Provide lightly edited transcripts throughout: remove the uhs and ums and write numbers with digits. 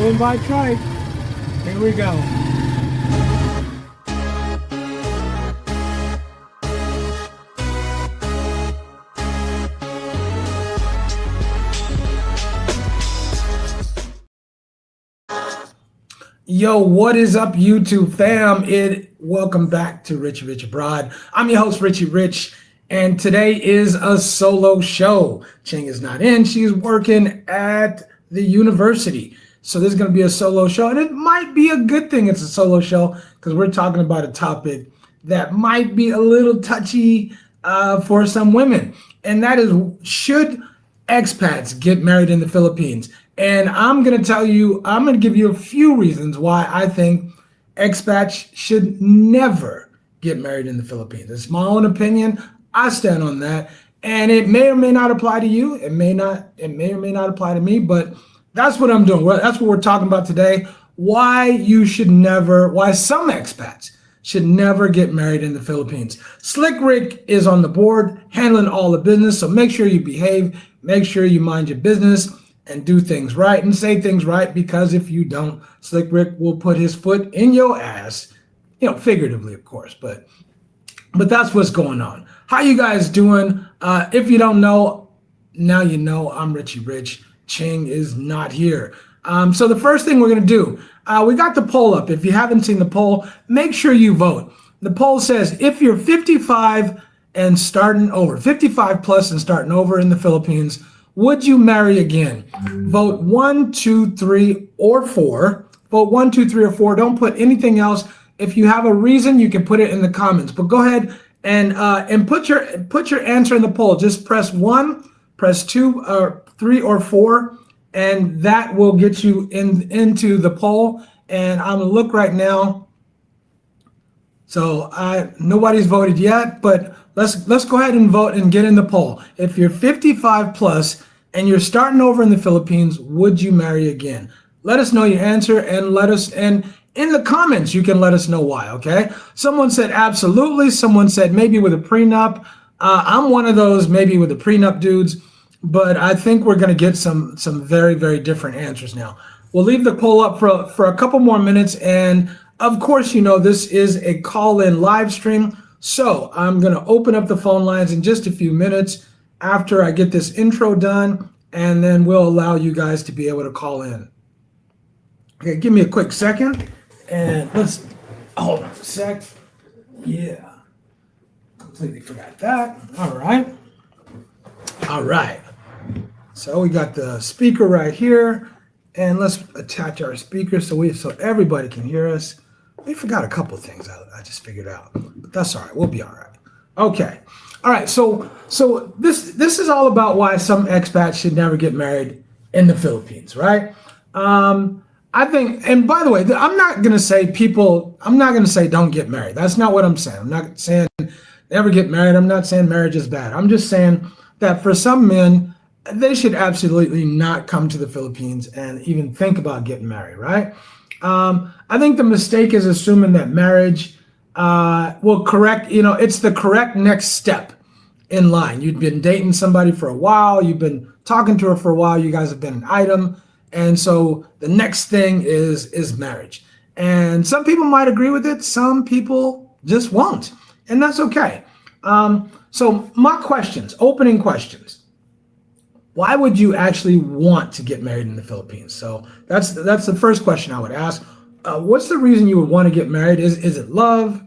invite right. Here we go. Yo, what is up, YouTube fam? Welcome back to Richie Rich Abroad. I'm your host, Richie Rich, and today is a solo show. Ching is not in. She's working at the university. So this is going to be a solo show, and it might be a good thing it's a solo show because we're talking about a topic that might be a little touchy for some women, and that is, should expats get married in the Philippines? And I'm going to give you a few reasons why I think expats should never get married in the Philippines. It's my own opinion. I stand on that. And it may or may not apply to you. It may or may not apply to me, but that's what I'm doing. That's what we're talking about today. Why some expats should never get married in the Philippines. Slick Rick is on the board handling all the business. So make sure you behave, make sure you mind your business, and do things right and say things right, because if you don't, Slick Rick will put his foot in your ass, figuratively, of course, but that's what's going on. How you guys doing? If you don't know, now you know. I'm Richie Rich. Ching is not here. So the first thing we're going to do, we got the poll up. If you haven't seen the poll, make sure you vote. The poll says, if you're 55 and starting over, 55 plus and starting over in the Philippines, would you marry again? Vote 1, 2, 3, or 4. Vote 1, 2, 3, or 4. Don't put anything else. If you have a reason, you can put it in the comments. But go ahead and put your answer in the poll. Just press 1, press 2, or 3, or 4, and that will get you into the poll. And I'm gonna look right now. So nobody's voted yet, but let's go ahead and vote and get in the poll. If you're 55 plus and you're starting over in the Philippines, would you marry again? Let us know your answer, and in the comments you can let us know why. Okay. Someone said absolutely. Someone said maybe with a prenup. I'm one of those maybe with a prenup dudes, but I think we're going to get some very, very different answers now. We'll leave the poll up for a couple more minutes, and of course, this is a call-in live stream. So I'm going to open up the phone lines in just a few minutes after I get this intro done, and then we'll allow you guys to be able to call in. Okay, give me a quick second, and let's hold on a sec. Yeah, completely forgot that. All right. So we got the speaker right here, and let's attach our speaker so everybody can hear us. We forgot a couple things I just figured out, but that's all right. We'll be all right. Okay. All right. So this is all about why some expats should never get married in the Philippines, right? I think, and by the way, I'm not going to say don't get married. That's not what I'm saying. I'm not saying never get married. I'm not saying marriage is bad. I'm just saying that for some men, they should absolutely not come to the Philippines and even think about getting married, right? I think the mistake is assuming that marriage will correct, it's the correct next step in line. You've been dating somebody for a while. You've been talking to her for a while. You guys have been an item. And so the next thing is marriage. And some people might agree with it. Some people just won't. And that's okay. So my opening questions. Why would you actually want to get married in the Philippines? So that's the first question I would ask. What's the reason you would want to get married? Is it love?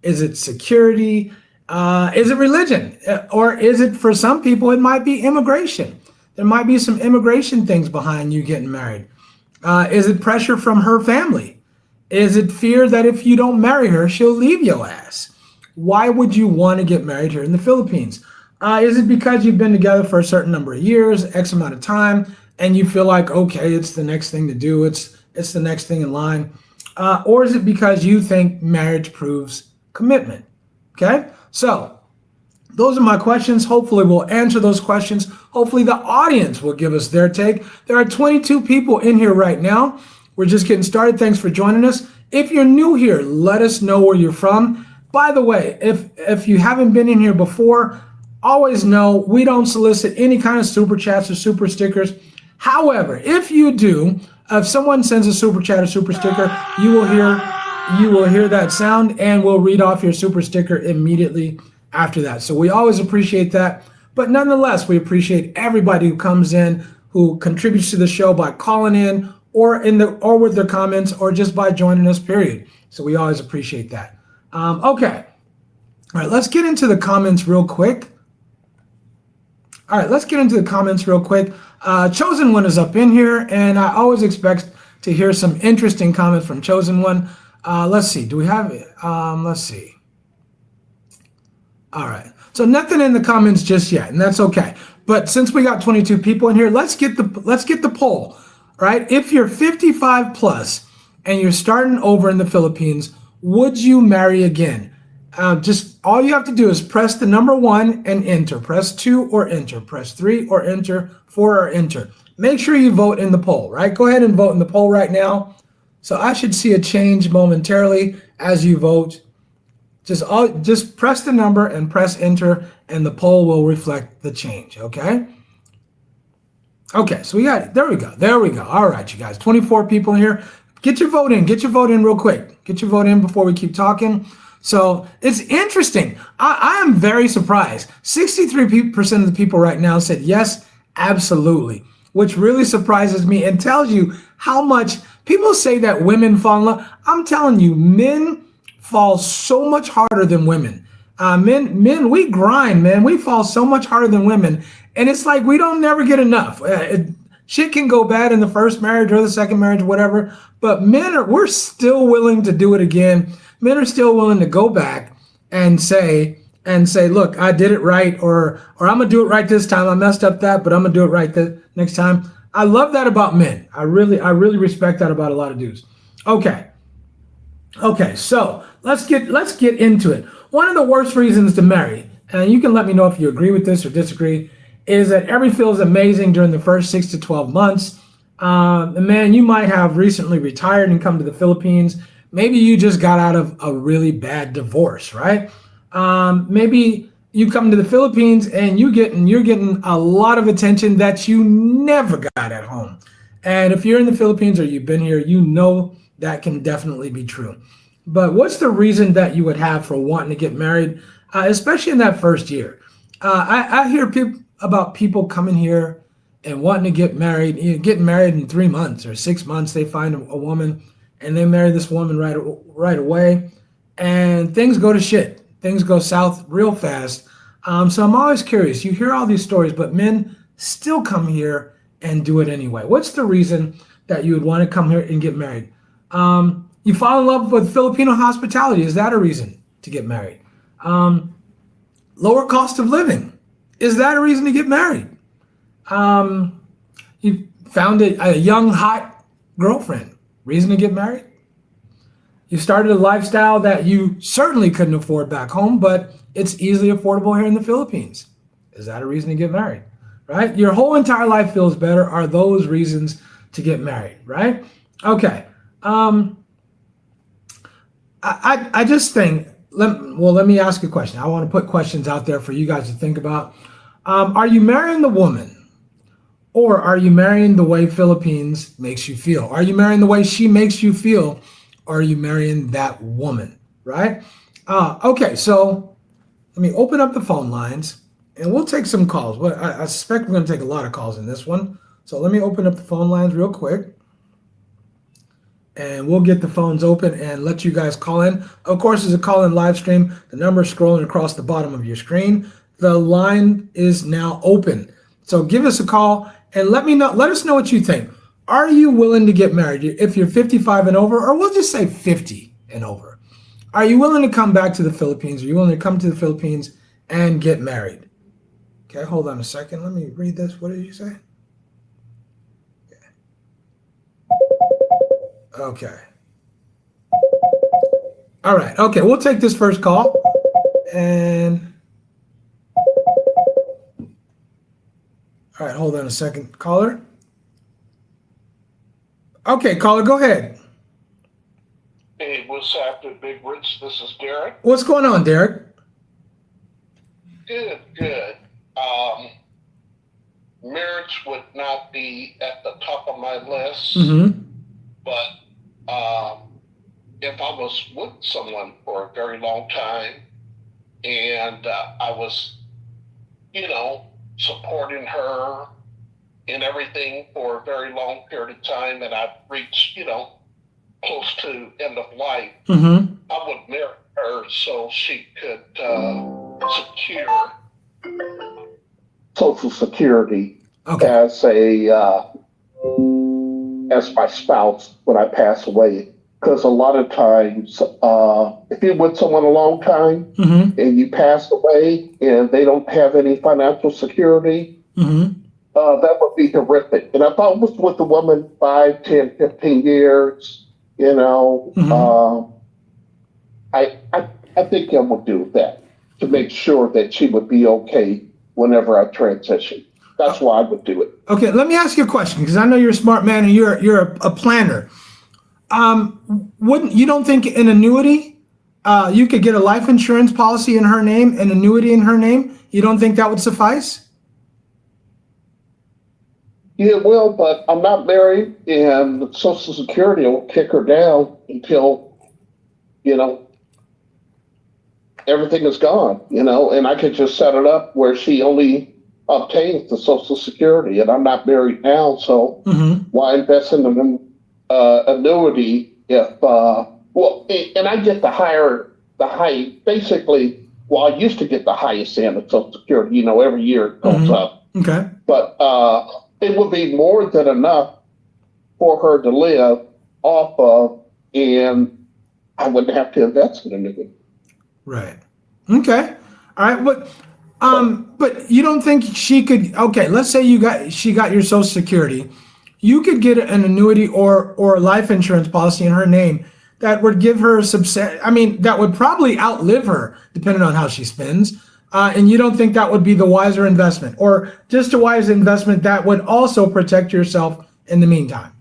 Is it security? Is it religion? Or is it, for some people, it might be immigration. There might be some immigration things behind you getting married. Is it pressure from her family? Is it fear that if you don't marry her, she'll leave your ass? Why would you want to get married here in the Philippines? Is it because you've been together for a certain number of years, X amount of time, and you feel like, okay, it's the next thing to do, it's the next thing in line? Or is it because you think marriage proves commitment? Okay, so those are my questions. Hopefully we'll answer those questions. Hopefully the audience will give us their take. There are 22 people in here right now. We're just getting started. Thanks for joining us. If you're new here, let us know where you're from. By the way, if you haven't been in here before, always know we don't solicit any kind of super chats or super stickers. However, if you do, If someone sends a super chat or super sticker, you will hear that sound, and we'll read off your super sticker immediately after that. So we always appreciate that. But nonetheless, we appreciate everybody who comes in, who contributes to the show by calling in or with their comments or just by joining us, period. So we always appreciate that. Okay. All right, let's get into the comments real quick. Chosen One is up in here, and I always expect to hear some interesting comments from Chosen One. Let's see. Do we have it? Let's see. All right. So nothing in the comments just yet, and that's okay. But since we got 22 people in here, let's get the poll, right? If you're 55 plus and you're starting over in the Philippines, would you marry again? Just all you have to do is press the number 1 and enter. Press 2 or enter. Press 3 or enter. 4 or enter. Make sure you vote in the poll, right? Go ahead and vote in the poll right now. So I should see a change momentarily as you vote. Just press the number and press enter, and the poll will reflect the change, okay? Okay, so we got it. There we go. All right, you guys, 24 people in here. Get your vote in real quick. Get your vote in before we keep talking. So it's interesting. I am very surprised. 63% of the people right now said yes, absolutely, which really surprises me and tells you how much people say that women fall in love. I'm telling you, men fall so much harder than women. Men, we grind, man. We fall so much harder than women. And it's like we don't never get enough. Shit can go bad in the first marriage or the second marriage, whatever. But we're still willing to do it again. Men are still willing to go back and say, look, I did it right, or I'm gonna do it right this time. I messed up that, but I'm gonna do it right the next time. I love that about men. I really respect that about a lot of dudes. Okay, so let's get into it. One of the worst reasons to marry, and you can let me know if you agree with this or disagree, is that everything feels amazing during the first 6 to 12 months. Man, you might have recently retired and come to the Philippines. Maybe you just got out of a really bad divorce, right? Maybe you come to the Philippines and you're getting a lot of attention that you never got at home. And if you're in the Philippines or you've been here, you know that can definitely be true. But what's the reason that you would have for wanting to get married, especially in that first year? I hear about people coming here and wanting to get married. Getting married in 3 months or 6 months, they find a woman and they marry this woman right away, and things go to shit. Things go south real fast. So I'm always curious. You hear all these stories, but men still come here and do it anyway. What's the reason that you would want to come here and get married? You fall in love with Filipino hospitality. Is that a reason to get married? Lower cost of living. Is that a reason to get married? You found a young, hot girlfriend. Reason to get married? You started a lifestyle that you certainly couldn't afford back home, but it's easily affordable here in the Philippines. Is that a reason to get married? Right? Your whole entire life feels better. Are those reasons to get married? Right? Okay. I just think, let me ask you a question. I want to put questions out there for you guys to think about. Are you marrying the woman? Or are you marrying the way Philippines makes you feel? Are you marrying the way she makes you feel? Or are you marrying that woman, right? Okay, so let me open up the phone lines and we'll take some calls. But I suspect we're going to take a lot of calls in this one. So let me open up the phone lines real quick. And we'll get the phones open and let you guys call in. Of course, it's a call-in live stream. The number is scrolling across the bottom of your screen. The line is now open. So give us a call and let us know what you think. Are you willing to get married if you're 55 and over, or we'll just say 50 and over? Are you willing to come back to the Philippines? Are you willing to come to the Philippines and get married? Okay, hold on a second. Let me read this. What did you say? Okay. All right. Okay, we'll take this first call. And all right, hold on a second. Caller? Okay, caller, go ahead. Hey, what's happening, Big Rich? This is Derek. What's going on, Derek? Good. marriage would not be at the top of my list, but if I was with someone for a very long time and I was, supporting her in everything for a very long period of time, and I've reached, close to end of life, I would marry her so she could secure Social Security as my spouse when I pass away. Because a lot of times, if you're with someone a long time and you pass away and they don't have any financial security, that would be horrific. And if I was with a woman 5, 10, 15 years, I think I would do that to make sure that she would be okay whenever I transition. That's why I would do it. Okay, let me ask you a question, because I know you're a smart man and you're a planner. You don't think an annuity, you could get a life insurance policy in her name, an annuity in her name? You don't think that would suffice? Yeah, well, but I'm not married, and Social Security will kick her down until, everything is gone, and I could just set it up where she only obtains the Social Security, and I'm not married now, so why invest in an annuity if, and I get basically, I used to get the highest end of Social Security, every year it goes up. Okay. But it would be more than enough for her to live off of, and I wouldn't have to invest in anything. Right. Okay. All right. But you don't think she could? Okay. Let's say she got your Social Security. You could get an annuity or a life insurance policy in her name that would give her that would probably outlive her, depending on how she spends. And you don't think that would be the wiser investment, or just a wise investment that would also protect yourself in the meantime?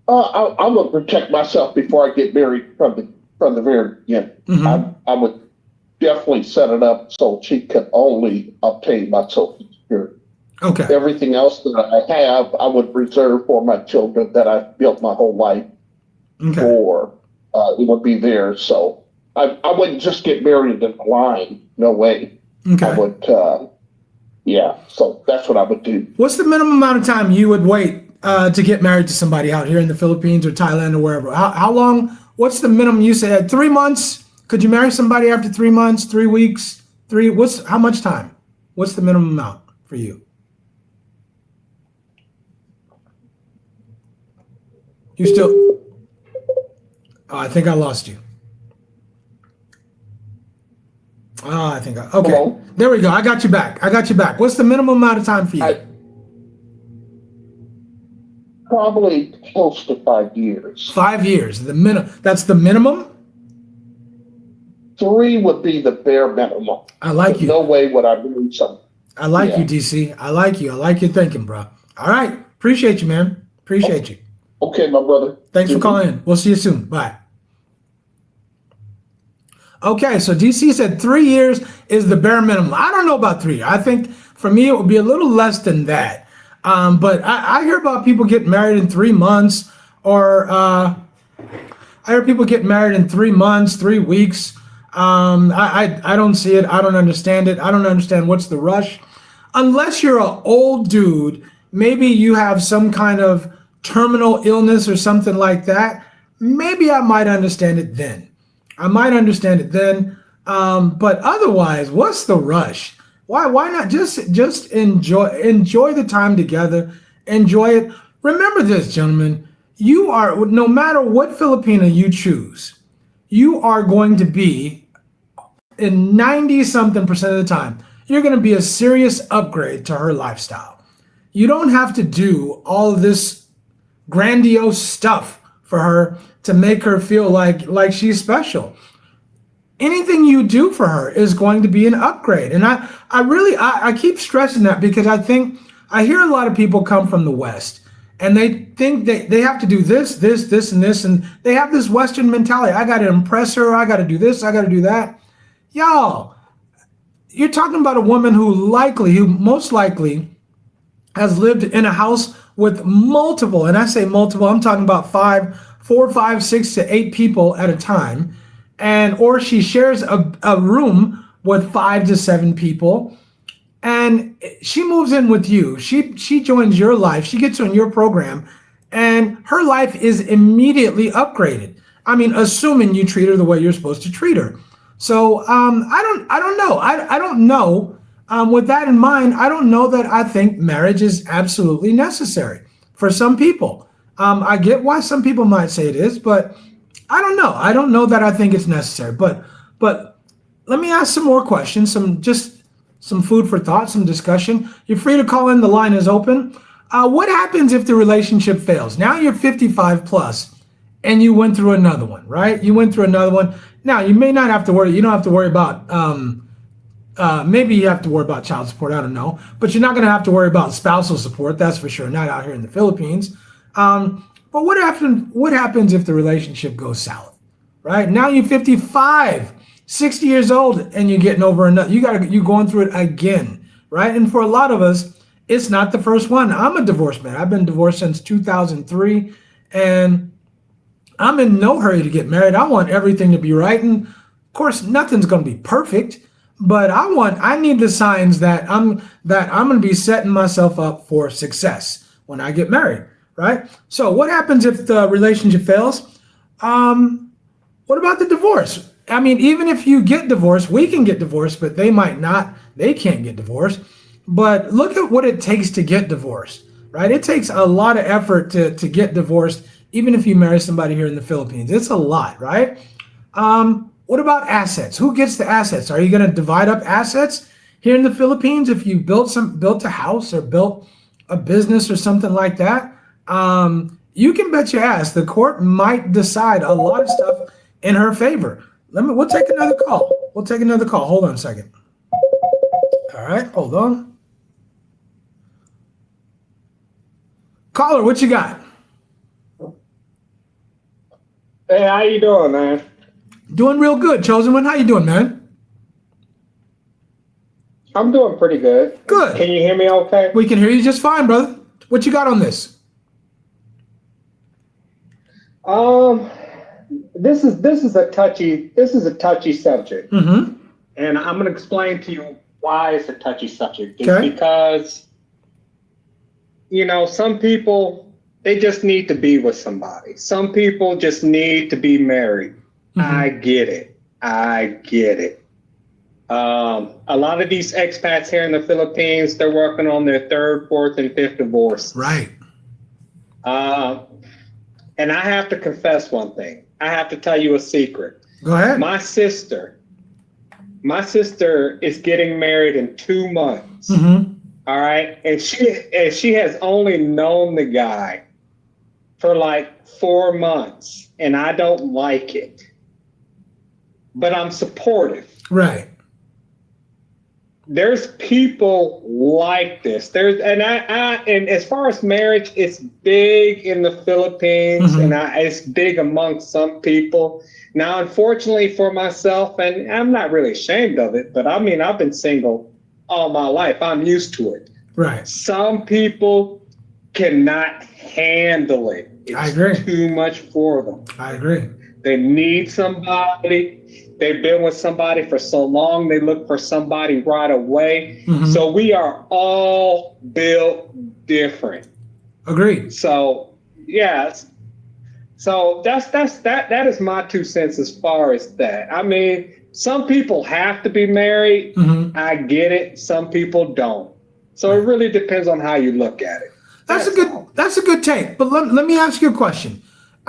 I would protect myself before I get married from the very beginning. I would definitely set it up so she could only obtain my Social Security. Okay. Everything else that I have, I would reserve for my children that I've built my whole life for. It would be theirs. So I wouldn't just get married in line. No way. Okay. I would, so that's what I would do. What's the minimum amount of time you would wait to get married to somebody out here in the Philippines or Thailand or wherever? How long? What's the minimum? You said 3 months. Could you marry somebody after 3 months, 3 weeks, how much time? What's the minimum amount for you? You still? Oh, I think I lost you. Okay. Hello? There we go. I got you back. What's the minimum amount of time for you? Probably close to 5 years. 5 years. That's the minimum? 3 would be the bare minimum. I like you. No way would I do something. I like you, DC. I like you. I like your thinking, bro. All right. Appreciate you, man. Appreciate you. Okay, my brother. Thanks for calling in. We'll see you soon. Bye. Okay, so DC said 3 years is the bare minimum. I don't know about 3 years. I think for me it would be a little less than that. But I hear about people getting married in 3 months, or I hear people getting married in 3 months, 3 weeks. I don't see it. I don't understand it. I don't understand what's the rush. Unless you're an old dude, maybe you have some kind of terminal illness or something like that. Maybe I might understand it then. But otherwise, what's the rush? Why not just enjoy the time together, enjoy it. Remember this, gentlemen, you are, no matter what Filipina you choose, you are going to be, in 90-something% of the time, you're going to be a serious upgrade to her lifestyle. You don't have to do all of this grandiose stuff for her to make her feel like she's special. Anything you do for her is going to be an upgrade. And I keep stressing that, because I hear a lot of people come from the West and they think they have to do this, and this, and they have this Western mentality. I got to impress her. I got to do this. I got to do that. Y'all, you're talking about a woman who most likely has lived in a house with multiple, and I say multiple, I'm talking about 4, 5, 6 to 8 people at a time, or she shares a room with 5 to 7 people, and she moves in with you. She joins your life. She gets on your program, and her life is immediately upgraded. I mean, assuming you treat her the way you're supposed to treat her. So I don't know. I don't know. With that in mind, I don't know that I think marriage is absolutely necessary for some people. I get why some people might say it is, but I don't know. I don't know that I think it's necessary. But let me ask some more questions. Some food for thought, some discussion. You're free to call in. The line is open. What happens if the relationship fails? Now you're 55 plus, and you went through another one, right? You went through another one. Now you may not have to worry. You don't have to worry about. Maybe you have to worry about child support. I don't know, but you're not going to have to worry about spousal support. That's for sure. Not out here in the Philippines. But what happens if the relationship goes south? Right now you're 55, 60 years old, and you're getting over another. You're going through it again, right? And for a lot of us, it's not the first one. I'm a divorced man. I've been divorced since 2003, and I'm in no hurry to get married. I want everything to be right, and of course, nothing's going to be perfect. But I need the signs that I'm going to be setting myself up for success when I get married, right? So what happens if the relationship fails? What about the divorce? I mean, even if you get divorced, we can get divorced, but they might not. They can't get divorced. But look at what it takes to get divorced, right? It takes a lot of effort to get divorced, even if you marry somebody here in the Philippines. It's a lot, right? What about assets? Who gets the assets? Are you going to divide up assets here in the Philippines if you built a house or built a business or something like that? You can bet your ass the court might decide a lot of stuff in her favor. We'll take another call. Hold on a second. All right, hold on. Caller, what you got? Hey, how you doing, man? Doing real good, Chosen One. How you doing, man? I'm doing pretty good. Good. Can you hear me okay? We can hear you just fine, brother. What you got on this? This is a touchy subject. Mm-hmm. And I'm gonna explain to you why it's a touchy subject. It's Okay. because, some people, they just need to be with somebody. Some people just need to be married. Mm-hmm. I get it. A lot of these expats here in the Philippines, they're working on their 3rd, 4th, and 5th divorce. Right. And I have to confess one thing. I have to tell you a secret. Go ahead. My sister is getting married in 2 months. Mm-hmm. All right. And she has only known the guy for like 4 months, and I don't like it. But I'm supportive. Right. There's people like this. And as far as marriage, it's big in the Philippines, mm-hmm. and it's big amongst some people. Now, unfortunately for myself, and I'm not really ashamed of it, but I mean, I've been single all my life. I'm used to it. Right. Some people cannot handle it. I agree. It's too much for them. I agree. They need somebody. They've been with somebody for so long, they look for somebody right away. Mm-hmm. So we are all built different. Agreed. So, yes. So that is my 2 cents as far as that. I mean, some people have to be married. Mm-hmm. I get it. Some people don't. So it really depends on how you look at it. That's a good take. But let me ask you a question.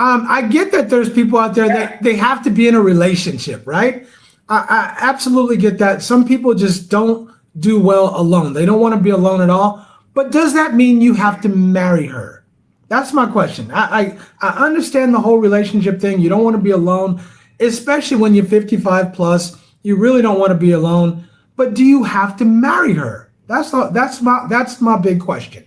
I get that there's people out there that they have to be in a relationship, right? I absolutely get that. Some people just don't do well alone. They don't want to be alone at all. But does that mean you have to marry her? That's my question. I understand the whole relationship thing. You don't want to be alone, especially when you're 55 plus. You really don't want to be alone. But do you have to marry her? That's my big question.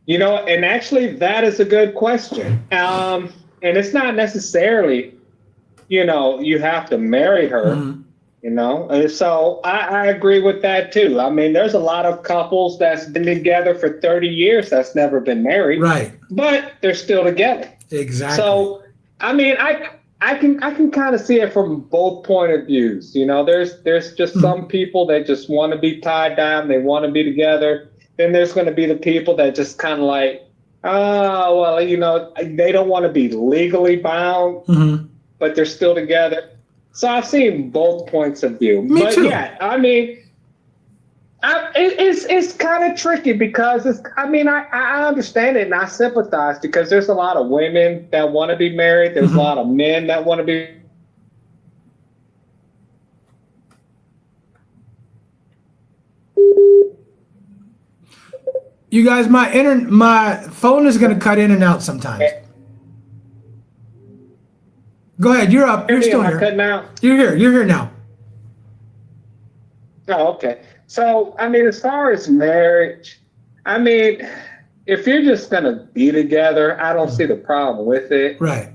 And actually, that is a good question. And it's not necessarily, you have to marry her. Mm-hmm. And so I agree with that too. I mean, there's a lot of couples that's been together for 30 years that's never been married, Right. but they're still together. Exactly. So, I mean, I can kind of see it from both point of views. There's just some people that just want to be tied down, they want to be together. Then there's going to be the people that just kind of like, oh, well, they don't want to be legally bound, but they're still together. So I've seen both points of view. Me too. Yeah, I mean, it's kind of tricky because I understand it and I sympathize because there's a lot of women that want to be married. There's a lot of men that want to be. You guys, my phone is going to cut in and out sometimes. Go ahead. You're up. You're still here. Cutting out? You're here. You're here now. Oh, okay. So, I mean, as far as marriage, I mean, if you're just going to be together, I don't see the problem with it. Right.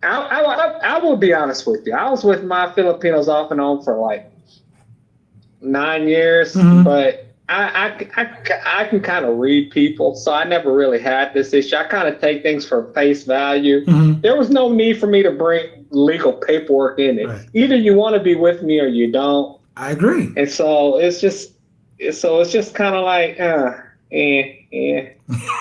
I will be honest with you. I was with my Filipinos off and on for like 9 years, but I can kind of read people, so I never really had this issue. I kind of take things for face value. There was no need for me to bring legal paperwork in it. Right. Either you want to be with me or you don't. I agree. And so it's just kind of like,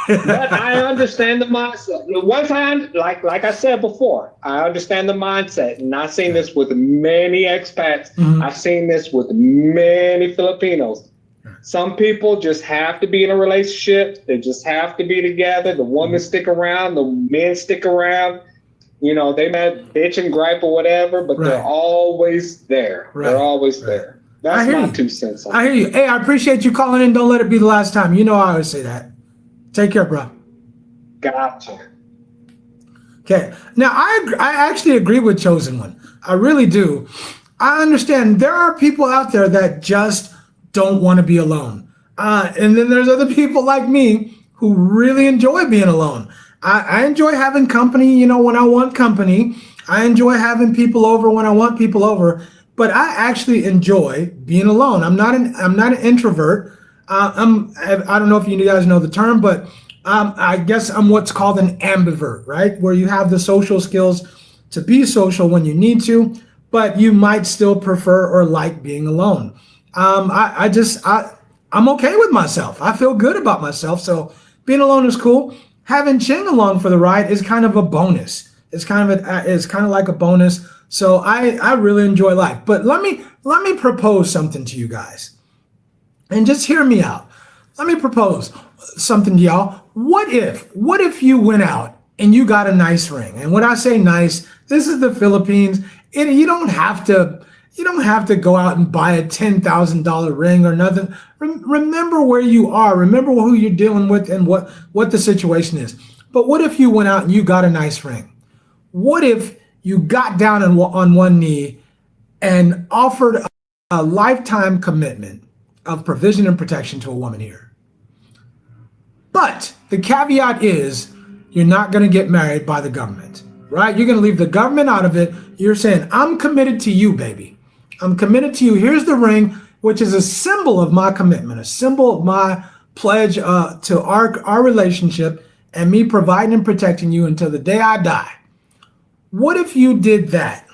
But I understand the mindset. Once like I said before, I understand the mindset, and I've seen this with many expats. I've seen this with many Filipinos. Some people just have to be in a relationship. They just have to be together. The women stick around. The men stick around. They might bitch and gripe or whatever, but they're always there. Right. They're always there. That's my 2 cents. I hear you. Hey, I appreciate you calling in. Don't let it be the last time. I always say that. Take care, bro. Gotcha. Okay. Now, I actually agree with Chosen One. I really do. I understand there are people out there that just don't want to be alone. And then there's other people like me who really enjoy being alone. I enjoy having company, when I want company. I enjoy having people over when I want people over. But I actually enjoy being alone. I'm not an introvert. I don't know if you guys know the term, but I guess I'm what's called an ambivert, right? Where you have the social skills to be social when you need to, but you might still prefer or like being alone. I'm okay with myself. I feel good about myself. So being alone is cool. Having Ching along for the ride is kind of a bonus. It's kind of like a bonus. So I really enjoy life. But let me propose something to you guys. And just hear me out. Let me propose something to y'all. What if you went out and you got a nice ring? And when I say nice, this is the Philippines. You don't have to go out and buy a $10,000 ring or nothing. Remember where you are. Remember who you're dealing with and what the situation is. But what if you went out and you got a nice ring? What if you got down on one knee and offered a lifetime commitment of provision and protection to a woman here? But the caveat is you're not going to get married by the government, right? You're going to leave the government out of it. You're saying, I'm committed to you, baby. I'm committed to you. Here's the ring, which is a symbol of my commitment, a symbol of my pledge to our relationship and me providing and protecting you until the day I die. What if you did that?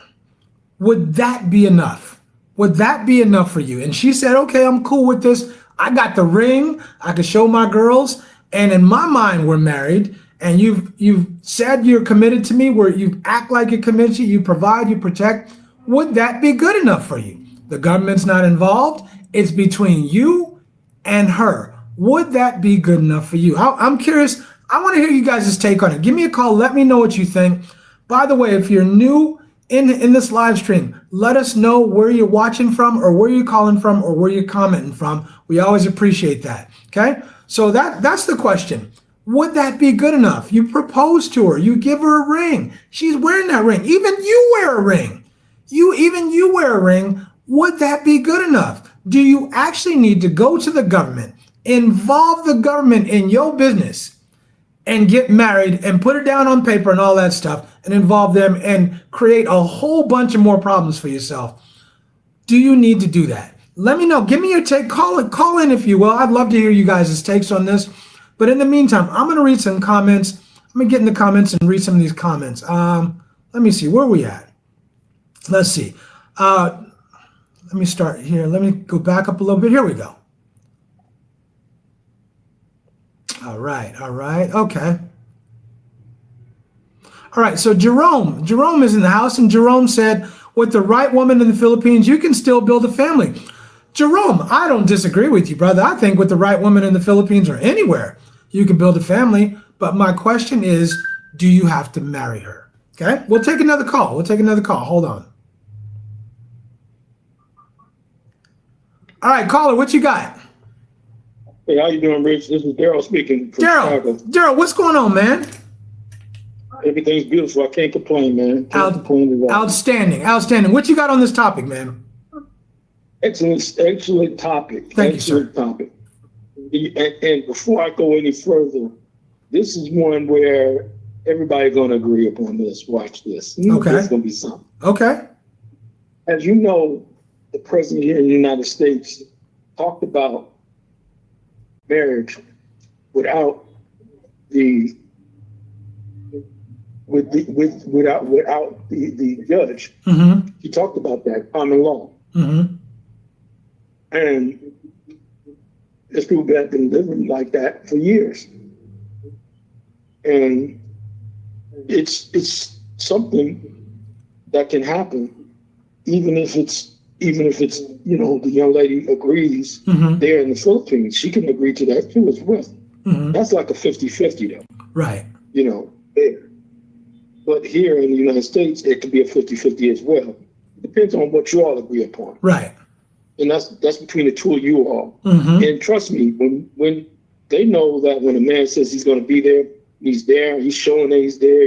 Would that be enough? Would that be enough for you? And she said, okay, I'm cool with this. I got the ring. I can show my girls. And in my mind, we're married. And you've said you're committed to me, where you act like you're committed to you provide, you protect. Would that be good enough for you? The government's not involved. It's between you and her. Would that be good enough for you? I'm curious. I want to hear you guys' take on it. Give me a call. Let me know what you think. By the way, if you're new in this live stream, let us know where you're watching from or where you're calling from or where you're commenting from. We always appreciate that. Okay? So that's the question. Would that be good enough? You propose to her. You give her a ring. She's wearing that ring. Even you wear a ring. You wear a ring. Would that be good enough? Do you actually need to go to the government, involve the government in your business, and get married and put it down on paper and all that stuff and involve them and create a whole bunch of more problems for yourself? Do you need to do that? Let me know. Give me your take. Call in if you will. I'd love to hear you guys' takes on this. But in the meantime, I'm going to read some comments. I'm going to get in the comments and read some of these comments. Let me see. Where are we at? Let's see. Let me start here. Let me go back up a little bit. Here we go. All right. Okay. All right. So Jerome is in the house, and Jerome said, with the right woman in the Philippines, you can still build a family. Jerome, I don't disagree with you, brother. I think with the right woman in the Philippines or anywhere, you can build a family. But my question is, do you have to marry her? Okay. We'll take another call. Hold on. All right, caller, what you got? Hey, how you doing, Rich? This is Daryl speaking from Chicago. Daryl, what's going on, man? Everything's beautiful. I can't complain, man. Can't complain at all. Outstanding. What you got on this topic, man? Excellent topic. Thank you, sir. Topic. And before I go any further, this is one where everybody's going to agree upon this. Watch this. Okay. There's going to be something. Okay. As you know, the president here in the United States talked about marriage without the judge. Mm-hmm. He talked about that common law. Mm-hmm. And there's people that have been living like that for years. And it's something that can happen, even if it's the young lady agrees there in the Philippines. She can agree to that too as well. Mm-hmm. That's like a 50-50 though. Right. There. But here in the United States, it could be a 50-50 as well. It depends on what you all agree upon. Right. And that's between the two of you all. Mm-hmm. And trust me, when they know that when a man says he's going to be there, he's there. He's showing that he's there.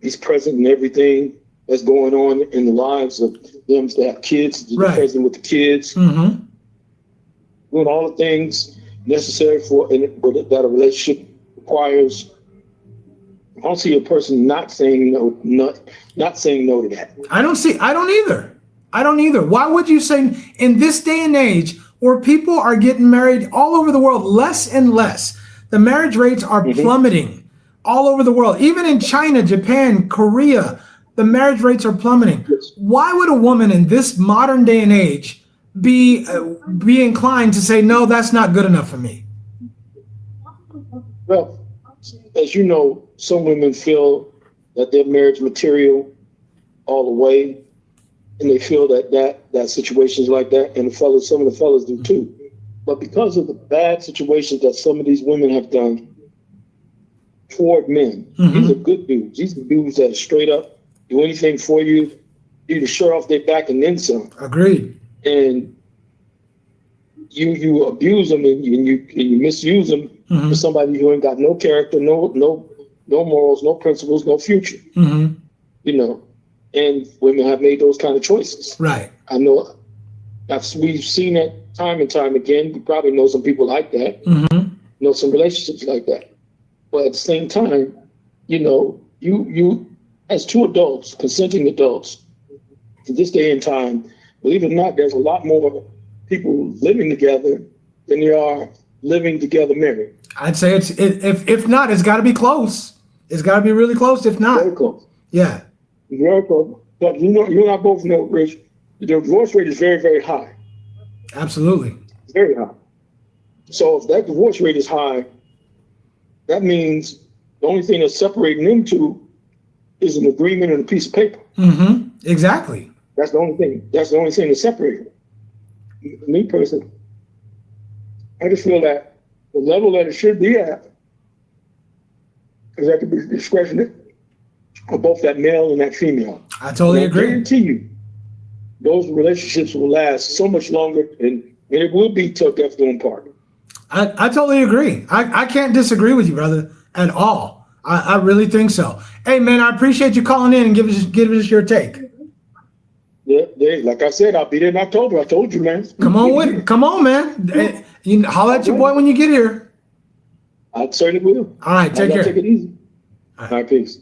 He's present in everything that's going on in the lives of them that have kids. He's present with the kids, mm-hmm. doing all the things necessary that a relationship requires. I don't see a person not saying no to that. I don't either. Why would you say in this day and age where people are getting married all over the world, less and less, the marriage rates are plummeting all over the world. Even in China, Japan, Korea, the marriage rates are plummeting. Why would a woman in this modern day and age be inclined to say, no, that's not good enough for me? Well, as you know, some women feel that they're marriage material all the way, and they feel that situations like that, and some of the fellas do too. But because of the bad situations that some of these women have done toward men, these are good dudes. These are dudes that are straight up, do anything for you, do the shirt off their back and then some. Agreed. And you abuse them and you misuse them for somebody who ain't got no character, no morals, no principles, no future. And women have made those kind of choices. Right. I know we've seen that time and time again. We probably know some people like that, know some relationships like that. But at the same time, you as two adults, consenting adults, in this day and time, believe it or not, there's a lot more people living together than there are living together married. I'd say if not, it's got to be close. It's got to be really close. If not, very close. Yeah. Very close. But you and I both know, Rich, the divorce rate is very, very high. Absolutely. Very high. So if that divorce rate is high, that means the only thing that's separating them two is an agreement and a piece of paper. Exactly. That's the only thing. That's the only thing that's separating them. Me personally, I just feel that the level that it should be at is at the discretion of both that male and that female. I totally agree. I guarantee you, those relationships will last so much longer, and it will be till death do them part. I totally agree. I can't disagree with you, brother, at all. I really think so. Hey, man, I appreciate you calling in and giving us your take. Yeah, like I said, I'll be there in October. I told you, man. Come on, man. You holler at your boy when you get here. I certainly will. All right, take care. Take it easy. All right, peace.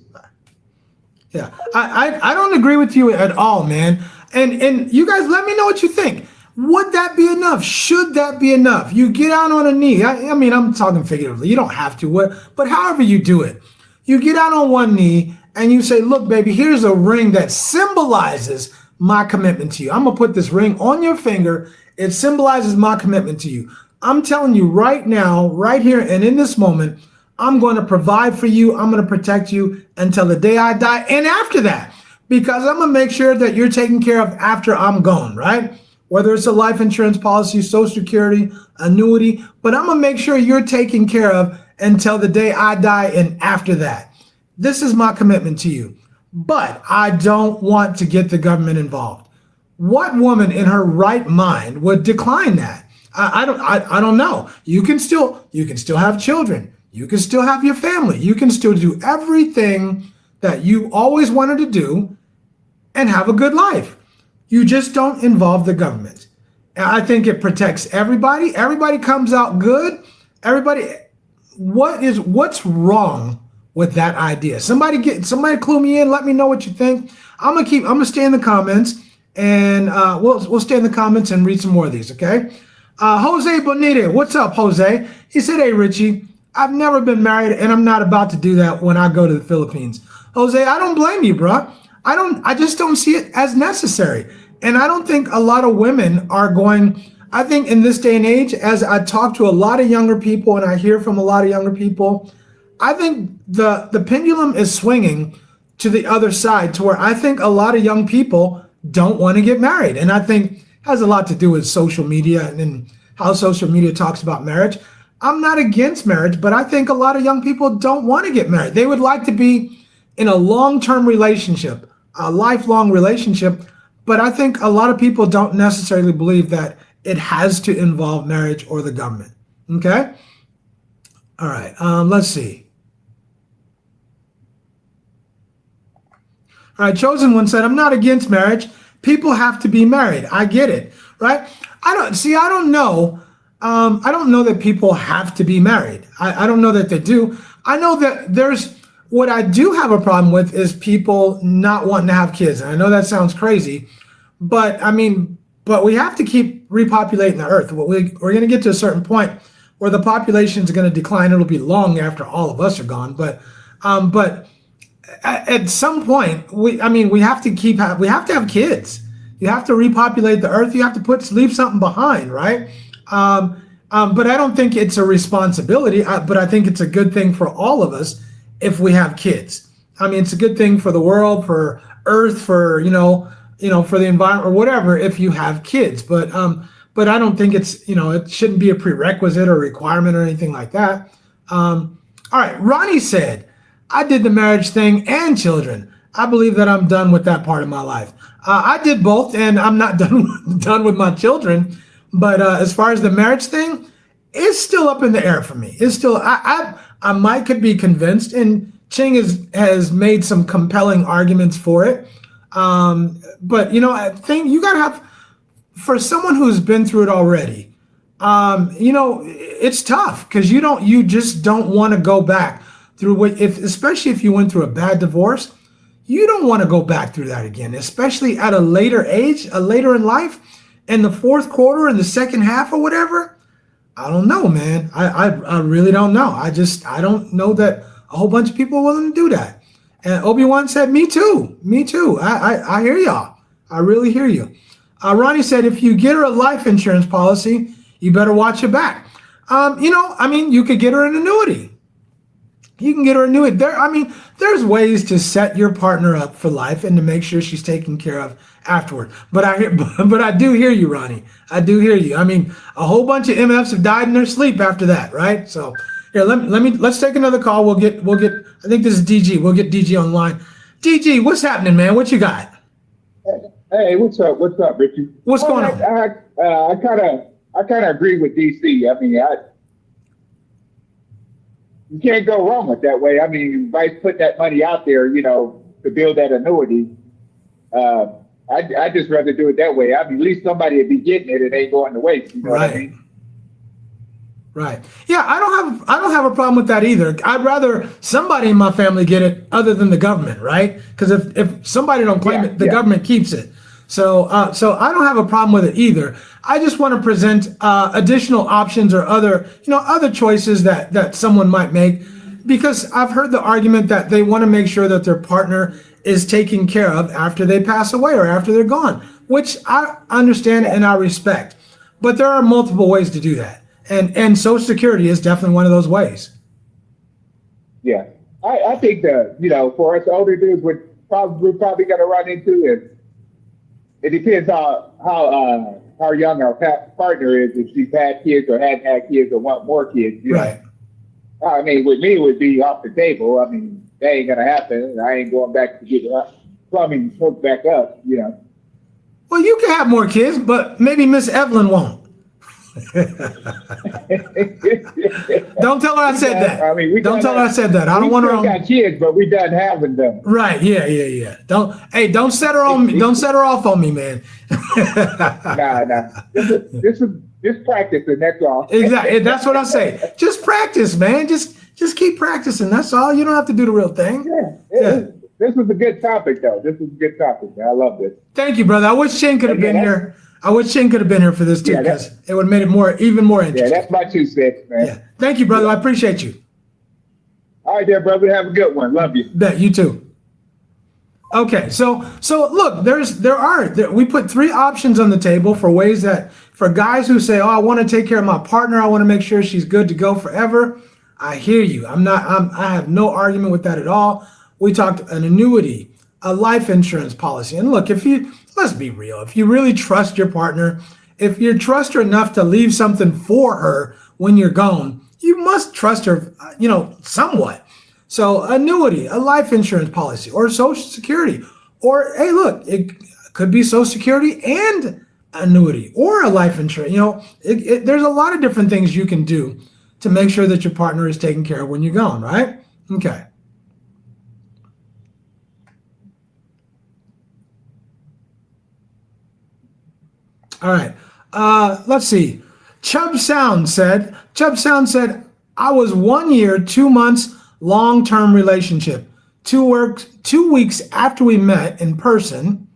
Yeah, I don't agree with you at all, man. And you guys, let me know what you think. Would that be enough? Should that be enough? You get out on a knee. I mean, I'm talking figuratively. You don't have to, but however you do it, you get out on one knee and you say, look, baby, here's a ring that symbolizes my commitment to you. I'm going to put this ring on your finger. It symbolizes my commitment to you. I'm telling you right now, right here and in this moment, I'm going to provide for you. I'm going to protect you until the day I die and after that, because I'm going to make sure that you're taken care of after I'm gone, right? Whether it's a life insurance policy, Social Security, annuity, but I'm going to make sure you're taken care of until the day I die and after that. This is my commitment to you, but I don't want to get the government involved. What woman in her right mind would decline that? I don't know. You can still have children. You can still have your family. You can still do everything that you always wanted to do and have a good life. You just don't involve the government. And I think it protects everybody. Everybody comes out good. Everybody, what's wrong with that idea? Somebody clue me in. Let me know what you think. I'm gonna stay in the comments, and we'll stay in the comments and read some more of these. Okay. Jose Bonita, what's up, Jose? He said, "Hey, Richie, I've never been married, and I'm not about to do that when I go to the Philippines." Jose, I don't blame you, bro. I just don't see it as necessary. And I don't think a lot of women are going. I think in this day and age, as I talk to a lot of younger people and I hear from a lot of younger people, I think the pendulum is swinging to the other side, to where I think a lot of young people don't want to get married. And I think it has a lot to do with social media and how social media talks about marriage. I'm not against marriage, but I think a lot of young people don't want to get married. They would like to be in a long-term relationship, a lifelong relationship. But I think a lot of people don't necessarily believe that it has to involve marriage or the government. Okay? All right. Let's see. All right. Chosen One said, "I'm not against marriage. People have to be married. I get it." Right? I don't know. I don't know that people have to be married. I don't know that they do. I know that what I do have a problem with is people not wanting to have kids. And I know that sounds crazy, but we have to keep repopulating the earth. We're going to get to a certain point where the population is going to decline. It'll be long after all of us are gone. But at some point, we have to have kids. You have to repopulate the earth. You have to leave something behind, right? But I don't think it's a responsibility, but I think it's a good thing for all of us if we have kids. It's a good thing for the world, for Earth, for for the environment or whatever, if you have kids. But I don't think it shouldn't be a prerequisite or requirement or anything like that. All right, Ronnie said, "I did the marriage thing and children. I believe that I'm done with that part of my life." I did both, and I'm not done with my children. But as far as the marriage thing, it's still up in the air for me. It's still, I could be convinced, and Ching has made some compelling arguments for it. But I think you gotta have, for someone who's been through it already, it's tough because you just don't want to go back through especially if you went through a bad divorce. You don't want to go back through that again, especially at a later age, later in life, in the fourth quarter, in the second half or whatever. I don't know, man. I really don't know. I don't know that a whole bunch of people are willing to do that. And Obi-Wan said, me too. I hear y'all. I really hear you. Ronnie said, "If you get her a life insurance policy, you better watch your back." You could get her an annuity. You can get her a annuity. There's ways to set your partner up for life and to make sure she's taken care of afterward. But I do hear you, Ronnie. I do hear you. A whole bunch of MFs have died in their sleep after that, right? So here, let's take another call. We'll get. I think this is DG. We'll get DG online. DG, what's happening, man? What you got? Hey, what's up? What's up, Richie? What's going on? I kind of agree with DC. You can't go wrong with that way. By putting that money out there, to build that annuity. I'd just rather do it that way. At least somebody would be getting it. It ain't going to waste. You know what I mean? Right. Yeah, I don't have a problem with that either. I'd rather somebody in my family get it other than the government, right? Because if somebody don't claim it, the government keeps it. So I don't have a problem with it either. I just want to present additional options or other choices that someone might make, because I've heard the argument that they want to make sure that their partner is taken care of after they pass away or after they're gone, which I understand and I respect. But there are multiple ways to do that. And Social Security is definitely one of those ways. Yeah. I think for us older dudes, we're probably going to run into is, it depends on how young our partner is, if she's had kids or hadn't had kids or want more kids. Right. I mean, with me, it would be off the table. I mean, that ain't going to happen. I ain't going back to get the plumbing hooked back up, Well, you can have more kids, but maybe Miss Evelyn won't. Don't tell her I said that. I mean, don't tell her I said that. I don't want her on. We got kids, but we done having them. Right? Yeah. Don't set her on me. Don't set her off on me, man. Nah. Just practicing. That's all. Exactly. That's what I say. Just practice, man. Just keep practicing. That's all. You don't have to do the real thing. Yeah. This was a good topic, though. This was a good topic, man. I love this. Thank you, brother. I wish Shane could have been here. I wish Shane could have been here for this too, because it would have made it even more interesting. Yeah, that's my 2 cents, man. Yeah. Thank you, brother. I appreciate you. All right, there, brother. Have a good one. Love you. Bet you too. Okay, so look, we put 3 options on the table for ways that for guys who say, "Oh, I want to take care of my partner. I want to make sure she's good to go forever." I hear you. I have no argument with that at all. We talked an annuity, a life insurance policy, and look, let's be real. If you really trust your partner, if you trust her enough to leave something for her when you're gone, you must trust her, somewhat. So annuity, a life insurance policy, or Social Security, or hey, look, it could be Social Security and annuity, or a life insurance. There's a lot of different things you can do to make sure that your partner is taken care of when you're gone, right? Okay. All right. Let's see. Chubb Sound said, I was 1 year, 2 months long-term relationship. 2 weeks after we met in person,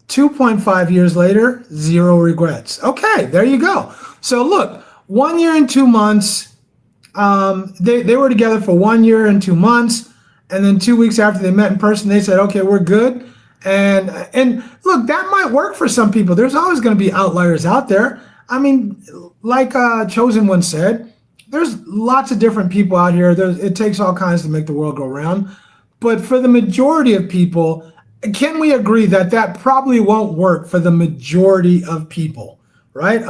2.5 years later, 0 regrets. Okay, there you go. So look, 1 year and 2 months. They were together for 1 year and 2 months. And then 2 weeks after they met in person, they said, okay, we're good. And look, that might work for some people. There's always going to be outliers out there. I mean, like Chosen One said, there's lots of different people out here. It takes all kinds to make the world go round. But for the majority of people, can we agree that probably won't work for the majority of people, right?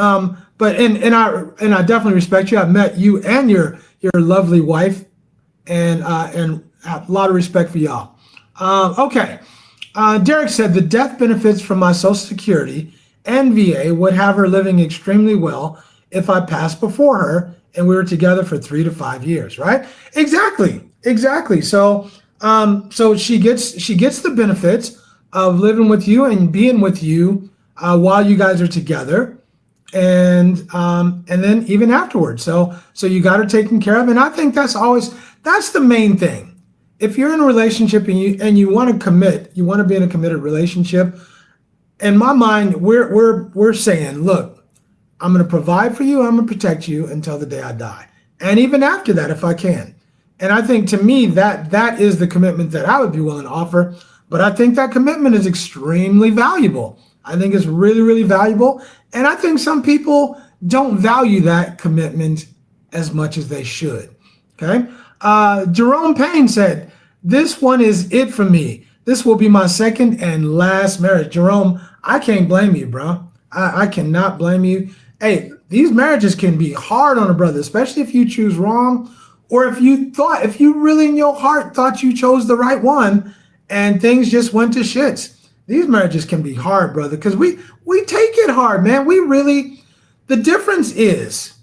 But I definitely respect you. I've met you and your lovely wife, and have a lot of respect for y'all. Okay. Derek said the death benefits from my Social Security and VA would have her living extremely well if I passed before her and we were together for 3 to 5 years, right? Exactly. So she gets the benefits of living with you and being with you while you guys are together, and then even afterwards. So you got her taken care of, and I think that's the main thing. If you're in a relationship and you want to commit, you want to be in a committed relationship, in my mind, we're saying, look, I'm going to provide for you, I'm going to protect you until the day I die, and even after that, if I can. And I think, to me, that is the commitment that I would be willing to offer. But I think that commitment is extremely valuable. I think it's really, really valuable, and I think some people don't value that commitment as much as they should. Okay. Jerome Payne said, this one is it for me. This will be my second and last marriage. Jerome, I can't blame you, bro. I cannot blame you. Hey, these marriages can be hard on a brother, especially if you choose wrong, or if you really in your heart thought you chose the right one and things just went to shits. These marriages can be hard, brother, because we take it hard, man. The difference is,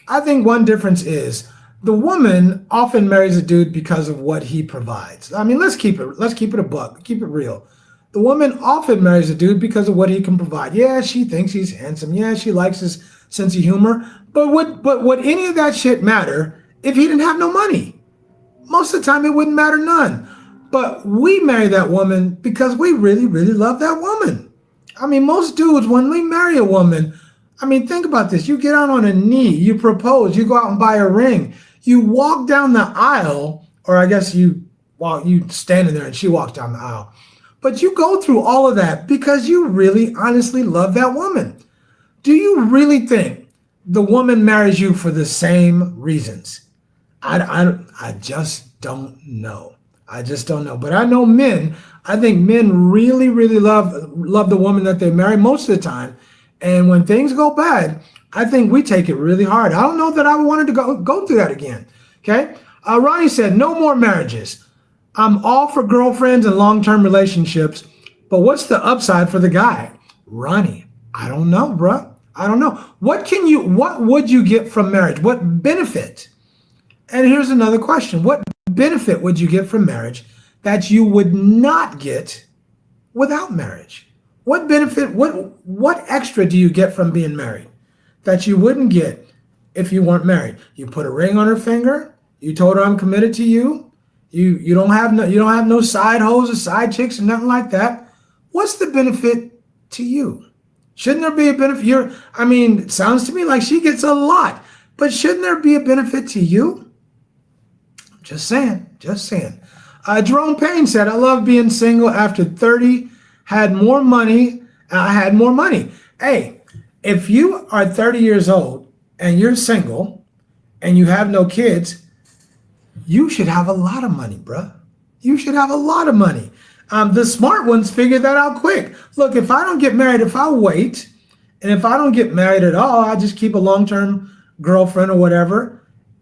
I think one difference is, the woman often marries a dude because of what he provides. I mean, let's keep it a buck, keep it real. The woman often marries a dude because of what he can provide. Yeah, she thinks he's handsome. Yeah, she likes his sense of humor. But would any of that shit matter if he didn't have no money? Most of the time, it wouldn't matter none. But we marry that woman because we really, really love that woman. I mean, most dudes, when we marry a woman, I mean, think about this. You get out on a knee, you propose, you go out and buy a ring, you walk down the aisle, or I guess you standing there and she walks down the aisle. But you go through all of that because you really honestly love that woman. Do you really think the woman marries you for the same reasons? I just don't know. I just don't know. But I know men, I think men really, really love the woman that they marry most of the time. And when things go bad, I think we take it really hard. I don't know that I wanted to go through that again. Okay. Ronnie said, no more marriages. I'm all for girlfriends and long-term relationships, but what's the upside for the guy? Ronnie, I don't know, bruh. I don't know. What would you get from marriage? What benefit? And here's another question. What benefit would you get from marriage that you would not get without marriage? What benefit, what extra do you get from being married that you wouldn't get if you weren't married? You put a ring on her finger, you told her I'm committed to you. You don't have no side hoes or side chicks or nothing like that. What's the benefit to you? Shouldn't there be a benefit? It sounds to me like she gets a lot, but shouldn't there be a benefit to you? Just saying. Jerome Payne said, I love being single after 30, had more money. I had more money. Hey, if you are 30 years old and you're single and you have no kids, you should have a lot of money, bruh. You should have a lot of money. The smart ones figure that out quick. Look, if I don't get married, if I wait, and if I don't get married at all, I just keep a long-term girlfriend or whatever.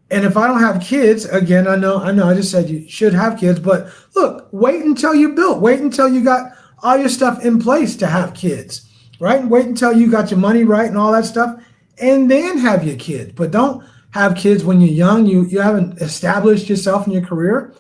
And if I don't have kids, again, I know, I just said you should have kids, but look, wait until you're built. Wait until you got all your stuff in place to have kids, right? Wait until you got your money right and all that stuff, and then have your kids. But don't have kids when you're young. You haven't established yourself in your career.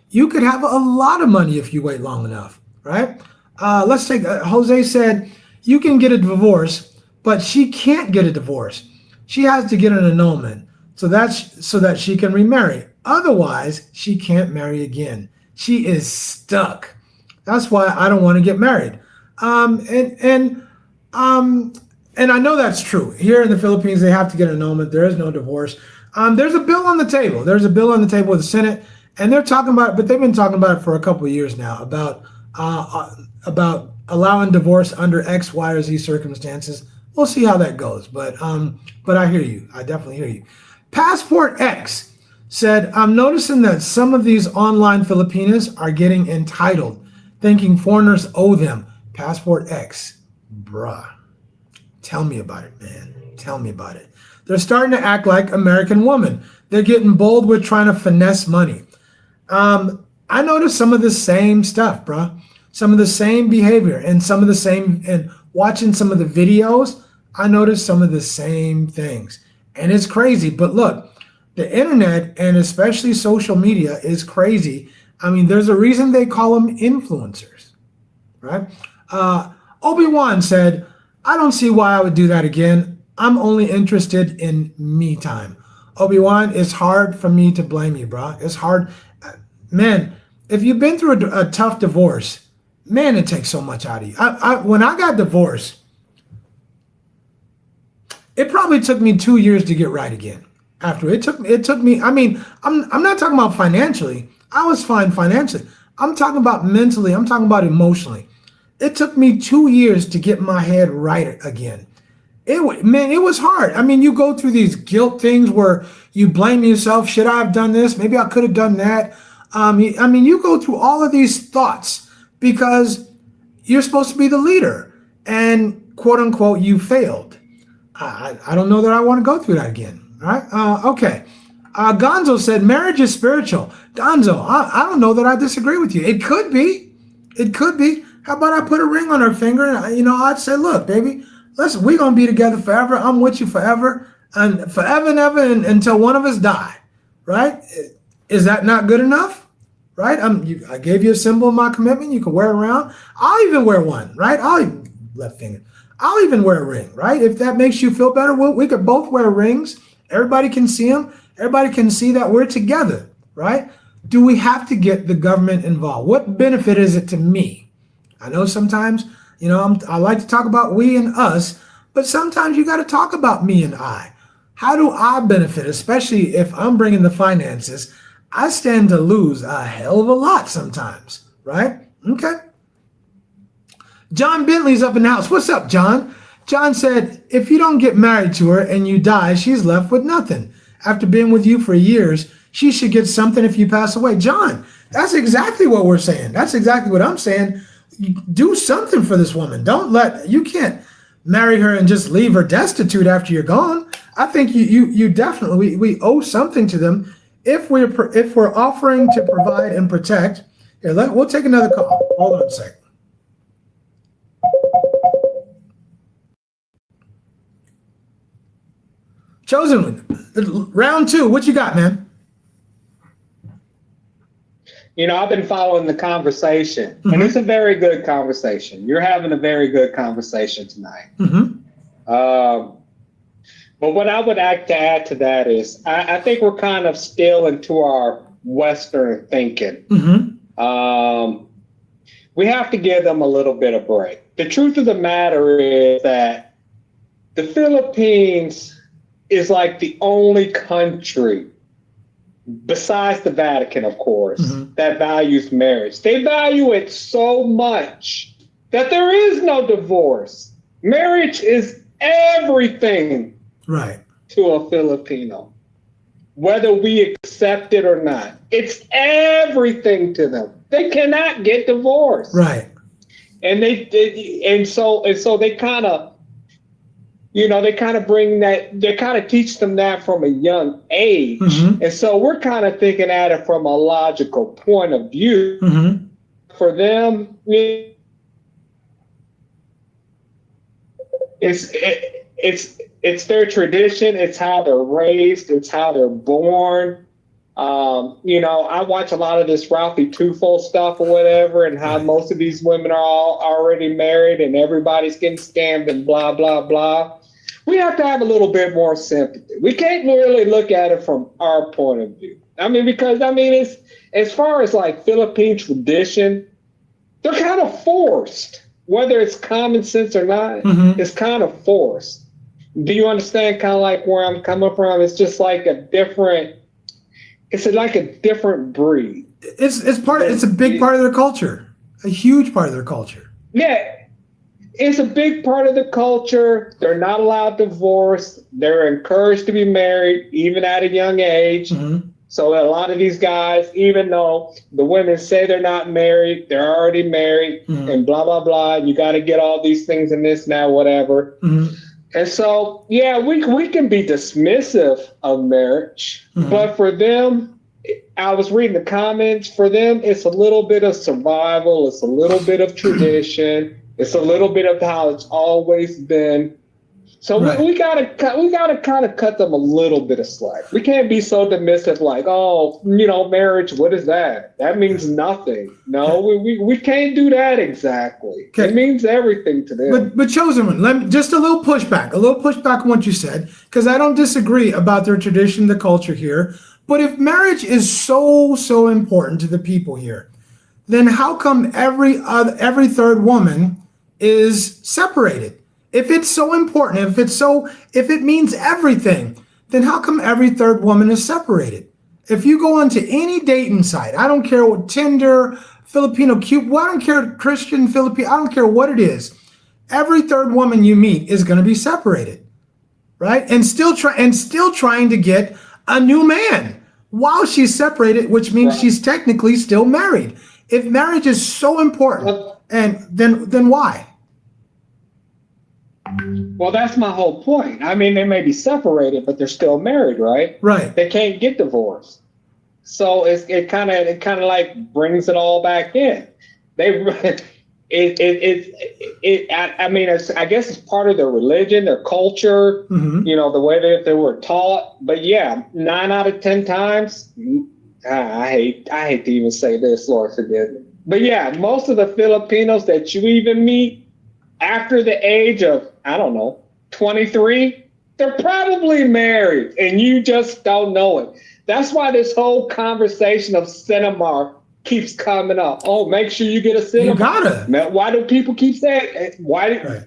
You could have a lot of money if you wait long enough, right? Let's take, Jose said, you can get a divorce, but she can't get a divorce. She has to get an annulment so that she can remarry. Otherwise, she can't marry again. She is stuck. That's why I don't want to get married. And I know that's true. Here in the Philippines, they have to get an annulment. There is no divorce. There's a bill on the table. There's a bill on the table with the Senate, and they're talking about it, but they've been talking about it for a couple of years now about allowing divorce under X, Y, or Z circumstances. We'll see how that goes. But I hear you. I definitely hear you. Passport X said, I'm noticing that some of these online Filipinas are getting entitled, thinking foreigners owe them. Passport X, bruh. Tell me about it, man. Tell me about it. They're starting to act like American women. They're getting bold with trying to finesse money. I noticed some of the same stuff, bruh. Some of the same behavior and and watching some of the videos, I noticed some of the same things. And it's crazy. But look, the internet and especially social media is crazy. I mean, there's a reason they call them influencers, right? Obi-Wan said, I don't see why I would do that again. I'm only interested in me time. Obi-Wan, it's hard for me to blame you, bro. It's hard. Man, if you've been through a tough divorce, man, it takes so much out of you. When I got divorced, it probably took me 2 years to get right again. After it took me, I mean, I'm not talking about financially. I was fine financially. I'm talking about mentally. I'm talking about emotionally. It took me 2 years to get my head right again. It was hard. I mean, you go through these guilt things where you blame yourself. Should I have done this? Maybe I could have done that. I mean, you go through all of these thoughts because you're supposed to be the leader and quote unquote, you failed. I don't know that I want to go through that again. All right. Okay. Gonzo said marriage is spiritual. Gonzo, I don't know that I disagree with you. It could be. It could be. How about I put a ring on her finger and I'd say, look, baby, listen, we're gonna be together forever. I'm with you forever and forever and ever until one of us die. Right? Is that not good enough? Right? I gave you a symbol of my commitment. You can wear it around. I'll even wear one. Right? Left finger. I'll even wear a ring. Right? If that makes you feel better, we could both wear rings. Everybody can see them. Everybody can see that we're together. Right? do we have to get the government involved? What benefit is it to me? I know sometimes, I like to talk about we and us, but sometimes you got to talk about me and I. How do I benefit, especially if I'm bringing the finances? I stand to lose a hell of a lot sometimes, right? Okay. John Bentley's up in the house. What's up, John? John said, if you don't get married to her and you die, she's left with nothing. After being with you for years, she should get something if you pass away. John, that's exactly what we're saying. That's exactly what I'm saying. Do something for this woman. You can't marry her and just leave her destitute after you're gone. I think you definitely, we owe something to them if we're offering to provide and protect. Here, we'll take another call. Hold on a second. Chosen one, round 2. What you got, man? I've been following the conversation, and it's a very good conversation. You're having a very good conversation tonight. But what I would like to add to that is I think we're kind of still into our Western thinking. We have to give them a little bit of break. The truth of the matter is that the Philippines is like the only country, besides the Vatican, of course, that values marriage. They value it so much that there is no divorce. Marriage is everything to a Filipino, whether we accept it or not. It's everything to them. They cannot get divorced. Right. And so they kind of, they kind of bring that, they kind of teach them that from a young age. And so we're kind of thinking at it from a logical point of view. For them, it's their tradition. It's how they're raised. It's how they're born. I watch a lot of this Ralphie Tufo stuff or whatever, and how most of these women are all already married and everybody's getting scammed and blah, blah, blah. We have to have a little bit more sympathy. We can't really look at it from our point of view. Because it's, as far as like Philippine tradition, they're kind of forced, whether it's common sense or not, it's kind of forced. Do you understand kind of like where I'm coming from? It's just like it's like a different breed. It's a big part of their culture, a huge part of their culture. Yeah. It's a big part of the culture. They're not allowed divorce. They're encouraged to be married, even at a young age. So a lot of these guys, even though the women say they're not married, they're already married, and blah, blah, blah. You got to get all these things and this, now, whatever. And so, yeah, we can be dismissive of marriage. But for them, I was reading the comments. For them, it's a little bit of survival. It's a little bit of tradition. It's a little bit of how it's always been. So we gotta kind of cut them a little bit of slack. We can't be so dismissive, like, marriage. What is that? That means nothing. No, we can't do that exactly. Okay. It means everything to them. But Chosen One, just a little pushback on what you said, because I don't disagree about their tradition, the culture here. But if marriage is so important to the people here, then how come every third woman is separated? If it's so important, if it means everything, then how come every third woman is separated? If you go onto any dating site, I don't care what Tinder, Filipino Cube, I don't care Christian, Filipino, I don't care what it is. Every third woman you meet is going to be separated, right? And still trying to get a new man while she's separated, which means she's technically still married. If marriage is so important, and then why? Well, that's my whole point. They may be separated, but they're still married, right? Right. They can't get divorced. So it kind of like brings it all back in. I guess it's part of their religion, their culture, the way that they were taught. But yeah, 9 out of 10 times, I hate to even say this, Lord forgive me. But yeah, most of the Filipinos that you even meet after the age of, 23, they're probably married and you just don't know it. That's why this whole conversation of cinema keeps coming up. Oh, make sure you get a cinema. You gotta. Now, why do people keep saying,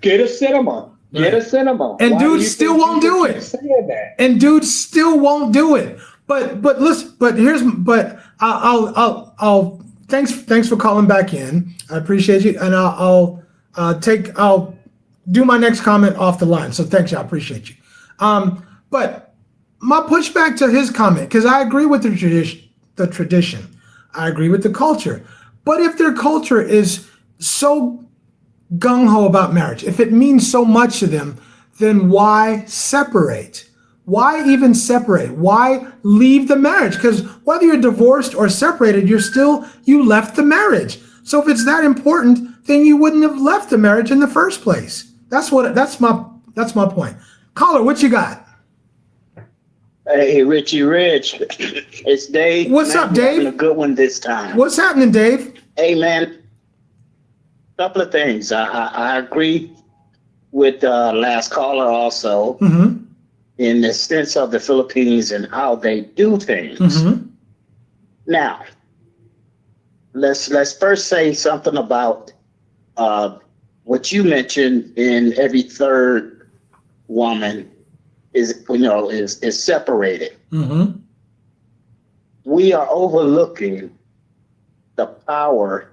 get a cinema? Get a cinema. And Why dudes still won't do it. Saying that? And dudes still won't do it. But listen, I'll thanks for calling back in. I appreciate you. And I'll do my next comment off the line. So thanks, I appreciate you. But my pushback to his comment, because I agree with the tradition. I agree with the culture. But if their culture is so gung-ho about marriage, if it means so much to them, then why separate? Why even separate? Why leave the marriage? Because whether you're divorced or separated, you left the marriage. So if it's that important, then you wouldn't have left the marriage in the first place. That's my point. Caller, what you got? Hey, Richie Rich. It's Dave. What's up, Dave? Having a good one this time. What's happening, Dave? Hey, man. Couple of things. I agree with the last caller also in the sense of the Philippines and how they do things. Now, let's first say something about what you mentioned. In every third woman is separated. We are overlooking the power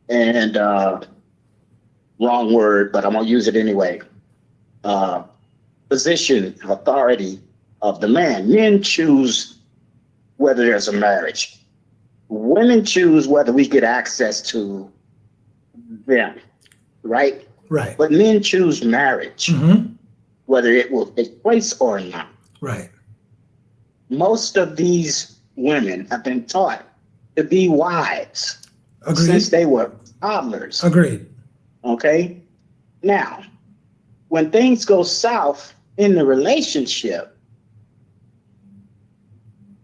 and wrong word, but I'm gonna use it anyway. Position, authority of the man. Men choose whether there's a marriage. Women choose whether we get access to them, right? Right. But men choose marriage, whether it will take place or not. Right. Most of these women have been taught to be wives Agreed. since they were toddlers. Agreed. Okay? Now, when things go south in the relationship,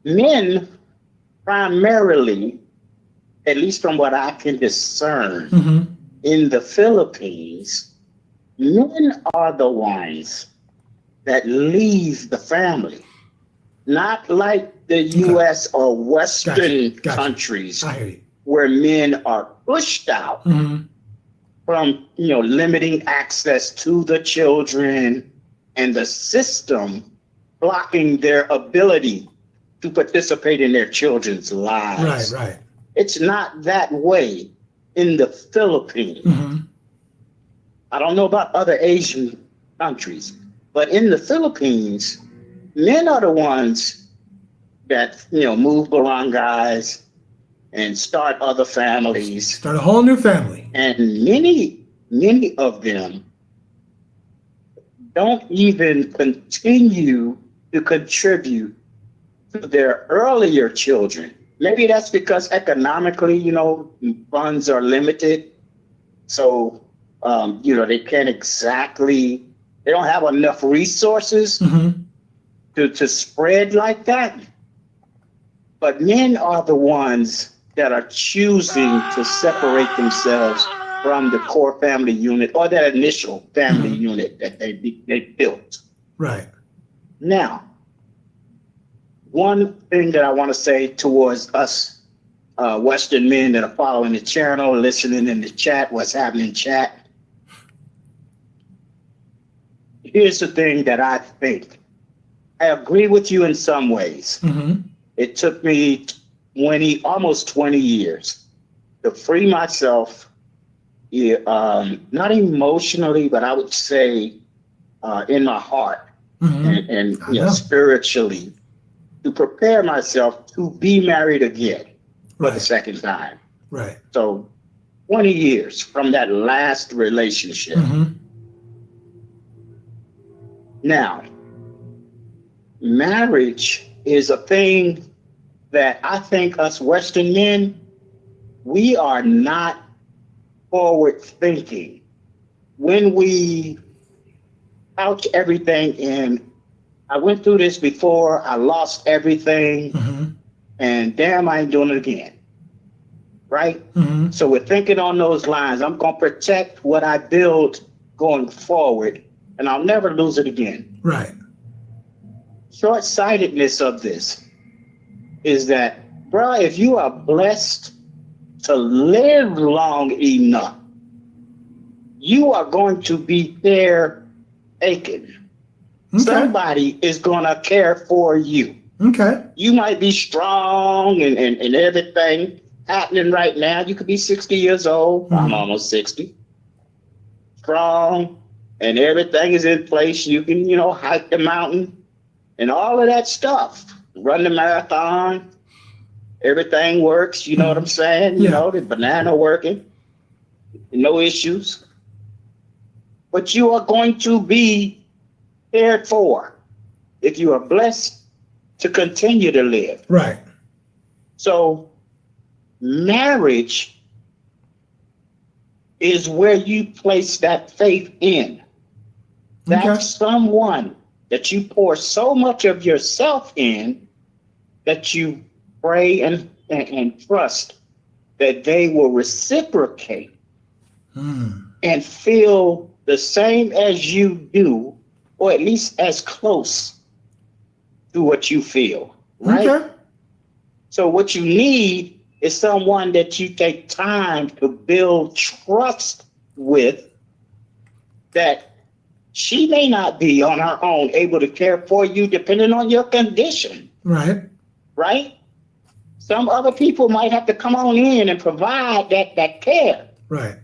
men primarily, at least from what I can discern, in the Philippines, men are the ones that leave the family. Not like the US or Western countries where men are pushed out from, limiting access to the children and the system blocking their ability to participate in their children's lives. Right. It's not that way in the Philippines. I don't know about other Asian countries, but in the Philippines, men are the ones that, move barangays and start other families. Start a whole new family. And many of them don't even continue to contribute to their earlier children. Maybe that's because economically, funds are limited. So, they can't they don't have enough resources to spread like that. But men are the ones that are choosing to separate themselves from the core family unit or that initial family unit that they built. Right. Now, one thing that I want to say towards us Western men that are following the channel, listening in the chat, what's happening in chat. Here's the thing that I think. I agree with you in some ways. It took me almost 20 years to free myself, not emotionally, but I would say in my heart and spiritually, to prepare myself to be married again for the second time. Right. So 20 years from that last relationship. Now, marriage is a thing that I think us Western men, we are not forward thinking. When we couch everything in, I went through this before, I lost everything, and damn, I ain't doing it again. Right? So we're thinking on those lines. I'm going to protect what I build going forward, and I'll never lose it again. Right. short-sightedness of this is that, bruh, if you are blessed to live long enough, you are going to be there aching. Okay. Somebody is going to care for you. Okay. You might be strong and everything happening right now. You could be 60 years old. I'm almost 60. Strong and everything is in place. You can, hike the mountain and all of that stuff. Run the marathon. Everything works. You know what I'm saying? Yeah. The banana working. No issues. But you are going to be cared for if you are blessed to continue to live. Right. So marriage is where you place that faith in. That's someone that you pour so much of yourself in that you pray and trust that they will reciprocate and feel the same as you do, or at least as close to what you feel, right? Okay. So what you need is someone that you take time to build trust with, that she may not be on her own able to care for you depending on your condition. Right. Right? Some other people might have to come on in and provide that care. Right.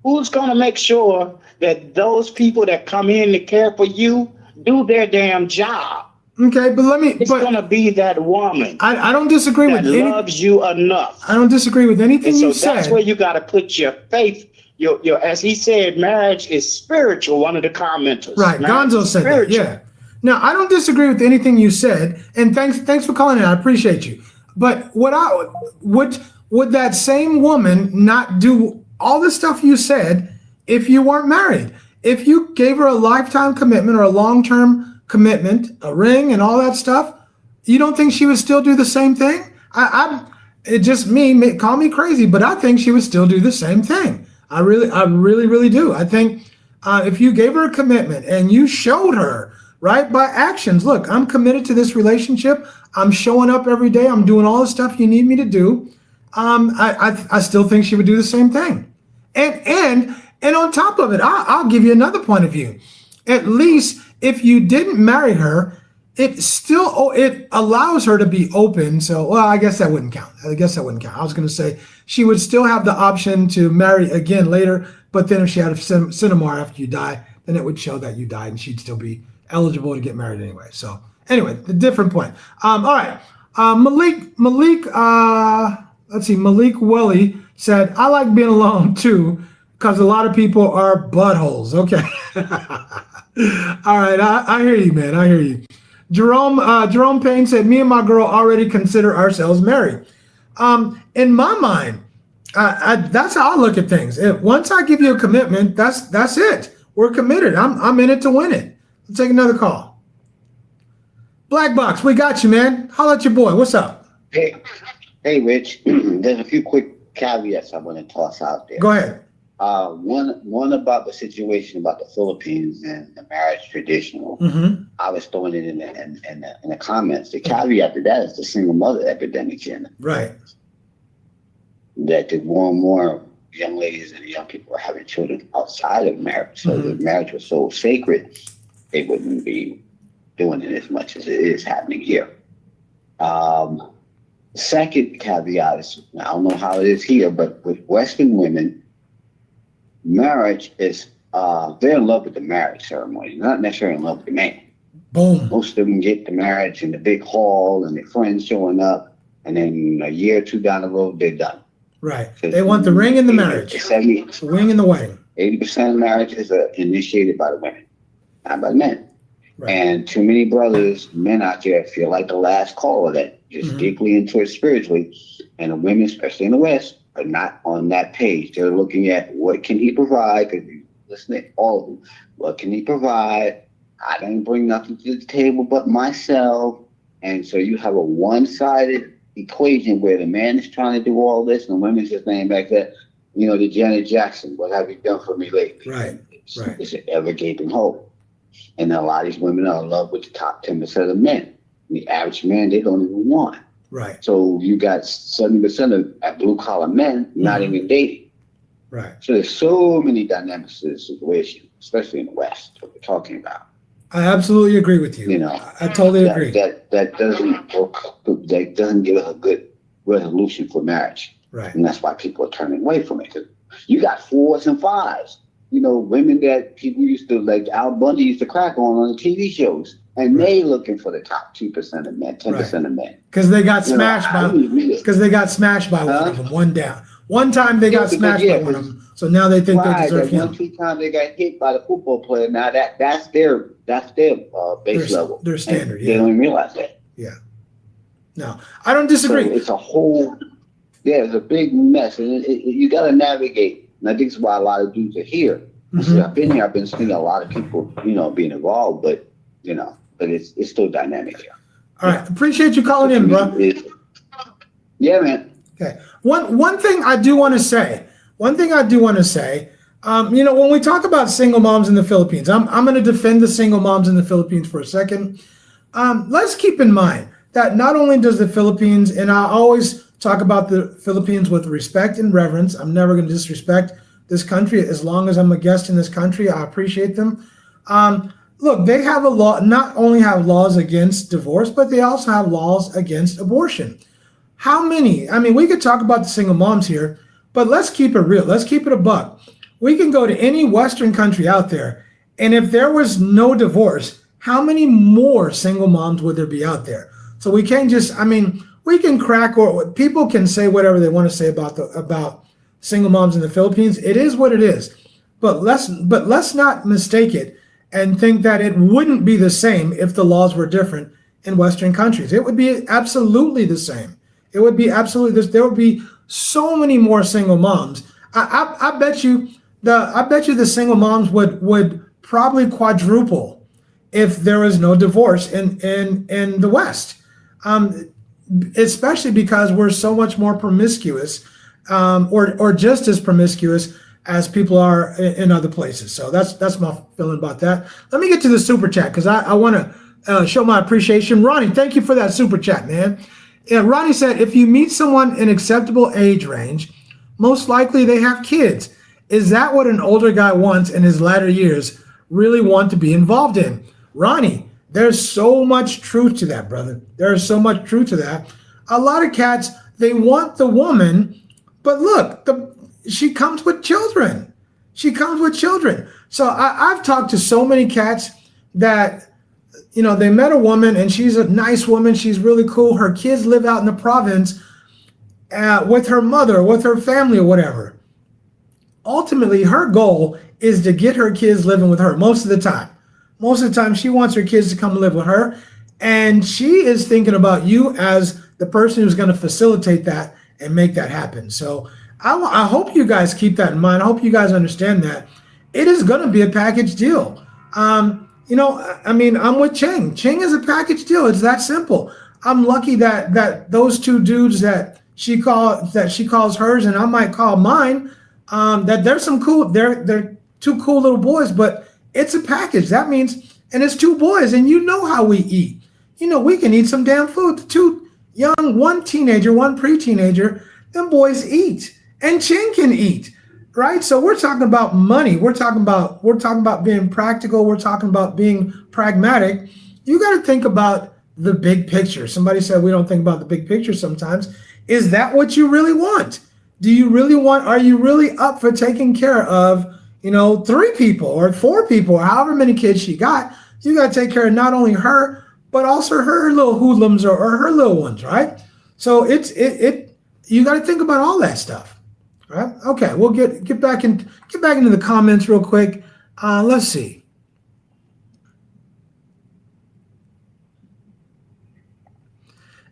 Who's going to make sure that those people that come in to care for you do their damn job? Okay, but It's going to be that woman I don't disagree that with loves you enough. I don't disagree with anything And so you said. that's where you got to put your faith. Your, as he said, marriage is spiritual. One of the commenters. Right, Marriage Gonzo is said that. spiritual. Yeah. Now I don't disagree with anything you said, and thanks for calling in. I appreciate you. But would that same woman not do all the stuff you said if you weren't married? If you gave her a lifetime commitment or a long-term commitment, a ring and all that stuff, you don't think she would still do the same thing? It just me, call me crazy, but I think she would still do the same thing. I really do. I think if you gave her a commitment and you showed her, right, by actions, look, I'm committed to this relationship. I'm showing up every day. I'm doing all the stuff you need me to do. I still think she would do the same thing. And on top of it, I'll give you another point of view. At least if you didn't marry her, it allows her to be open. So, well, I guess that wouldn't count. I was going to say she would still have the option to marry again later. But then if she had a cinema after you die, then it would show that you died and she'd still be eligible to get married anyway. So anyway, the different point. All right. Malik, let's see. Malik Welly said, I like being alone too, because a lot of people are buttholes. Okay. All right. I hear you, man. I hear you. Jerome Payne said, me and my girl already consider ourselves married. In my mind, that's how I look at things. Once I give you a commitment, that's it. We're committed. I'm in it to win it. Let's take another call. Black Box, we got you, man. Holla at your boy. What's up? Hey, Rich. There's a few quick caveats I want to toss out there. Go ahead. One about the situation about the Philippines and the marriage traditional. I was throwing it in the comments. The caveat to that is the single mother epidemic, Right. That the more and more young ladies and young people are having children outside of marriage. So if marriage was so sacred, they wouldn't be doing it as much as it is happening here. Second caveat is, I don't know how it is here, but with Western women, marriage is, they're in love with the marriage ceremony, not necessarily in love with the man. Boom. Most of them get the marriage in the big hall and their friends showing up, and then a year or two down the road, they're done. Right. They want the ring and the marriage. 70, The ring and the wedding. 80% of marriages are initiated by the women, not by the men. Right. And too many men out there feel like the last call of that, just deeply into it spiritually. And the women, especially in the West, are not on that page. They're looking at what can he provide, because you listen to all of them. What can he provide? I didn't bring nothing to the table but myself. And so you have a one-sided equation where the man is trying to do all this and the women's just laying back there, the Janet Jackson, what have you done for me lately? Right. It's an ever gaping hole. And a lot of these women are in love with the top 10% of men. The average man, they don't even want. Right. So you got 70% of blue collar men not even dating. Right. So there's so many dynamics to the situation, especially in the West, what we're talking about. I absolutely agree with you. You know, I totally agree. That doesn't work. That doesn't give us a good resolution for marriage. Right. And that's why people are turning away from it. 'Cause you got 4s and 5s. You know, women that people used to, like Al Bundy used to crack on the TV shows. And they looking for the top 2% of men, 10% of men. Because they got smashed by one of them, one down. One time they got smashed by one of them. So now they think they deserve him. 1-2 times they got hit by the football player. Now that's their base level. Their standard. They don't even realize that. Yeah. No, I don't disagree. So it's a whole, it's a big mess, and you got to navigate. And I think that's why a lot of dudes are here. So I've been here. I've been seeing a lot of people, being involved, but it's still dynamic here. All right, appreciate you calling in, bro. Yeah, man. Okay. One thing I do want to say. When we talk about single moms in the Philippines, I'm going to defend the single moms in the Philippines for a second. Let's keep in mind that not only does the Philippines, and I always talk about the Philippines with respect and reverence. I'm never going to disrespect this country. As long as I'm a guest in this country, I appreciate them. Look, they have a law, not only have laws against divorce, but they also have laws against abortion. How many? I mean, we could talk about the single moms here, but let's keep it real. Let's keep it a buck. We can go to any Western country out there, and if there was no divorce, how many more single moms would there be out there? So we can't just, we can crack, or people can say whatever they want to say about single moms in the Philippines. It is what it is. But let's not mistake it and think that it wouldn't be the same if the laws were different in Western countries. It would be absolutely the same. It would be absolutely this. There would be so many more single moms. I bet you the single moms would probably quadruple if there was no divorce in the West. Especially because we're so much more promiscuous, or just as promiscuous as people are in other places. So that's my feeling about that. Let me get to the super chat because I want to show my appreciation. Ronnie, thank you for that super chat, man. Yeah, Ronnie said, if you meet someone in acceptable age range, most likely they have kids. Is that what an older guy wants in his latter years really want to be involved in? Ronnie, there's so much truth to that, brother. There is so much truth to that. A lot of cats, they want the woman, but look, she comes with children. So I've talked to so many cats that, they met a woman and she's a nice woman. She's really cool. Her kids live out in the province with her mother, with her family or whatever. Ultimately, her goal is to get her kids living with her most of the time. Most of the time, she wants her kids to come live with her. And she is thinking about you as the person who's going to facilitate that and make that happen. So I hope you guys keep that in mind. I hope you guys understand that. It is going to be a package deal. I'm with Cheng. Cheng is a package deal. It's that simple. I'm lucky that those two dudes that she calls hers and I might call mine, that they're they're two cool little boys, but it's a package. That means, and it's two boys, and you know how we eat. We can eat some damn food. The two young, one teenager, one pre-teenager, them boys eat, and Cheng can eat. Right, so we're talking about money. We're talking about being practical. We're talking about being pragmatic. You got to think about the big picture. Somebody said we don't think about the big picture sometimes. Is that what you really want? Are you really up for taking care of, 3 people or 4 people or however many kids she got? You got to take care of not only her, but also her little hoodlums or her little ones, right? So you got to think about all that stuff. Right. Okay. We'll get back into the comments real quick. Let's see.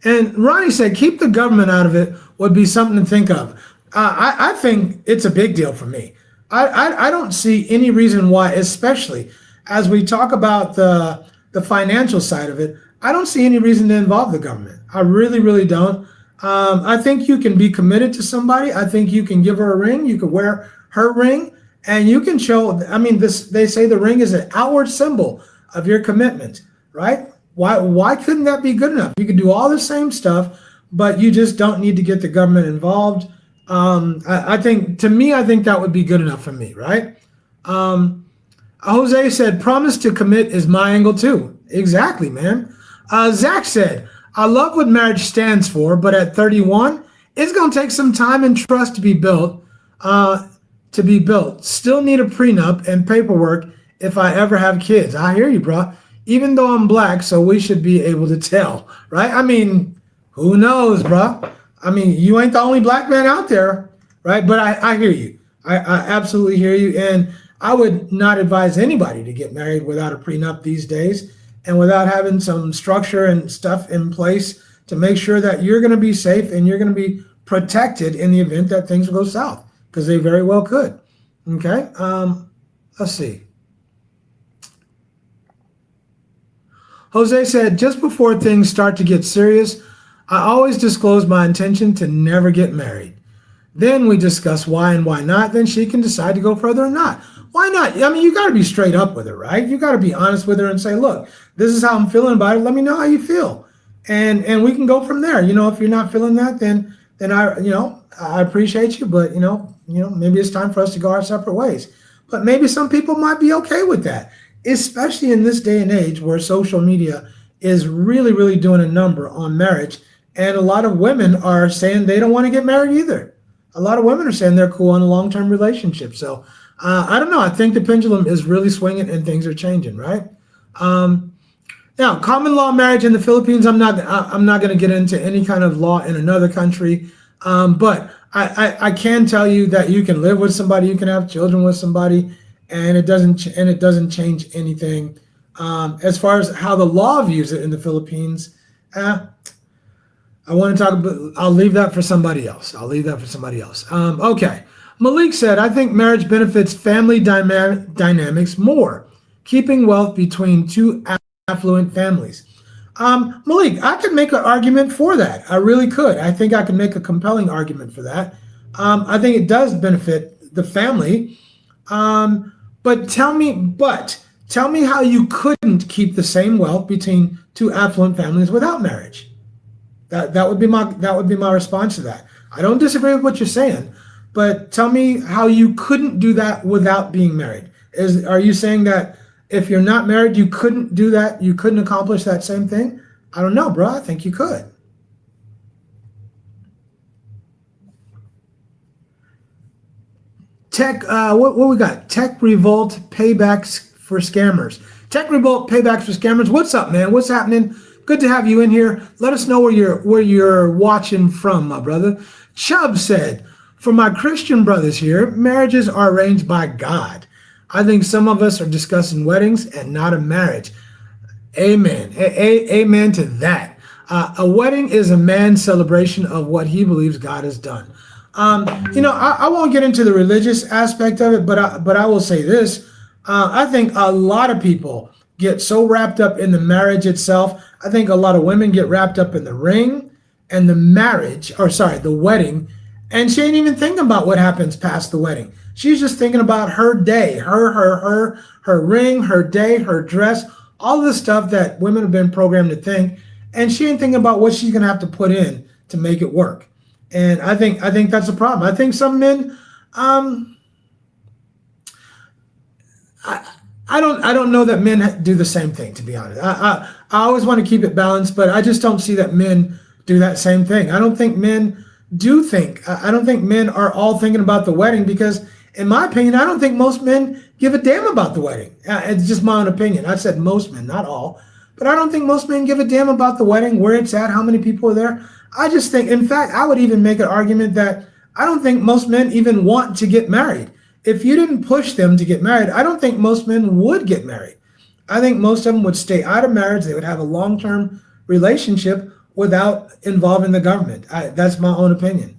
And Ronnie said, keep the government out of it would be something to think of. I think it's a big deal for me. I don't see any reason why, especially as we talk about the financial side of it, I don't see any reason to involve the government. I really, really don't. I think you can be committed to somebody. I think you can give her a ring. You can wear her ring And you can show, I mean, they say the ring is an outward symbol of your commitment, right? Why couldn't that be good enough? You could do all the same stuff, but you just don't need to get the government involved. I think that would be good enough for me, right? Jose said, promise to commit is my angle too. Exactly, man. Zach said, I love what marriage stands for, but at 31, it's going to take some time and trust to be built. Still need a prenup and paperwork if I ever have kids. I hear you, bro. Even though I'm black, so we should be able to tell, right? I mean, who knows, bro? I mean, you ain't the only black man out there, right? But I hear you. I absolutely hear you. And I would not advise anybody to get married without a prenup these days and without having some structure and stuff in place to make sure that you're going to be safe and you're going to be protected in the event that things go south, because they very well could. Okay. Let's see. Jose said, just before things start to get serious, I always disclose my intention to never get married. Then we discuss why and why not. Then she can decide to go further or not. Why not? I mean, you got to be straight up with her, right? You got to be honest with her and say, look, this is how I'm feeling about it. Let me know how you feel. And we can go from there. You know, if you're not feeling that, then I appreciate you, but maybe it's time for us to go our separate ways. But maybe some people might be okay with that, especially in this day and age where social media is really, really doing a number on marriage. And a lot of women are saying they don't want to get married either. A lot of women are saying they're cool in a long-term relationship. So I don't know. I think the pendulum is really swinging and things are changing, right? Now, common law marriage in the Philippines, I'm not going to get into any kind of law in another country. But I can tell you that you can live with somebody, you can have children with somebody, and it doesn't change anything. As far as how the law views it in the Philippines, I want to talk about, I'll leave that for somebody else. Okay. Malik said, I think marriage benefits family dynamics more, keeping wealth between two affluent families. Malik, I could make an argument for that. I really could. I think I can make a compelling argument for that. I think it does benefit the family. But tell me how you couldn't keep the same wealth between two affluent families without marriage. That would be my response to that. I don't disagree with what you're saying, but tell me how you couldn't do that without being married. Are you saying that if you're not married, you couldn't do that? You couldn't accomplish that same thing? I don't know, bro. I think you could. Tech, what we got? Tech Revolt paybacks for scammers. Tech Revolt paybacks for scammers. What's up, man? What's happening? Good to have you in here. Let us know where you're watching from, my brother. Chubb said, for my Christian brothers here, marriages are arranged by God. I think some of us are discussing weddings and not a marriage. Amen. Amen to that. A wedding is a man's celebration of what he believes God has done. I won't get into the religious aspect of it, but I will say this. I think a lot of people get so wrapped up in the marriage itself. I think a lot of women get wrapped up in the ring and the wedding, and she ain't even thinking about what happens past the wedding. She's just thinking about her day, her ring, her day, her dress, all the stuff that women have been programmed to think, and she ain't thinking about what she's gonna have to put in to make it work. And I think that's a problem. I think some men, I don't know that men do the same thing, to be honest. I always want to keep it balanced, but I just don't see that men do that same thing. I don't think men are all thinking about the wedding, because in my opinion, I don't think most men give a damn about the wedding. It's just my own opinion. I said most men, not all, but I don't think most men give a damn about the wedding, where it's at, how many people are there. I just think, in fact, I would even make an argument that I don't think most men even want to get married. If you didn't push them to get married, I don't think most men would get married. I think most of them would stay out of marriage. They would have a long-term relationship without involving the government. That's my own opinion.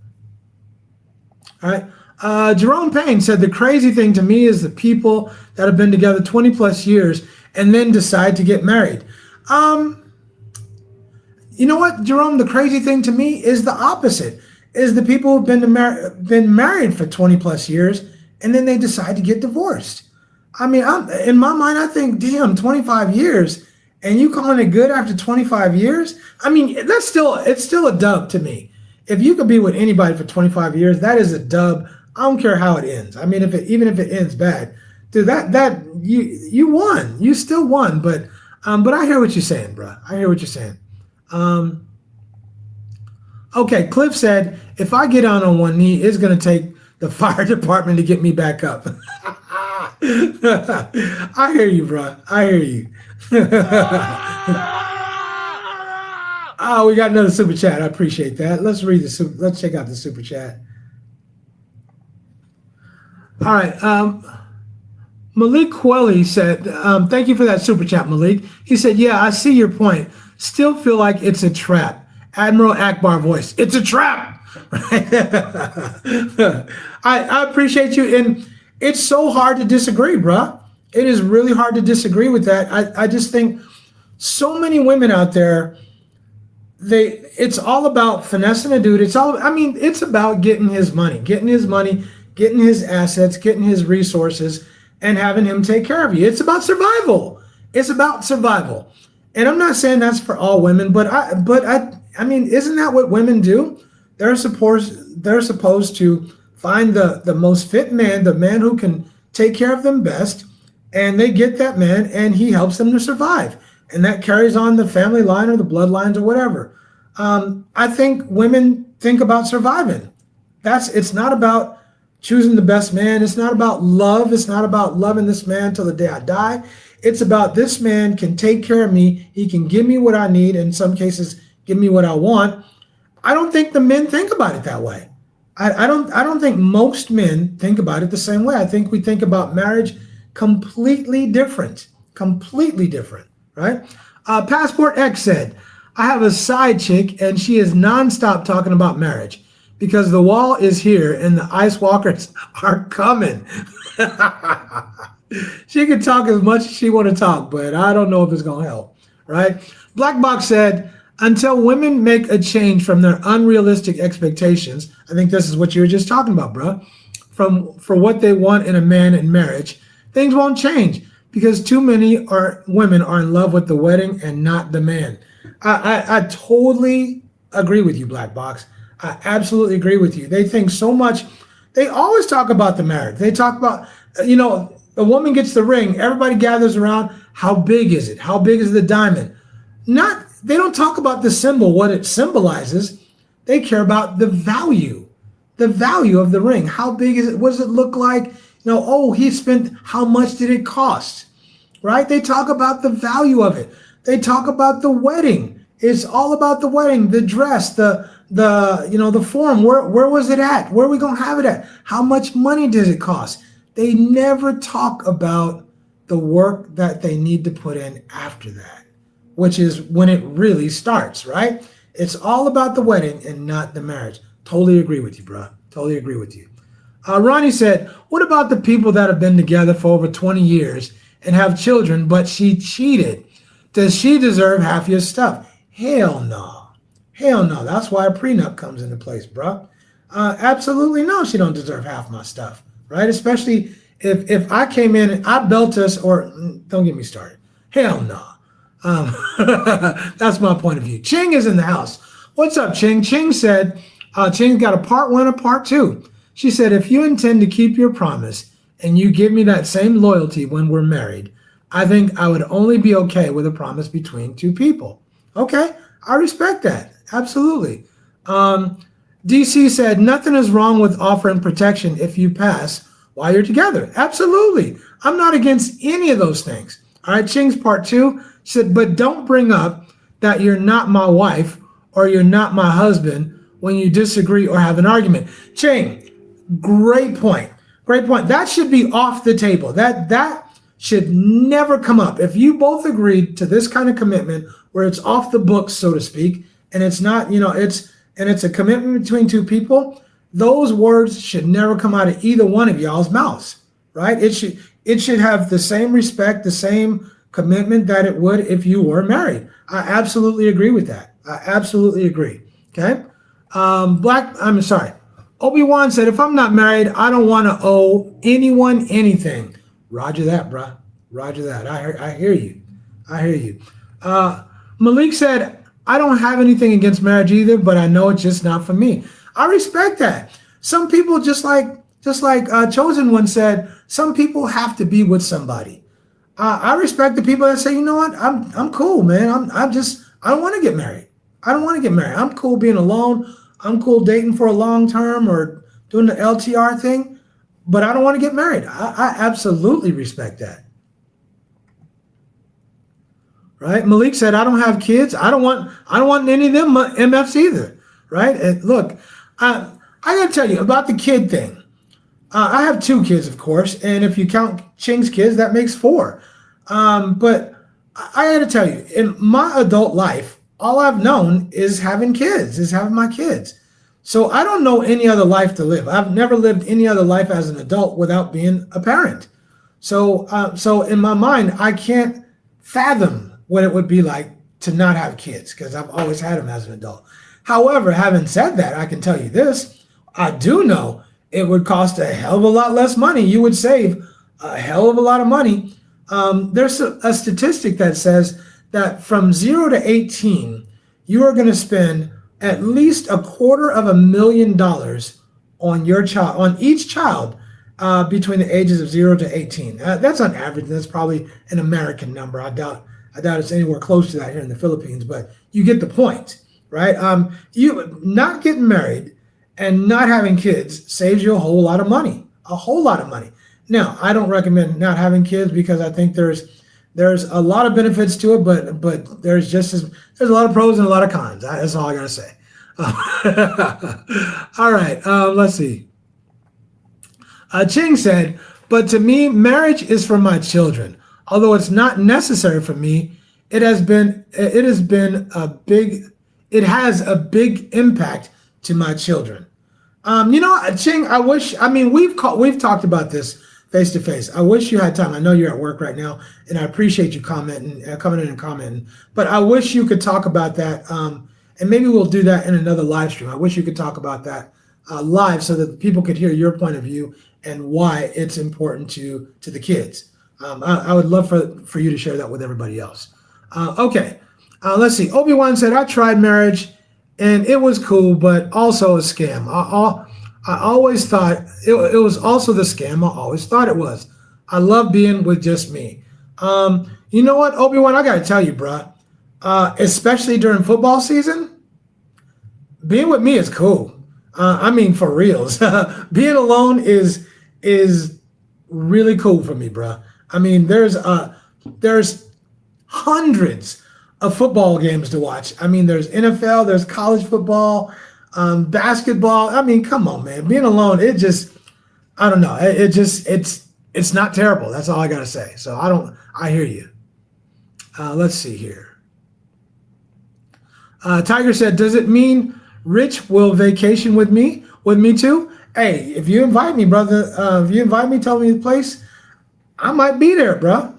All right. Jerome Payne said, the crazy thing to me is the people that have been together 20 plus years and then decide to get married. You know what, Jerome? The crazy thing to me is the opposite, is the people who've been married for 20 plus years and then they decide to get divorced. I mean, in my mind, I think, damn, 25 years, and you calling it good after 25 years? I mean, it's still a dub to me. If you could be with anybody for 25 years, that is a dub. I don't care how it ends. I mean, even if it ends bad, dude, that you won. You still won. But I hear what you're saying, bro. I hear what you're saying. Okay, Cliff said, if I get on one knee, it's gonna take the fire department to get me back up. I hear you, bro. I hear you. Oh, we got another super chat. I appreciate that. Let's check out the super chat. All right. Malik Quelly said, thank you for that super chat, Malik. He said, yeah, I see your point. Still feel like it's a trap. Admiral Akbar voice. It's a trap. I appreciate you. And it's so hard to disagree, bruh. It is really hard to disagree with that. I just think so many women out there, it's all about finessing a dude. It's about getting his money, getting his assets, getting his resources, and having him take care of you. It's about survival. It's about survival. And I'm not saying that's for all women, but I mean, isn't that what women do? They're supposed to find the most fit man, the man who can take care of them best, and they get that man and he helps them to survive. And that carries on the family line or the bloodlines or whatever. I think women think about surviving. It's not about choosing the best man. It's not about love. It's not about loving this man till the day I die. It's about this man can take care of me. He can give me what I need. In some cases, give me what I want. I don't think the men think about it that way. I don't think most men think about it the same way. I think we think about marriage completely different, right? Passport X said, I have a side chick and she is nonstop talking about marriage because the wall is here and the ice walkers are coming. She can talk as much as she want to talk, but I don't know if it's going to help, right? Black Box said, until women make a change from their unrealistic expectations, I think this is what you were just talking about, bro, for what they want in a man in marriage, things won't change because too many women are in love with the wedding and not the man. I totally agree with you, Black Box. I absolutely agree with you. They think so much. They always talk about the marriage. They talk about, the woman gets the ring. Everybody gathers around. How big is it? How big is the diamond? They don't talk about the symbol, what it symbolizes. They care about the value of the ring. How big is it? What does it look like? He spent, how much did it cost? Right? They talk about the value of it. They talk about the wedding. It's all about the wedding, the dress, the form. Where was it at? Where are we going to have it at? How much money does it cost? They never talk about the work that they need to put in after that, which is when it really starts, right? It's all about the wedding and not the marriage. Totally agree with you, bro. Totally agree with you. Ronnie said, what about the people that have been together for over 20 years and have children, but she cheated? Does she deserve half your stuff? Hell no. Hell no. That's why a prenup comes into place, bro. Absolutely no, she don't deserve half my stuff, right? Especially if I came in and I built us, or don't get me started. Hell no. That's my point of view. Ching is in the house. What's up, Ching? Ching said, Ching's got a part 1 and part 2. She said, if you intend to keep your promise and you give me that same loyalty when we're married, I think I would only be okay with a promise between two people. Okay, I respect that. Absolutely. DC said, nothing is wrong with offering protection if you pass while you're together. Absolutely. I'm not against any of those things. All right, Ching's part 2 said, but don't bring up that you're not my wife or you're not my husband when you disagree or have an argument. Ching, great point. Great point. That should be off the table. That should never come up. If you both agreed to this kind of commitment where it's off the books, so to speak, and it's not, it's a commitment between two people, those words should never come out of either one of y'all's mouths, right? It should have the same respect, the same commitment that it would if you were married. I absolutely agree with that. I absolutely agree. Okay. Obi-Wan said, if I'm not married, I don't want to owe anyone anything. Roger that, bruh. Roger that. I hear you. I hear you. Malik said, I don't have anything against marriage either, but I know it's just not for me. I respect that. Some people, just like Chosen One said, some people have to be with somebody. I respect the people that say, you know what, I'm cool, man. I don't want to get married. I don't want to get married. I'm cool being alone. I'm cool dating for a long term or doing the LTR thing, but I don't want to get married. I absolutely respect that. Right? Malik said, I don't have kids. I don't want any of them MFs either. Right? And look, I got to tell you about the kid thing. I have 2 kids, of course, and if you count Ching's kids, that makes 4. But I got to tell you, in my adult life, all I've known is having my kids. So I don't know any other life to live. I've never lived any other life as an adult without being a parent. So in my mind, I can't fathom what it would be like to not have kids because I've always had them as an adult. However, having said that, I can tell you this. I do know it would cost a hell of a lot less money. You would save a hell of a lot of money. There's a statistic that says that from 0 to 18, you are going to spend at least $250,000 on your child, on each child, between the ages of 0 to 18. That's on average. That's probably an American number. I doubt it's anywhere close to that here in the Philippines, but you get the point, right? You not getting married and not having kids saves you a whole lot of money. Now, I don't recommend not having kids because I think there's a lot of benefits to it, but there's a lot of pros and a lot of cons. That's all I gotta say. All right, let's see. Ching said, but to me, marriage is for my children. Although it's not necessary for me, it has a big impact to my children. Ching, we've talked about this face to face. I wish you had time. I know you're at work right now, and I appreciate you coming in and commenting. But I wish you could talk about that, and maybe we'll do that in another live stream. I wish you could talk about that live so that people could hear your point of view and why it's important to the kids. I would love for you to share that with everybody else. Okay, let's see. Obi-Wan said, I tried marriage, and it was cool, but also a scam. I always thought it was also the scam I always thought it was. I love being with just me. You know what, Obi-Wan, I got to tell you, bro, especially during football season, being with me is cool. For reals. Being alone is really cool for me, bro. There's hundreds of football games to watch. There's NFL, there's college football, basketball. Come on, man. Being alone, I don't know. It's not terrible. That's all I got to say. So I hear you. Let's see here. Tiger said, does it mean Rich will vacation with me too? Hey, if you invite me, brother, tell me the place, I might be there, bro.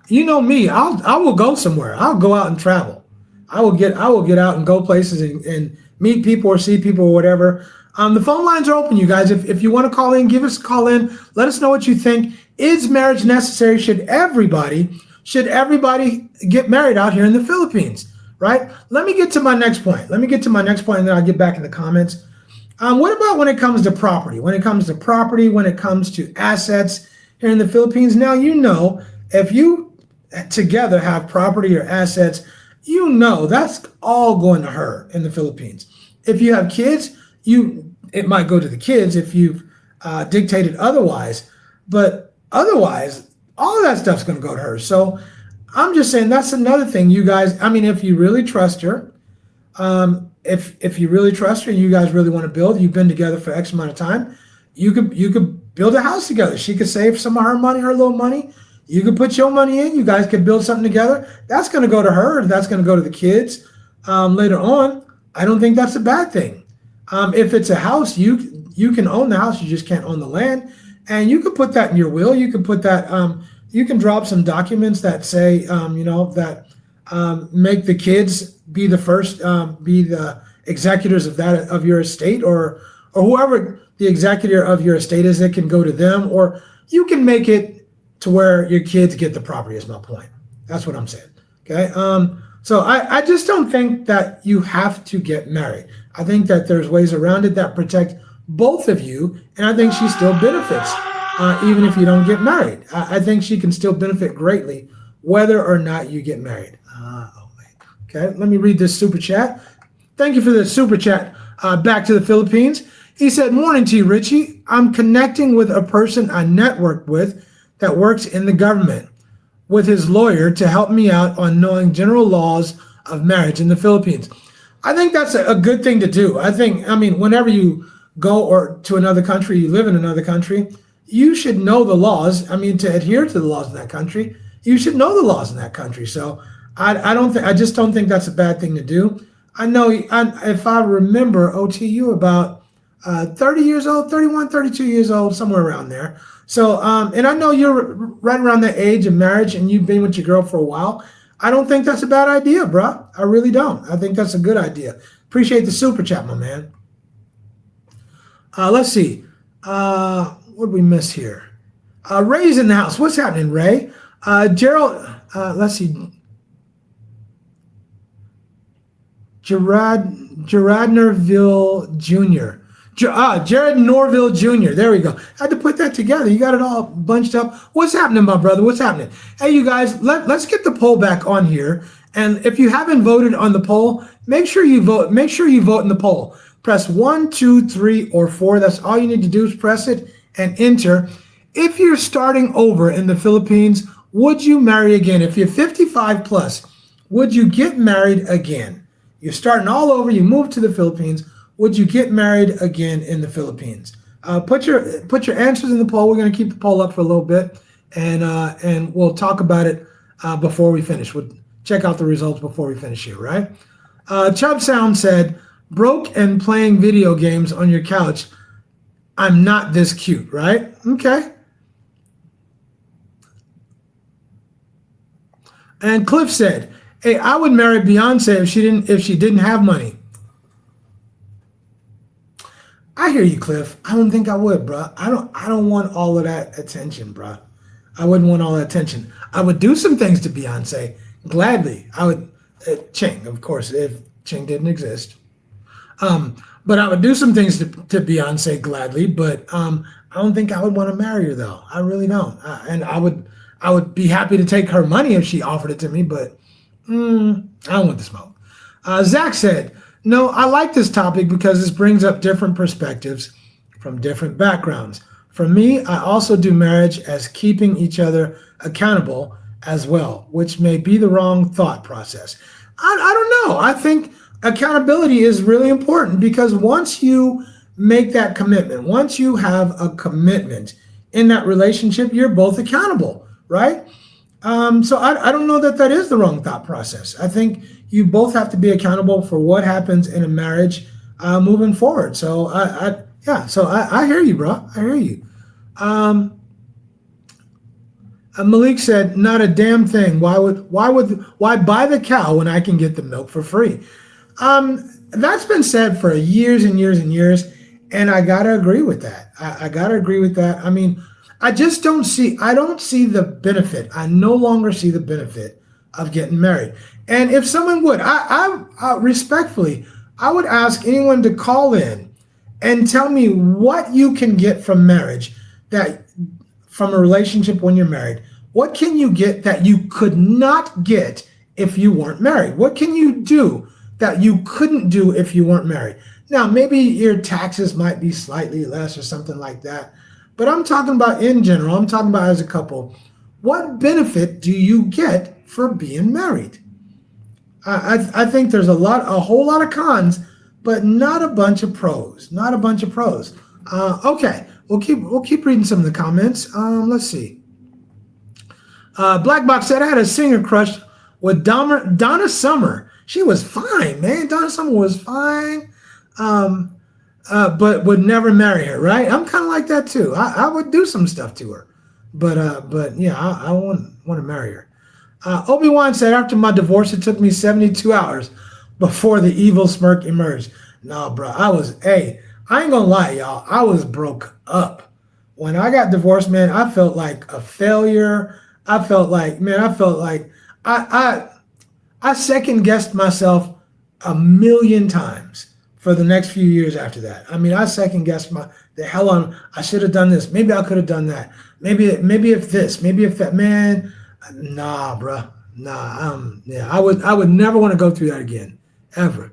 You know me, I will go somewhere. I'll go out and travel. I will get out and go places and meet people or see people or whatever. The phone lines are open, you guys. If you want to call in, give us a call in. Let us know what you think. Is marriage necessary? Should everybody get married out here in the Philippines? Right? Let me get to my next point. And then I'll get back in the comments. What about when it comes to property? When it comes to assets here in the Philippines? Now, if you together have property or assets, that's all going to her in the Philippines. If you have kids, it might go to the kids if you've dictated otherwise. But otherwise, all of that stuff's going to go to her. So I'm just saying that's another thing, you guys. If you really trust her, if you really trust her and you guys really want to build, you've been together for X amount of time, you could build a house together. She could save some of her money, her little money. You could put your money in. You guys could build something together. That's going to go to her. That's going to go to the kids later on. I don't think that's a bad thing. If it's a house, you can own the house. You just can't own the land. And you could put that in your will. You could put that. You can drop some documents that say, make the kids be the first, be the executors of your estate, or or whoever the executor of your estate is, it can go to them, or you can make it to where your kids get the property is my point. That's what I'm saying. Okay. So I just don't think that you have to get married. I think that there's ways around it that protect both of you, and I think she still benefits even if you don't get married. I think she can still benefit greatly whether or not you get married. Okay, let me read this super chat. Thank you for the super chat. Back to the Philippines. He said, "Morning to you, Richie. I'm connecting with a person I networked with that works in the government with his lawyer to help me out on knowing general laws of marriage in the Philippines." I think that's a good thing to do. I mean, whenever you go or to another country, you live in another country, you should know the laws. I mean, to adhere to the laws in that country, you should know the laws in that country. So I just don't think that's a bad thing to do. I know, if I remember, OTU about 30 years old, 31, 32 years old, somewhere around there. So, and I know you're right around the age of marriage and you've been with your girl for a while. I don't think that's a bad idea, bro. I really don't. I think that's a good idea. Appreciate the super chat, my man. Let's see. What did we miss here? Ray's in the house. What's happening, Ray? Gerald, let's see. Gerard Norville Jr. Jared Norville Jr. There we go. I had to put that together. You got it all bunched up. What's happening, my brother? What's happening? Hey, you guys, let's get the poll back on here. And if you haven't voted on the poll, make sure you vote. Make sure you vote in the poll. Press 1, 2, 3, or 4. That's all you need to do is press it and enter. If you're starting over in the Philippines, would you marry again? If you're 55 plus, would you get married again? You're starting all over. You move to the Philippines. Would you get married again in the Philippines? Put your answers in the poll. We're going to keep the poll up for a little bit, and we'll talk about it before we finish. We'll check out the results before we finish here, right? Chubb Sound said, "Broke and playing video games on your couch. I'm not this cute," right? Okay. And Cliff said, "Hey, I would marry Beyonce if she didn't have money." I hear you, Cliff. I don't think I would, bro. I don't want all of that attention, bro. I wouldn't want all that attention. I would do some things to Beyonce gladly. I would, Ching, of course, if Ching didn't exist. But I would do some things to Beyonce gladly. But I don't think I would want to marry her, though. I really don't. And I would be happy to take her money if she offered it to me. But I don't want the smoke. Zach said, "No, I like this topic because this brings up different perspectives from different backgrounds. For me, I also do marriage as keeping each other accountable as well, which may be the wrong thought process." I don't know. I think accountability is really important because once you make that commitment, once you have a commitment in that relationship, you're both accountable, right? So I don't know that is the wrong thought process. I think you both have to be accountable for what happens in a marriage moving forward. So I hear you, bro. I hear you. Malik said, "Not a damn thing. Why buy the cow when I can get the milk for free?" That's been said for years and years and years, and I gotta agree with that. I gotta agree with that. I mean, I don't see the benefit. I no longer see the benefit of getting married. And if someone would, I respectfully, I would ask anyone to call in and tell me what you can get from marriage, from a relationship when you're married. What can you get that you could not get if you weren't married? What can you do that you couldn't do if you weren't married? Now, maybe your taxes might be slightly less or something like that. But I'm talking about in general, I'm talking about as a couple. What benefit do you get for being married? I think there's a whole lot of cons, but not a bunch of pros. Not a bunch of pros. Okay, we'll keep reading some of the comments. Let's see. Black Box said, "I had a singer crush with Donna Summer. She was fine, man. Donna Summer was fine. But would never marry her, right?" I'm kind of like that too. I would do some stuff to her, but yeah, I want to marry her. Obi-Wan said, "After my divorce, it took me 72 hours before the evil smirk emerged." No, bro, I ain't gonna lie, y'all. I was broke up. When I got divorced, man, I felt like a failure. I felt like, man, I second guessed myself a million times for the next few years after that. I mean, I second guessed the hell on. I should have done this. Maybe I could have done that. Maybe if this. Maybe if that. Man, nah, bruh. Nah. Yeah. I would never want to go through that again, ever.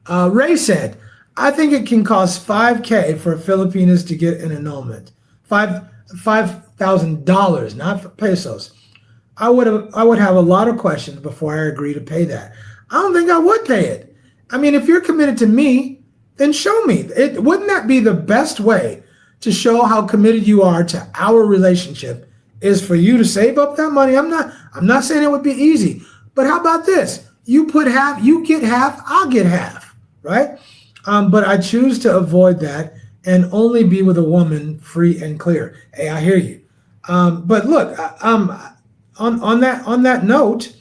Ray said, I think it can cost $5K for Filipinas to get an annulment. $5,000, not for pesos. I would have a lot of questions before I agree to pay that. I don't think I would pay it. I mean, if you're committed to me, then show me. Wouldn't that be the best way to show how committed you are to our relationship is for you to save up that money? I'm not saying it would be easy, but how about this? You put half, you get half, I'll get half, right? But I choose to avoid that and only be with a woman free and clear. Hey, I hear you. But look, on that note,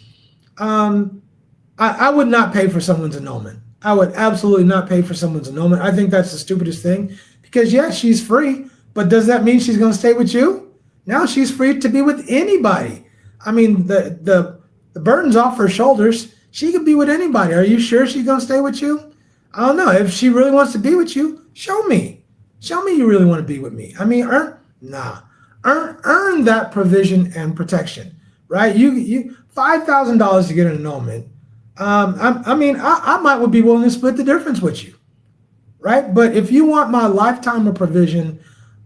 I would not pay for someone's annulment. I would absolutely not pay for someone's annulment. I think that's the stupidest thing because yes, she's free, but does that mean she's going to stay with you? Now she's free to be with anybody. I mean, the burden's off her shoulders. She could be with anybody. Are you sure she's going to stay with you? I don't know. If she really wants to be with you, show me. Show me you really want to be with me. I mean, earn that provision and protection, right? You $5,000 to get an annulment. I might would be willing to split the difference with you, right? But if you want my lifetime of provision,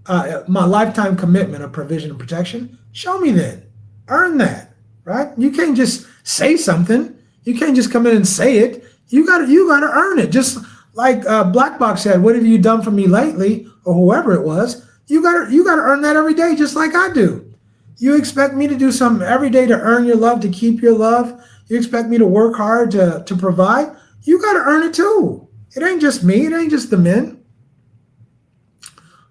my lifetime commitment of provision and protection, show me then. Earn that, right? You can't just say something. You can't just come in and say it. You gotta earn it. Just like Black Box said, what have you done for me lately, or whoever it was? You gotta earn that every day, just like I do. You expect me to do something every day to earn your love, to keep your love. You expect me to work hard to provide. You gotta earn it too. It ain't just me. It ain't just the men.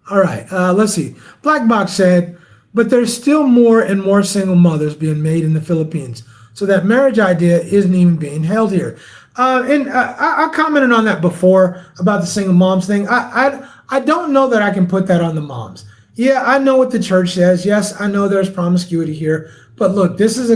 All right, let's see. Black Box said, but there's still more and more single mothers being made in the Philippines. So that marriage idea isn't even being held here. I commented on that before about the single moms thing. I don't know that I can put that on the moms. Yeah, I know what the church says. Yes, I know there's promiscuity here. But look, this is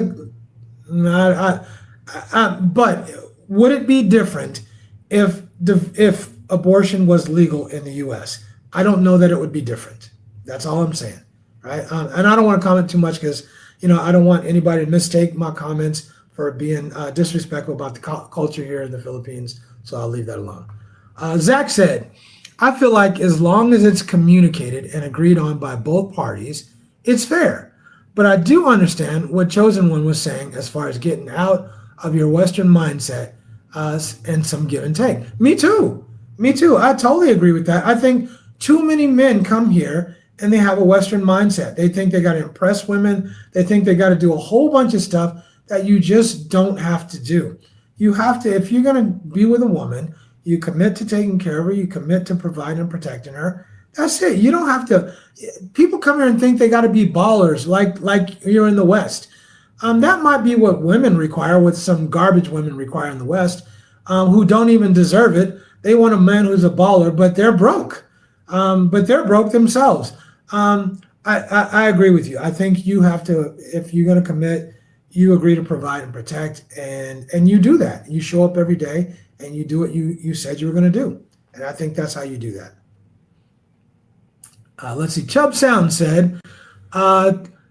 but would it be different if abortion was legal in the U.S.? I don't know that it would be different. That's all I'm saying, right? And I don't want to comment too much because, I don't want anybody to mistake my comments for being disrespectful about the culture here in the Philippines. So I'll leave that alone. Zach said, I feel like as long as it's communicated and agreed on by both parties, it's fair. But I do understand what Chosen One was saying as far as getting out of your Western mindset and some give and take. Me too. I totally agree with that. I think too many men come here and they have a Western mindset. They think they got to impress women. They think they got to do a whole bunch of stuff that you just don't have to do. You have to, if you're going to be with a woman, you commit to taking care of her, you commit to providing and protecting her. That's it. You don't have to, people come here and think they got to be ballers like you're in the West. That might be what women require, what some garbage women require in the West, who don't even deserve it. They want a man who's a baller, but they're broke. But they're broke themselves. I agree with you. I think you have to, if you're going to commit, you agree to provide and protect, and you do that. You show up every day and you do what you said you were going to do. And I think that's how you do that. Let's see. Chubb Sound said,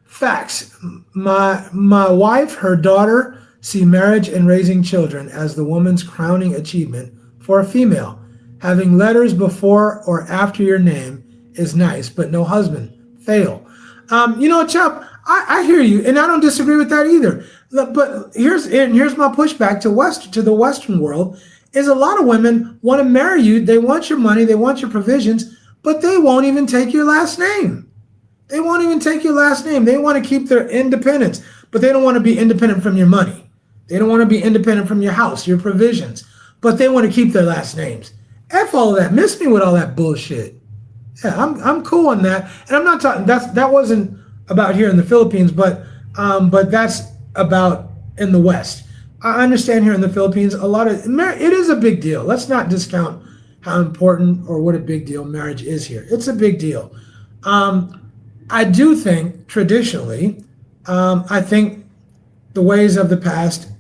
facts. My wife, her daughter, see marriage and raising children as the woman's crowning achievement for a female. Having letters before or after your name is nice, but no husband. Fail. Chubb, I hear you, and I don't disagree with that either. But here's my pushback to the Western world is a lot of women want to marry you. They want your money. They want your provisions, but they won't even take your last name. They won't even take your last name. They want to keep their independence, but they don't want to be independent from your money. They don't want to be independent from your house, your provisions, but they want to keep their last names. F all of that. Miss me with all that bullshit. Yeah, I'm cool on that. And I'm not talking, that wasn't about here in the Philippines, but that's about in the West. I understand here in the Philippines, it is a big deal. Let's not discount how important or what a big deal marriage is here. It's a big deal. I do think traditionally, I think the ways of the past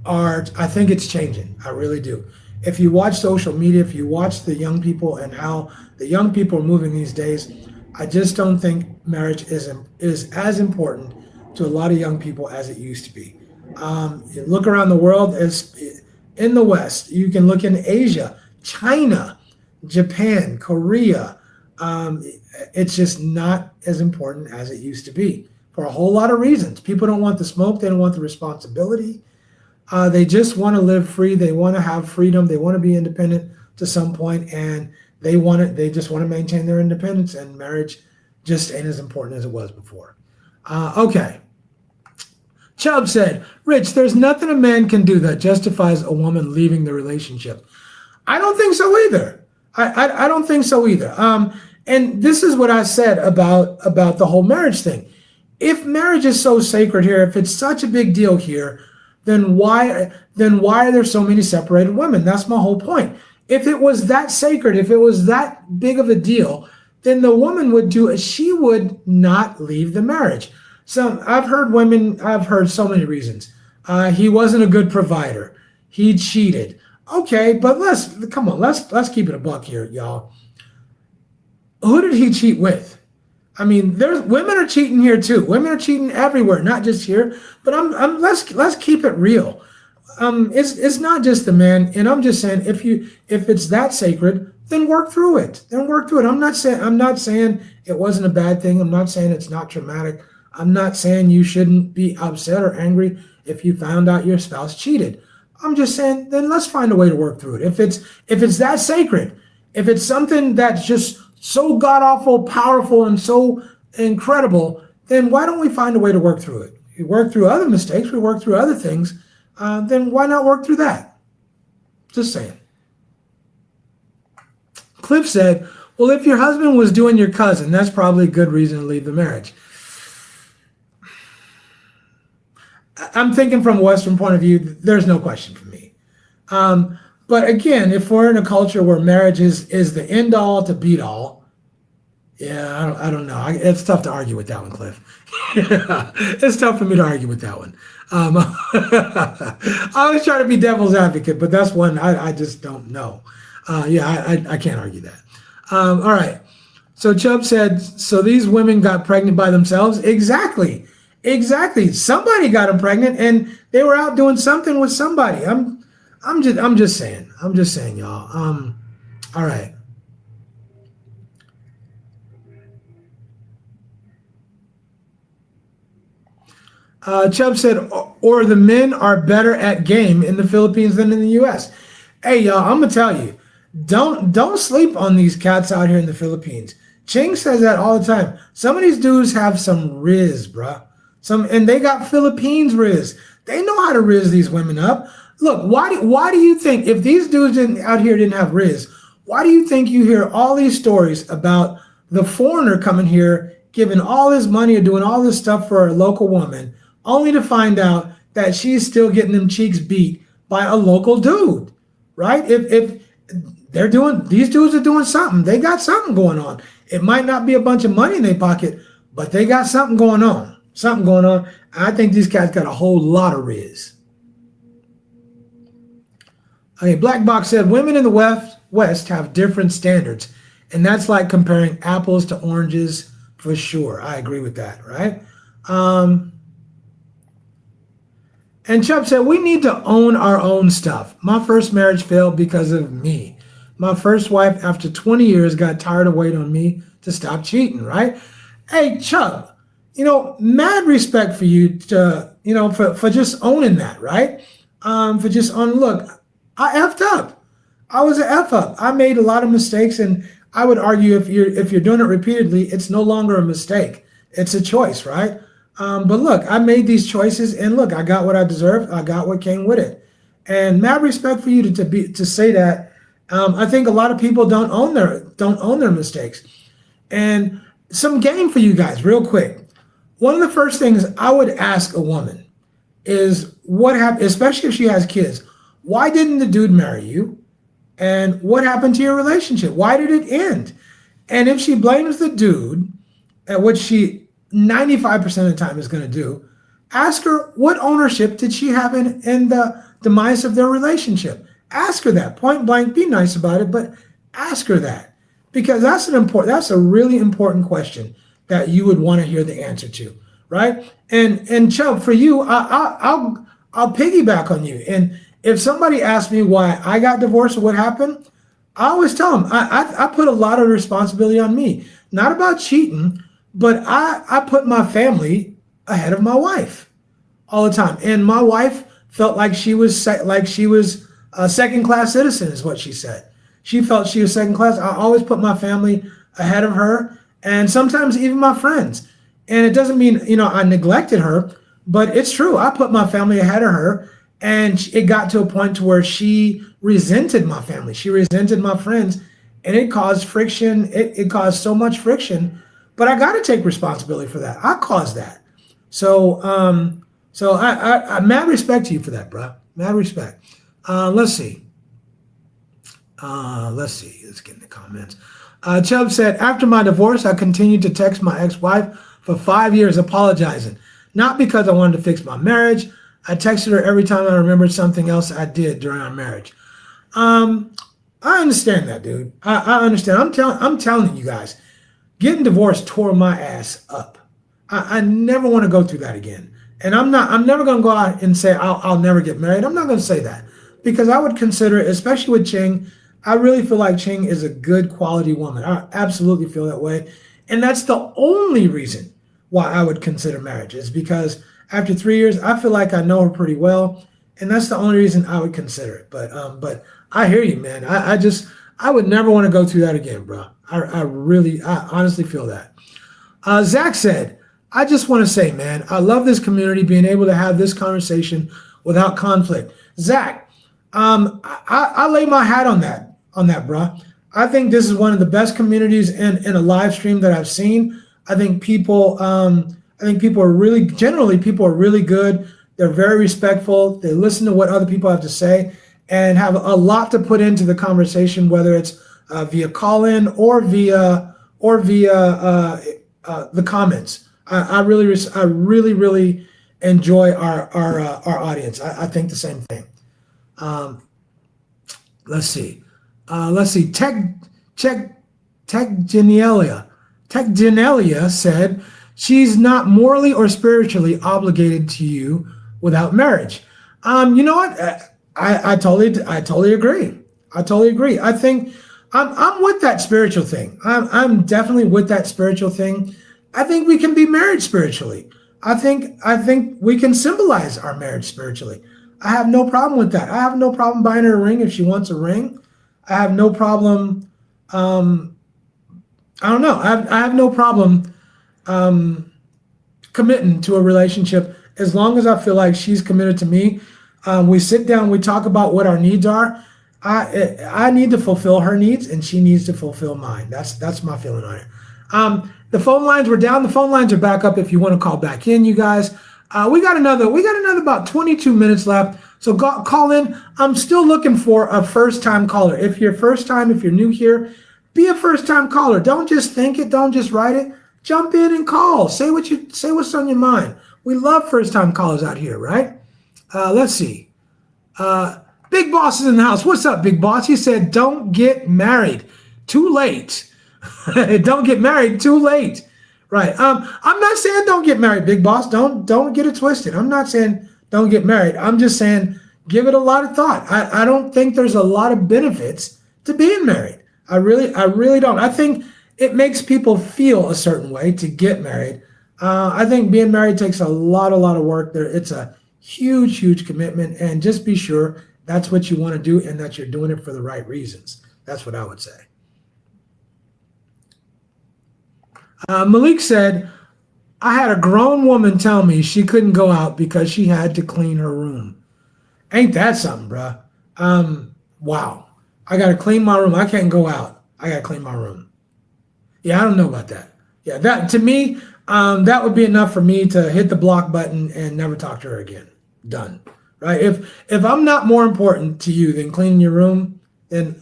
I think it's changing. I really do. If you watch social media, if you watch the young people and how the young people are moving these days, I just don't think marriage is as important to a lot of young people as it used to be. You look around the world, in the West, you can look in Asia, China, Japan, Korea. It's just not as important as it used to be for a whole lot of reasons. People don't want the smoke. They don't want the responsibility. They just want to live free. They want to have freedom. They want to be independent to some point, and they just want to maintain their independence, and marriage just ain't as important as it was before. Okay. Chubb said, Rich, there's nothing a man can do that justifies a woman leaving the relationship. I don't think so either. I don't think so either. And this is what I said about the whole marriage thing. If marriage is so sacred here, if it's such a big deal here, then why are there so many separated women? That's my whole point. If it was that sacred, if it was that big of a deal, then the woman she would not leave the marriage. So I've heard so many reasons. He wasn't a good provider. He cheated. Okay, but let's keep it a buck here, y'all. Who did he cheat with? I mean, women are cheating here too. Women are cheating everywhere, not just here. But let's keep it real. It's not just the man, and I'm just saying if it's that sacred, then work through it. I'm not saying it wasn't a bad thing. I'm not saying it's not traumatic. I'm not saying you shouldn't be upset or angry if you found out your spouse cheated. I'm just saying then let's find a way to work through it. If it's that sacred, if it's something that's just so god-awful, powerful, and so incredible, then why don't we find a way to work through it? We work through other mistakes, we work through other things, then why not work through that? Just saying. Cliff said, well, if your husband was doing your cousin, that's probably a good reason to leave the marriage. I'm thinking from a Western point of view, there's no question for me. But again, if we're in a culture where marriage is the end all to beat all, yeah, I don't know. It's tough to argue with that one, Cliff. It's tough for me to argue with that one. I always try to be devil's advocate, but that's one I just don't know. I can't argue that. All right. So Chubb said, so these women got pregnant by themselves? Exactly. Somebody got them pregnant, and they were out doing something with somebody. I'm just saying, y'all. All right. Chubb said, or the men are better at game in the Philippines than in the U.S. Hey, y'all, I'm gonna tell you, don't sleep on these cats out here in the Philippines. Ching says that all the time. Some of these dudes have some riz, bruh. And they got Philippines riz. They know how to riz these women up. Look, why do you think if these dudes out here didn't have riz, why do you think you hear all these stories about the foreigner coming here, giving all his money or doing all this stuff for a local woman, only to find out that she's still getting them cheeks beat by a local dude, right? If these dudes are doing something, they got something going on. It might not be a bunch of money in their pocket, but they got something going on. I think these cats got a whole lot of riz. Okay, Black Box said, women in the West have different standards, and that's like comparing apples to oranges for sure. I agree with that, right? And Chubb said, we need to own our own stuff. My first marriage failed because of me. My first wife, after 20 years, got tired of waiting on me to stop cheating, right? Hey, Chubb, mad respect for you for just owning that, right? Look, I effed up. I was an F up. I made a lot of mistakes, and I would argue if you're doing it repeatedly, it's no longer a mistake. It's a choice, right? But look, I made these choices, and look, I got what I deserved. I got what came with it, and mad respect for you to say that. I think a lot of people don't own their mistakes, and some game for you guys, real quick. One of the first things I would ask a woman is what happened, especially if she has kids. Why didn't the dude marry you? And what happened to your relationship? Why did it end? And if she blames the dude, at which she 95% of the time is going to do, ask her what ownership did she have in the demise of their relationship. Ask her that point blank. Be nice about it, but ask her that, because that's a really important question that you would want to hear the answer to, right? And Chubb, for you, I'll piggyback on you. And if somebody asks me why I got divorced or what happened, I always tell them I put a lot of responsibility on me. Not about cheating, but I put my family ahead of my wife all the time. And my wife felt like she was a second-class citizen, is what she said. She felt she was second class. I always put my family ahead of her, and sometimes even my friends. And it doesn't mean, I neglected her, but it's true. I put my family ahead of her, and it got to a point to where she resented my family. She resented my friends, and it caused friction. It caused so much friction, but I got to take responsibility for that. I caused that. So I mad respect to you for that, bro. Mad respect. Let's see. Let's get in the comments. Chubb said, after my divorce, I continued to text my ex-wife for 5 years apologizing. Not because I wanted to fix my marriage. I texted her every time I remembered something else I did during our marriage. I understand that, dude. I understand. I'm telling you guys, getting divorced tore my ass up. I never want to go through that again. And I'm never going to go out and say I'll never get married. I'm not going to say that, because I would consider it, especially with Ching. I really feel like Ching is a good quality woman. I absolutely feel that way. And that's the only reason why I would consider marriage, is because after 3 years, I feel like I know her pretty well. And that's the only reason I would consider it. But I hear you, man. I would never want to go through that again, bro. I honestly feel that. Zach said, I just want to say, man, I love this community, being able to have this conversation without conflict. Zach, I lay my hat on that, bro. I think this is one of the best communities in a live stream that I've seen. I think people are really good. They're very respectful. They listen to what other people have to say and have a lot to put into the conversation, whether it's via call-in or via the comments. I really enjoy our audience. I think the same thing. Let's see. Tech Genelia said, she's not morally or spiritually obligated to you without marriage. You know what? I totally agree. I think I'm with that spiritual thing. I'm definitely with that spiritual thing. I think we can be married spiritually. I think we can symbolize our marriage spiritually. I have no problem with that. I have no problem buying her a ring if she wants a ring. I have no problem. I don't know. I have no problem committing to a relationship as long as I feel like she's committed to me. We sit down, we talk about what our needs are. I need to fulfill her needs, and she needs to fulfill mine. That's my feeling on it. The phone lines were down. The phone lines are back up if you want to call back in, you guys. We got another about 22 minutes left. So call in. I'm still looking for a first-time caller. If you're new here, be a first-time caller. Don't just think it. Don't just write it. Jump in and call. Say what's on your mind. We love first-time callers out here, right? Let's see. Big Boss is in the house. What's up, Big Boss? He said, don't get married. Too late. Don't get married too late. Right. I'm not saying don't get married, Big Boss. Don't get it twisted. I'm not saying don't get married. I'm just saying give it a lot of thought. I don't think there's a lot of benefits to being married. I really don't. I think it makes people feel a certain way to get married. I think being married takes a lot of work. It's a huge commitment, and just be sure that's what you want to do and that you're doing it for the right reasons. That's what I would say. Malik said, I had a grown woman tell me she couldn't go out because she had to clean her room. Ain't that something, bruh? Wow. I got to clean my room. I can't go out. I got to clean my room. Yeah, I don't know about that. Yeah, that to me, that would be enough for me to hit the block button and never talk to her again. Done. Right? If I'm not more important to you than cleaning your room, then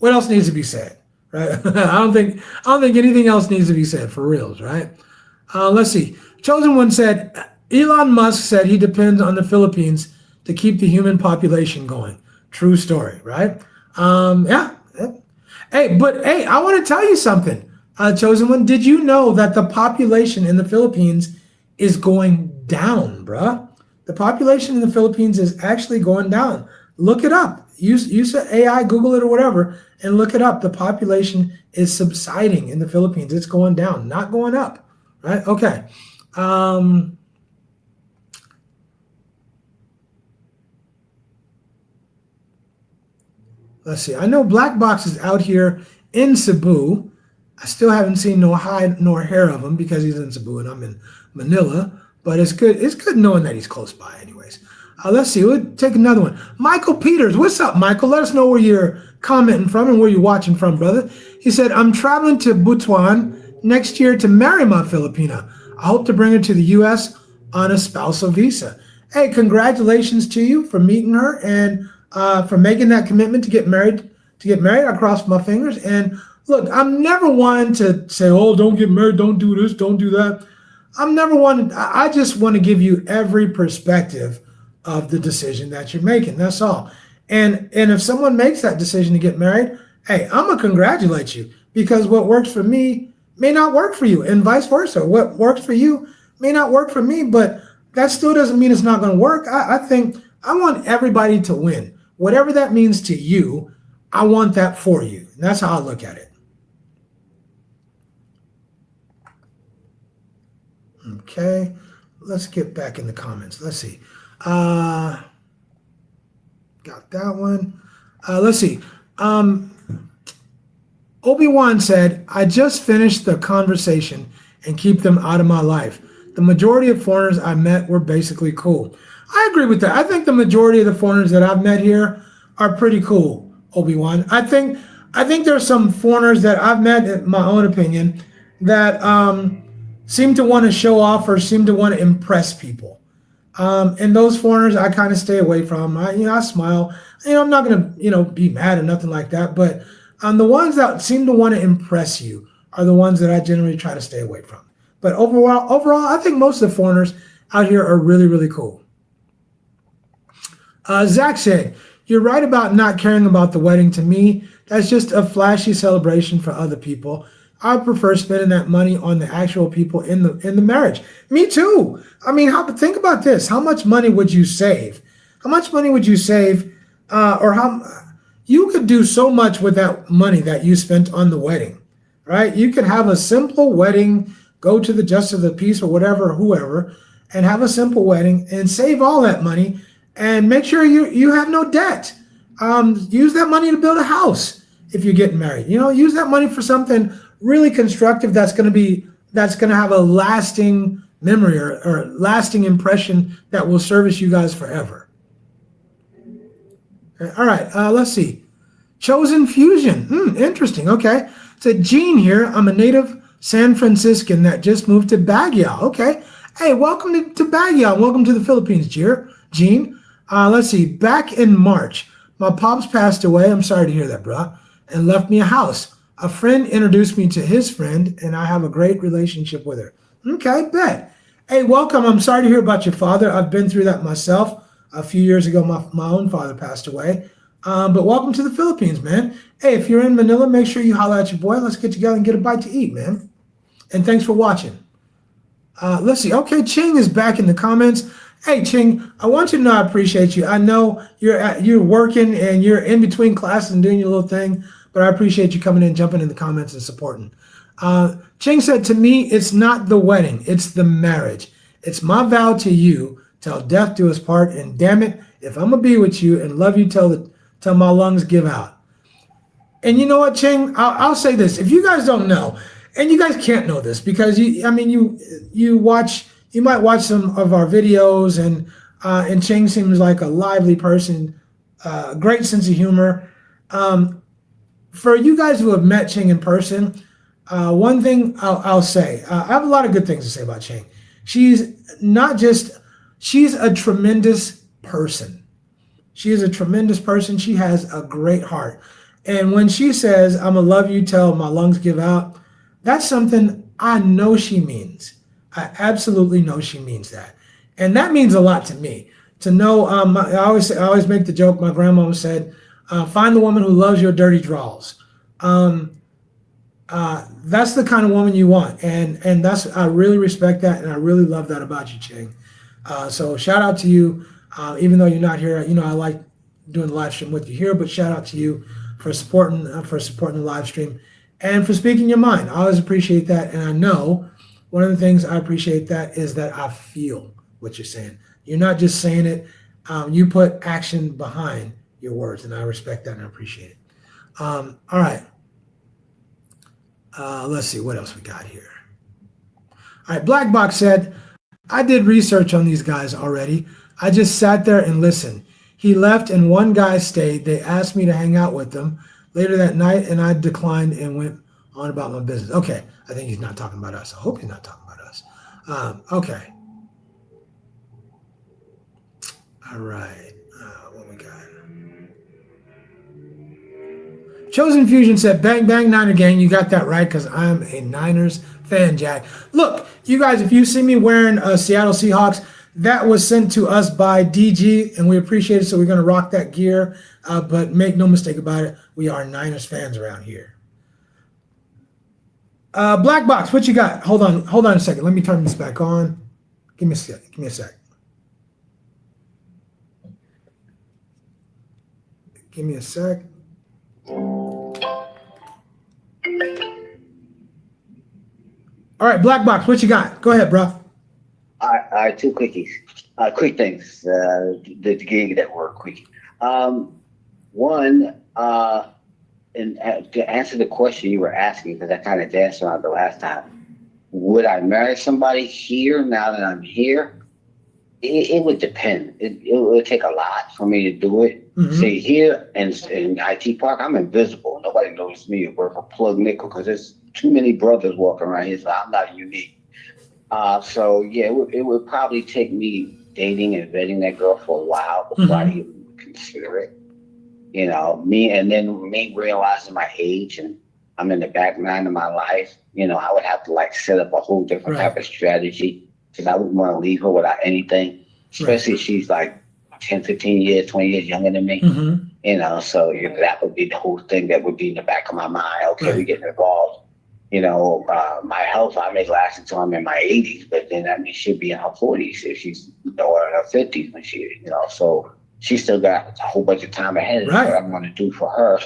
what else needs to be said, right? I don't think anything else needs to be said for reals, right? Let's see. Chosen One said, Elon Musk said he depends on the Philippines to keep the human population going. True story, right? Yeah. Hey, I want to tell you something, Chosen One. Did you know that the population in the Philippines is going down, bruh? The population in the Philippines is actually going down. Look it up. Use AI, Google it or whatever, and look it up. The population is subsiding in the Philippines. It's going down, not going up, right? Okay. Let's see. I know Black Box is out here in Cebu. I still haven't seen no hide nor hair of him because he's in Cebu and I'm in Manila. But it's good. It's good knowing that he's close by, anyways. Let's see. We'll take another one. Michael Peters. What's up, Michael? Let us know where you're commenting from and where you're watching from, brother. He said, I'm traveling to Butuan next year to marry my Filipina. I hope to bring her to the U.S. on a spousal visa. Hey, congratulations to you for meeting her and for making that commitment to get married. I crossed my fingers. And look, I'm never one to say, oh, don't get married, don't do this, don't do that. I'm never one. I just want to give you every perspective of the decision that you're making. That's all. And if someone makes that decision to get married, hey, I'm gonna congratulate you because what works for me may not work for you, and vice versa. What works for you may not work for me, but that still doesn't mean it's not gonna work. I think I want everybody to win. Whatever that means to you, I want that for you. And that's how I look at it. Okay, let's get back in the comments. Let's see. Got that one. Let's see. Obi-Wan said, I just finished the conversation and keep them out of my life. The majority of foreigners I met were basically cool. I agree with that. I think the majority of the foreigners that I've met here are pretty cool, Obi-Wan. I think there's some foreigners that I've met, in my own opinion, that seem to want to show off or seem to want to impress people. And those foreigners I kind of stay away from. I smile. I'm not going to, be mad or nothing like that. But the ones that seem to want to impress you are the ones that I generally try to stay away from. But overall, I think most of the foreigners out here are really, really cool. Zach said, you're right about not caring about the wedding. To me, that's just a flashy celebration for other people. I prefer spending that money on the actual people in the marriage. Me too. I mean, think about this. How much money would you save? How much money would you save? You could do so much with that money that you spent on the wedding, right? You could have a simple wedding, go to the justice of the peace or whatever, whoever, and have a simple wedding and save all that money and make sure you have no debt. Use that money to build a house if you're getting married. Use that money for something really constructive that's going to have a lasting memory or lasting impression that will service you guys forever. All right, let's see. Chosen Fusion. Interesting. Okay. It's a Gene here. I'm a native San Franciscan that just moved to Baguio. Okay. Hey, welcome to Baguio. Welcome to the Philippines, Gene. Let's see. Back in March, my pops passed away. I'm sorry to hear that, bro. And left me a house. A friend introduced me to his friend, and I have a great relationship with her. Okay, bet. Hey, welcome. I'm sorry to hear about your father. I've been through that myself. A few years ago, my own father passed away. But welcome to the Philippines, man. Hey, if you're in Manila, make sure you holler at your boy. Let's get together and get a bite to eat, man. And thanks for watching. Let's see. Okay, Ching is back in the comments. Hey, Ching, I want you to know I appreciate you. I know you're working and you're in between classes and doing your little thing, but I appreciate you coming in, jumping in the comments and supporting. Ching said, to me, it's not the wedding, it's the marriage. It's my vow to you, till death do us part, and damn it, if I'm gonna be with you and love you till my lungs give out. And you know what, Ching? I'll say this. If you guys don't know, and you guys can't know this because you might watch some of our videos, and Ching seems like a lively person, great sense of humor. For you guys who have met Ching in person, one thing I'll say, I have a lot of good things to say about Ching. She's a tremendous person. She is a tremendous person. She has a great heart. And when she says, I'm going to love you till my lungs give out, that's something I know she means. I absolutely know she means that. And that means a lot to me. To know, I always make the joke, my grandma said, find the woman who loves your dirty draws. That's the kind of woman you want. And I really respect that. And I really love that about you, Ching. So shout out to you. Even though you're not here, I like doing the live stream with you here, but shout out to you for supporting the live stream and for speaking your mind. I always appreciate that. And I know one of the things I appreciate that is that I feel what you're saying. You're not just saying it. You put action behind your words, and I respect that and I appreciate it. All right. Let's see what else we got here. All right. Black Box said, I did research on these guys already. I just sat there and listened. He left and one guy stayed. They asked me to hang out with them later that night, and I declined and went on about my business. Okay. I think he's not talking about us. I hope he's not talking about us. Okay. All right. What we got? Chosen Fusion said, bang, bang, Niner gang. You got that right because I'm a Niners fan, Jack. Look, you guys, if you see me wearing a Seattle Seahawks, that was sent to us by DG, and we appreciate it, so we're going to rock that gear. But make no mistake about it, we are Niners fans around here. Black Box, what you got? Hold on a second. Let me turn this back on. Give me a sec. Give me a sec. All right, Black Box, what you got? Go ahead, bro. All right, two quickies. Quick things to get that word quick. One, and to answer the question you were asking, because I kind of danced around the last time, would I marry somebody here now that I'm here? It would depend. It would take a lot for me to do it. Mm-hmm. See, here in IT Park, I'm invisible. Nobody knows me worth a plug nickel because there's too many brothers walking around here, so I'm not unique. So yeah, it would probably take me dating and vetting that girl for a while before I even consider it. Me realizing my age and I'm in the back nine of my life, I would have to set up a whole different type of strategy because I wouldn't want to leave her without anything, especially if she's 10, 15 years, 20 years younger than me. So that would be the whole thing that would be in the back of my mind. Okay, we're getting involved. My health I may last until I'm in my 80s, but then that means she'll be in her 40s if she's or in her 50s when she, so she still got a whole bunch of time ahead of what I'm going to do for her.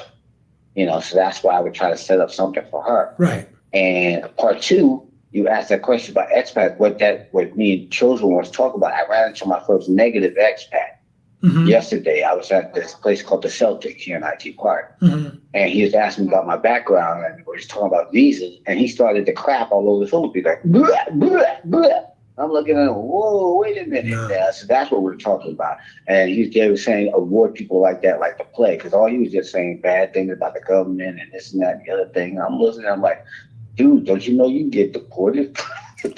So that's why I would try to set up something for her. Right. And part two, you asked that question about expat. What me and Chosen was talking about. I ran into my first negative expat. Yesterday, I was at this place called the Celtic here in IT Park, and he was asking me about my background, and we was talking about visas, and he started to crap all over the Philippines, like, blah, blah, blah. I'm looking at him, whoa, wait a minute. Yeah, so that's what we're talking about. And they were saying avoid people like that, like the plague, because all he was just saying bad things about the government and this and that and the other thing. And I'm listening, I'm like, dude, don't you know you can get deported?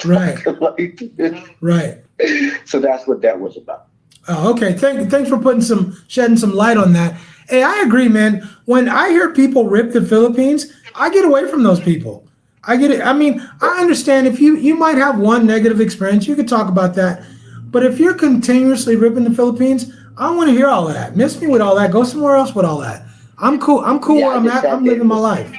Right. Right. So that's what that was about. Oh, okay. Thanks for shedding some light on that. Hey, I agree, man. When I hear people rip the Philippines, I get away from those people. I get it. I mean, I understand if you might have one negative experience, you could talk about that. But if you're continuously ripping the Philippines, I don't want to hear all of that. Miss me with all that. Go somewhere else with all that. I'm cool. I'm cool where I'm at. I'm living my life.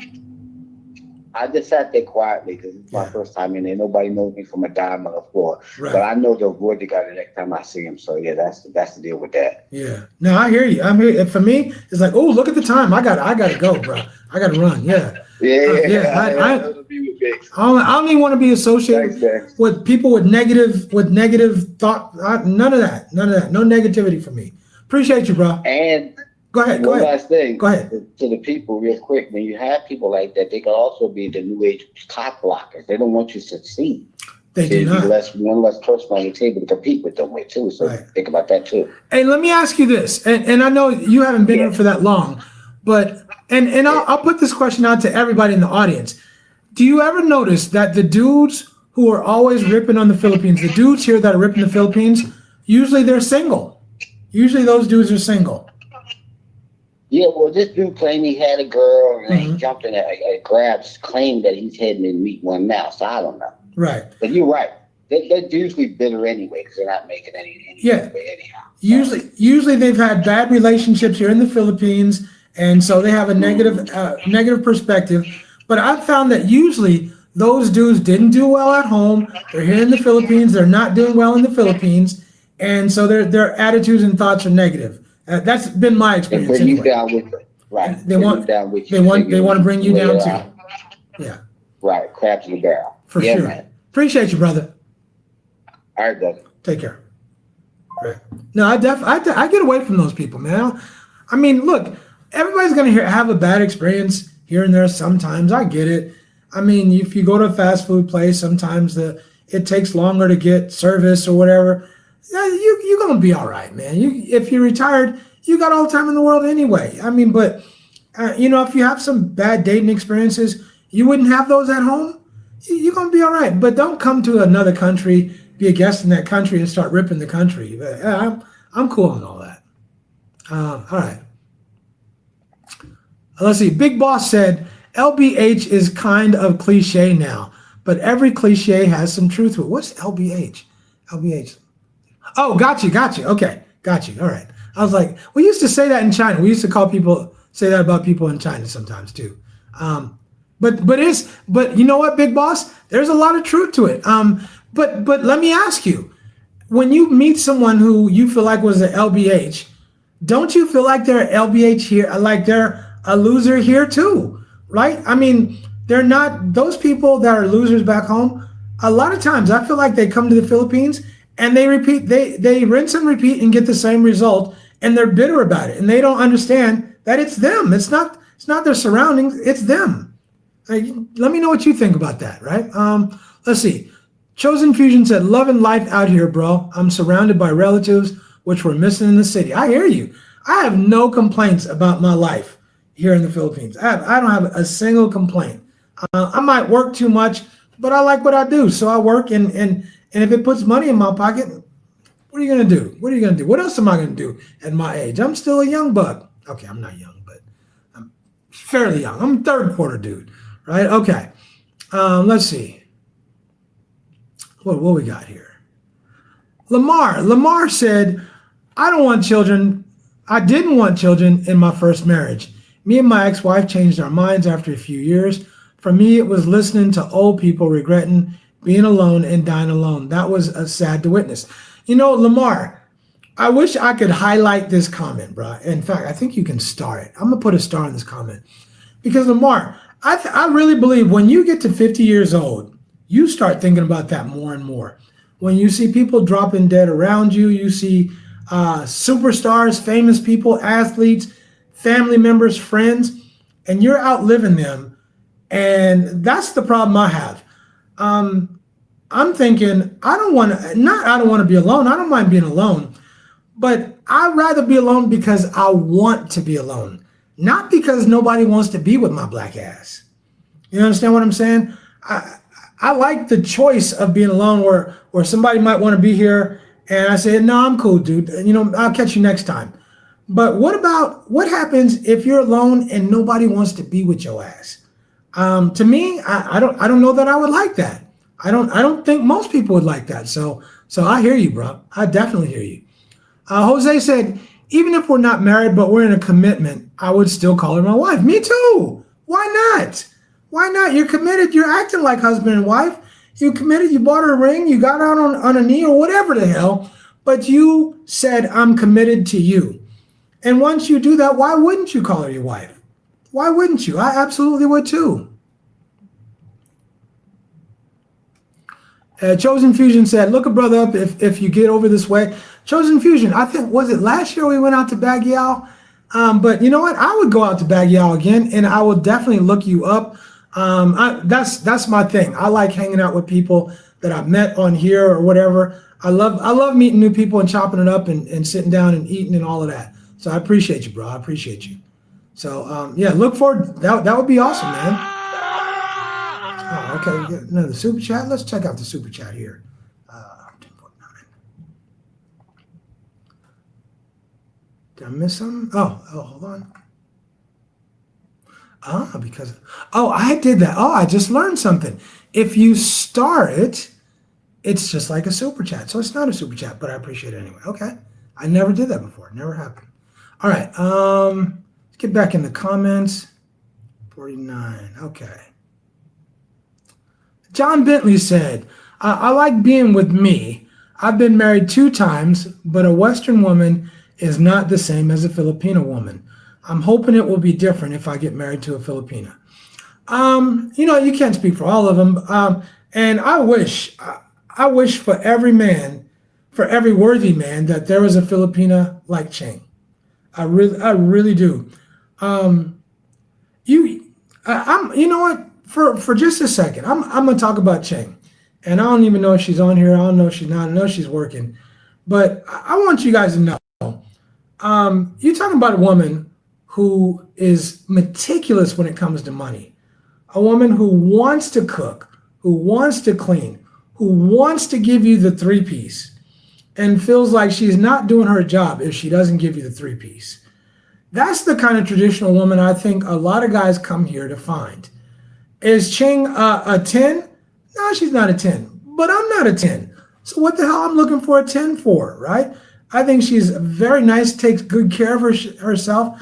I just sat there quietly because it's my first time in there. Nobody knows me from a dime on the floor. Right. But I know to avoid the guy the next time I see him. So yeah, that's the deal with that. Yeah. No, I hear you. I'm here. For me, it's like, oh, look at the time. I got to go, bro. I got to run. Yeah. I don't even want to be associated with people with negative thought. None of that. No negativity for me. Appreciate you, bro. And go ahead. Last thing. Go ahead. To the people, real quick, when you have people like that, they can also be the new age cop blockers. They don't want you to succeed. They do not. One less person on the table to compete with them with too. So think about that too. Hey, let me ask you this, and I know you haven't been here for that long, but and I'll put this question out to everybody in the audience. Do you ever notice that the dudes who are always ripping on the Philippines, the dudes here that are ripping the Philippines, usually they're single. Usually those dudes are single. Yeah, well, this dude claimed he had a girl, and then Mhm. he jumped in a grabs, claimed that he's heading to meet one now. So I don't know. Right. But you're right. They're usually bitter anyway because they're not making any Yeah. way anyhow. Usually they've had bad relationships here in the Philippines, and so they have a negative perspective. But I've found that usually those dudes didn't do well at home. They're here in the Philippines. They're not doing well in the Philippines, and so their attitudes and thoughts are negative. That's been my They experience bring you anyway. down with it. Right. They Bring want you down with they you. want to bring you lay down it too. out. Yeah, Right. Crabs in the barrel. for Yeah, sure. man. Appreciate you, brother. All right, brother. Take care. Right. No, I get away from those people, man. I mean, look, everybody's gonna have a bad experience here and there sometimes. I get it. I mean, if you go to a fast food place, sometimes it takes longer to get service or whatever. Yeah, you're gonna be all right, man. If you're retired, you got all the time in the world anyway. I mean, but if you have some bad dating experiences, you wouldn't have those at home. You're gonna be all right. But don't come to another country, be a guest in that country, and start ripping the country. I'm cool on all that. All right. Let's see. Big Boss said LBH is kind of cliche now, but every cliche has some truth to it. What's LBH? LBH. Oh, got you. Okay, got you. All right. I was like, we used to say that in China. We used to say that about people in China sometimes too. But you know what, Big Boss? There's a lot of truth to it. But let me ask you, when you meet someone who you feel like was an LBH, don't you feel like they're LBH here, like they're a loser here too, right? I mean, they're not those people that are losers back home. A lot of times I feel like they come to the Philippines and they rinse and repeat and get the same result, and they're bitter about it. And they don't understand that it's them. It's not their surroundings, it's them. Let me know what you think about that, right? Let's see. Chosen Fusion said, loving life out here, bro. I'm surrounded by relatives, which we're missing in the city. I hear you. I have no complaints about my life here in the Philippines. I don't have a single complaint. I might work too much, but I like what I do. So I work, and if it puts money in my pocket, what are you going to do? What else am I going to do at my age? I'm still a young buck. Okay, I'm not young, but I'm fairly young. I'm a third quarter dude, right? Okay. Let's see. What we got here? Lamar said, I didn't want children in my first marriage. Me and my ex-wife changed our minds after a few years. For me, it was listening to old people regretting being alone and dying alone. That was sad to witness. Lamar, I wish I could highlight this comment, bro. In fact, I think you can star it. I'm going to put a star in this comment. Because Lamar, I really believe when you get to 50 years old, you start thinking about that more and more. When you see people dropping dead around you, you see superstars, famous people, athletes, family members, friends, and you're outliving them. And that's the problem I have. I'm thinking, I don't want to be alone. I don't mind being alone, but I'd rather be alone because I want to be alone, not because nobody wants to be with my black ass. You understand what I'm saying? I like the choice of being alone where somebody might want to be here and I say, no, I'm cool, dude. I'll catch you next time. But what happens if you're alone and nobody wants to be with your ass? To me, I don't know that I would like that. I don't think most people would like that. So I hear you, bro. I definitely hear you. Jose said, even if we're not married, but we're in a commitment, I would still call her my wife. Me too. Why not? Why not? You're committed. You're acting like husband and wife. You committed. You bought her a ring. You got out on a knee or whatever the hell. But you said, I'm committed to you. And once you do that, why wouldn't you call her your wife? Why wouldn't you? I absolutely would too. Chosen Fusion said, look a brother up if you get over this way. Chosen Fusion, I think, was it last year we went out to Baguio? But you know what? I would go out to Baguio again, and I will definitely look you up. That's my thing. I like hanging out with people that I've met on here or whatever. I love meeting new people and chopping it up and sitting down and eating and all of that. So I appreciate you, bro. I appreciate you. So yeah, look forward. That would be awesome, man. Oh, okay. Another super chat. Let's check out the super chat here. 10.9. Did I miss something? Oh, hold on. Because, I did that. I just learned something. If you star it, it's just like a super chat. So it's not a super chat, but I appreciate it anyway. Okay. I never did that before. Never happened. All right. Let's get back in the comments. 49. Okay. John Bentley said, I like being with me. I've been married 2 times, but a Western woman is not the same as a Filipino woman. I'm hoping it will be different if I get married to a Filipina. You can't speak for all of them. And I wish for every man, for every worthy man, that there was a Filipina like Cheng. I really do. You know what? For just a second, I'm gonna talk about Cheng, and I don't even know if she's on here. I don't know if she's not. I know she's working, but I want you guys to know. You're talking about a woman who is meticulous when it comes to money, a woman who wants to cook, who wants to clean, who wants to give you the 3-piece, and feels like she's not doing her job if she doesn't give you the 3-piece. That's the kind of traditional woman I think a lot of guys come here to find. Is Cheng a 10? No, she's not a 10, but I'm not a 10. So what the hell I'm looking for a 10 for, right? I think she's very nice, takes good care of herself,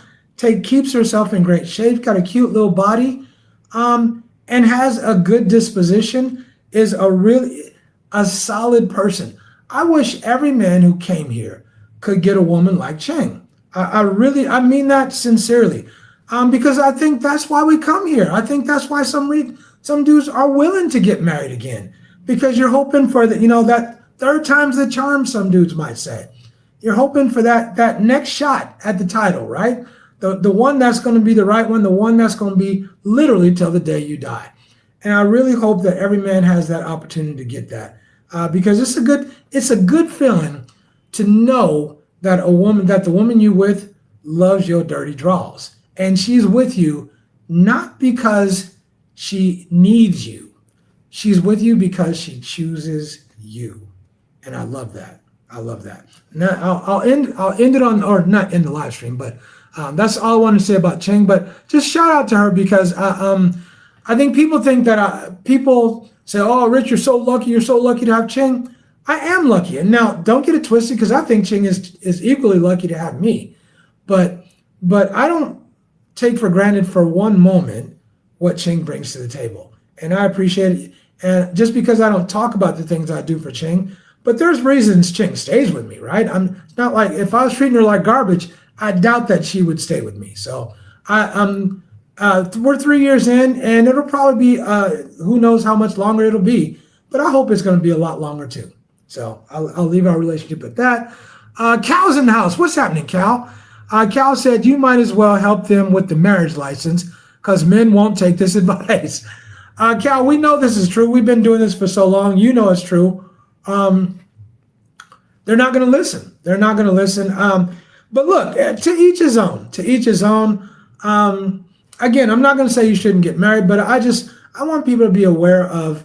keeps herself in great shape, got a cute little body, and has a good disposition, is a solid person. I wish every man who came here could get a woman like Cheng. I mean that sincerely. Because I think that's why we come here. I think that's why some dudes are willing to get married again, because you're hoping for that 3rd time's the charm, some dudes might say. You're hoping for that next shot at the title, right? The one that's going to be the right one, the one that's going to be literally till the day you die. And I really hope that every man has that opportunity to get that, because it's a good feeling to know that the woman you with loves your dirty draws. And she's with you not because she needs you. She's with you because she chooses you. And I love that. Now I'll end it on, or not end the live stream, but that's all I want to say about Cheng. But just shout out to her, because I think people think that people say, "Oh, Rich, you're so lucky to have Cheng." I am lucky, and now don't get it twisted, because I think Cheng is equally lucky to have me. But I don't take for granted for one moment what Cheng brings to the table. And I appreciate it. And just because I don't talk about the things I do for Cheng, but there's reasons Cheng stays with me, right? It's not like if I was treating her like garbage, I doubt that she would stay with me. So we're 3 years in, and it'll probably be, who knows how much longer it'll be, but I hope it's going to be a lot longer too. So I'll leave our relationship at that. Cal's in the house. What's happening, Cal? Cal said, you might as well help them with the marriage license, because men won't take this advice. Cal, we know this is true. We've been doing this for so long. You know it's true. They're not going to listen. But look, to each his own. Again, I'm not going to say you shouldn't get married, but I want people to be aware of,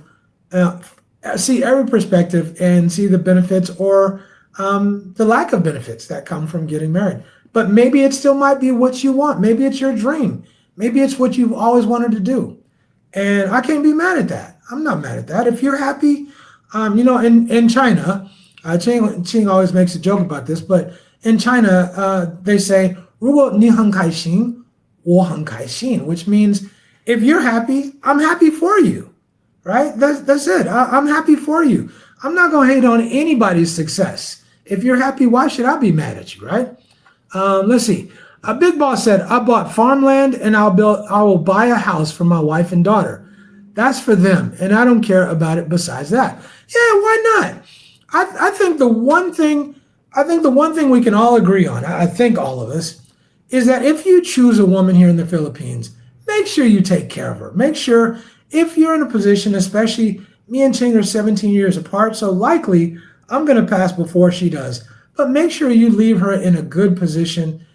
see every perspective and see the benefits or the lack of benefits that come from getting married. But maybe it still might be what you want. Maybe it's your dream. Maybe it's what you've always wanted to do. And I can't be mad at that. I'm not mad at that. If you're happy, in China, Ching always makes a joke about this, but in China, they say, 如果你很开心, 我很开心, which means if you're happy, I'm happy for you, right? That's it. I'm happy for you. I'm not going to hate on anybody's success. If you're happy, why should I be mad at you, right? Let's see. Big Boss said, I bought farmland and I will buy a house for my wife and daughter. That's for them, and I don't care about it besides that. Yeah, why not? I think the one thing we can all agree on, I think all of us, is that if you choose a woman here in the Philippines, make sure you take care of her. Make sure, if you're in a position, especially me and Ching are 17 years apart, so likely I'm going to pass before she does. But make sure you leave her in a good position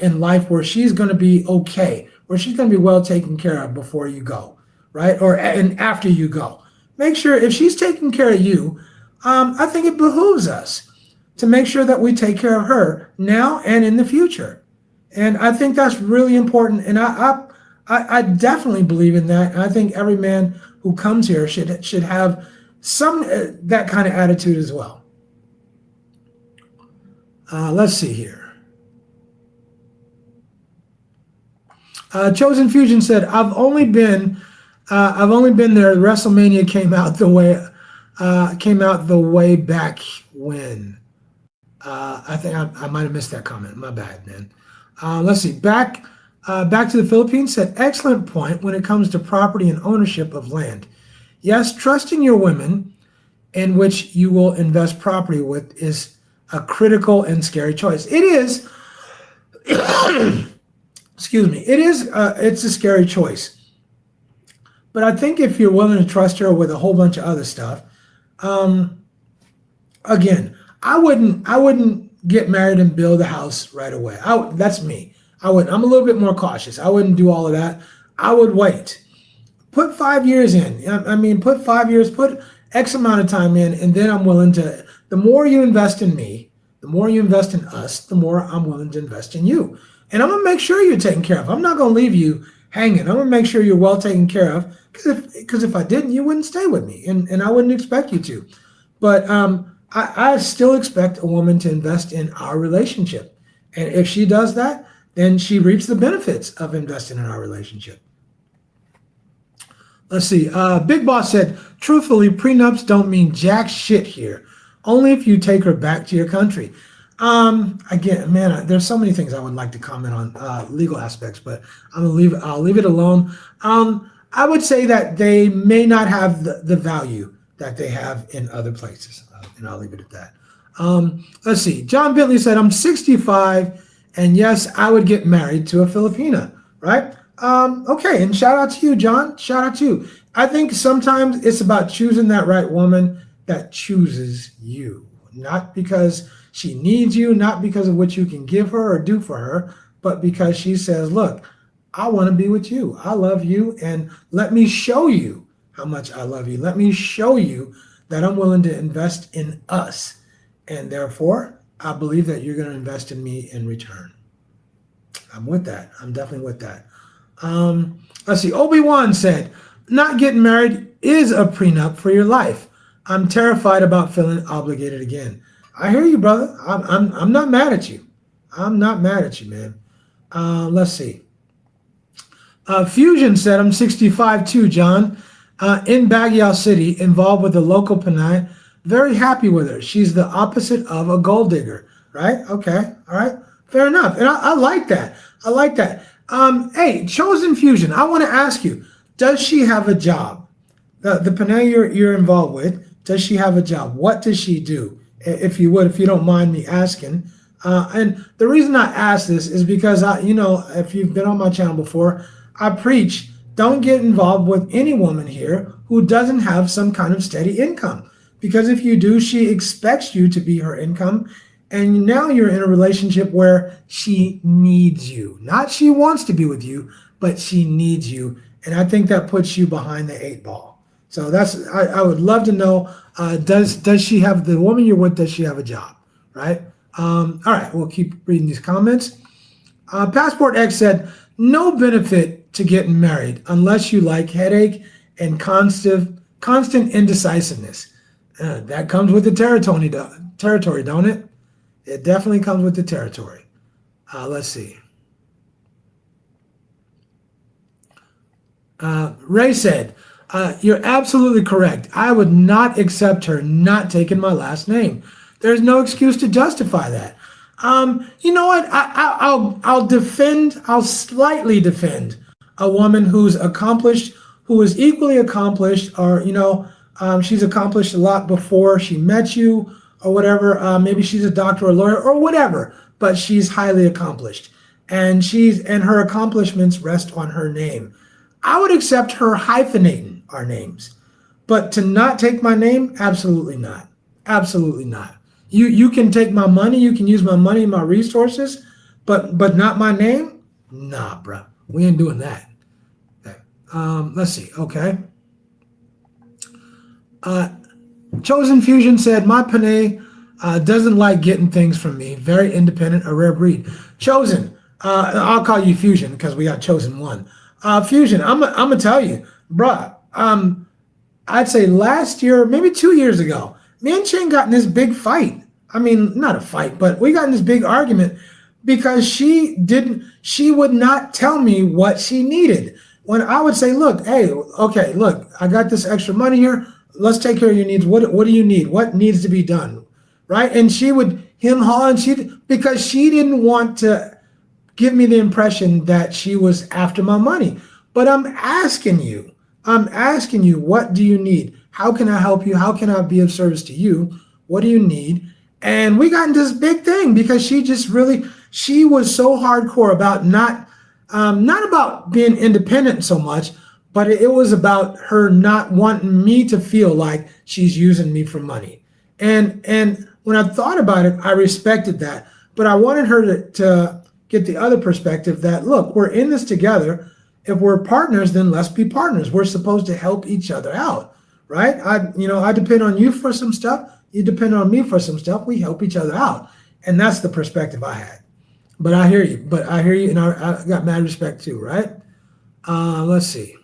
in life where she's going to be okay, where she's going to be well taken care of before you go, right? And after you go. Make sure if she's taking care of you, I think it behooves us to make sure that we take care of her now and in the future. And I think that's really important. And I definitely believe in that. And I think every man who comes here should have some that kind of attitude as well. Let's see here. Chosen Fusion said, I've only been there. WrestleMania came out the way back when. I think I might have missed that comment. My bad, man. Let's see. Back to the Philippines said, excellent point when it comes to property and ownership of land. Yes, trusting your women in which you will invest property with is a critical and scary choice. It is. Excuse me. It is. It's a scary choice. But I think if you're willing to trust her with a whole bunch of other stuff, again, I wouldn't get married and build a house right away. That's me. I wouldn't. I'm a little bit more cautious. I wouldn't do all of that. I would wait. Put 5 years in. I mean, put 5 years, put X amount of time in, and then I'm willing to, the more you invest in me, the more you invest in us, the more I'm willing to invest in you. And I'm going to make sure you're taken care of. I'm not going to leave you hanging. I'm going to make sure you're well taken care of, because if I didn't, you wouldn't stay with me, and I wouldn't expect you to. But I still expect a woman to invest in our relationship. And if she does that, then she reaps the benefits of investing in our relationship. Let's see. Big Boss said, truthfully, prenups don't mean jack shit here. Only if you take her back to your country. Again, man, there's so many things I would like to comment on legal aspects, but I'll leave it alone. I would say that they may not have the value that they have in other places, and I'll leave it at that. Let's see. John Bentley said, I'm 65, and yes, I would get married to a Filipina, right? Okay, and shout out to you, John. Shout out to you. I think sometimes it's about choosing that right woman that chooses you, not because she needs you, not because of what you can give her or do for her, but because she says, look, I want to be with you. I love you, and let me show you how much I love you. Let me show you that I'm willing to invest in us. And therefore, I believe that you're going to invest in me in return. I'm with that. I'm definitely with that. Let's see. Obi-Wan said, not getting married is a prenup for your life. I'm terrified about feeling obligated again. I hear you, brother. I'm not mad at you. I'm not mad at you, man. Let's see. Fusion said, I'm 65 too, John. In Baguio City, involved with the local Panay. Very happy with her. She's the opposite of a gold digger, right? Okay, all right, fair enough. And I like that. I like that. Hey, Chosen Fusion, I want to ask you, does she have a job? The Panay you're involved with, does she have a job? What does she do? If you don't mind me asking. And the reason I ask this is because if you've been on my channel before, I preach, don't get involved with any woman here who doesn't have some kind of steady income. Because if you do, she expects you to be her income. And now you're in a relationship where she needs you. Not she wants to be with you, but she needs you. And I think that puts you behind the 8 ball. So I would love to know, does she have, the woman you're with, does she have a job, right? All right, we'll keep reading these comments. Passport X said, no benefit to getting married unless you like headache and constant indecisiveness. That comes with the territory, don't it? It definitely comes with the territory. Let's see. Ray said, you're absolutely correct. I would not accept her not taking my last name. There's no excuse to justify that. You know what? I'll slightly defend a woman who's accomplished, who is equally accomplished, or, she's accomplished a lot before she met you or whatever. Maybe she's a doctor or a lawyer or whatever, but she's highly accomplished, and her accomplishments rest on her name. I would accept her hyphenating our names, but to not take my name, absolutely not. Absolutely not. You can take my money, you can use my money, my resources, but not my name? Nah, bro. We ain't doing that. Okay. Let's see. Okay. Chosen Fusion said, my Panay doesn't like getting things from me. Very independent, a rare breed. Chosen, I'll call you Fusion because we got Chosen one. Fusion, I'm gonna tell you, bruh. I'd say last year, maybe 2 years ago, me and Ching got in this big fight. I mean, not a fight, but we got in this big argument because she would not tell me what she needed. When I would say, look, hey, okay, look, I got this extra money here. Let's take care of your needs. What do you need? What needs to be done? Right? And she would haw, and because she didn't want to give me the impression that she was after my money. But I'm asking you, what do you need? How can I help you? How can I be of service to you? What do you need? And we got into this big thing because she was so hardcore about not about being independent so much, but it was about her not wanting me to feel like she's using me for money. And when I thought about it, I respected that. But I wanted her to get the other perspective that, look, we're in this together. If we're partners, then let's be partners. We're supposed to help each other out, right? I depend on you for some stuff. You depend on me for some stuff. We help each other out. And that's the perspective I had. But I hear you. And I got mad respect too, right? Let's see.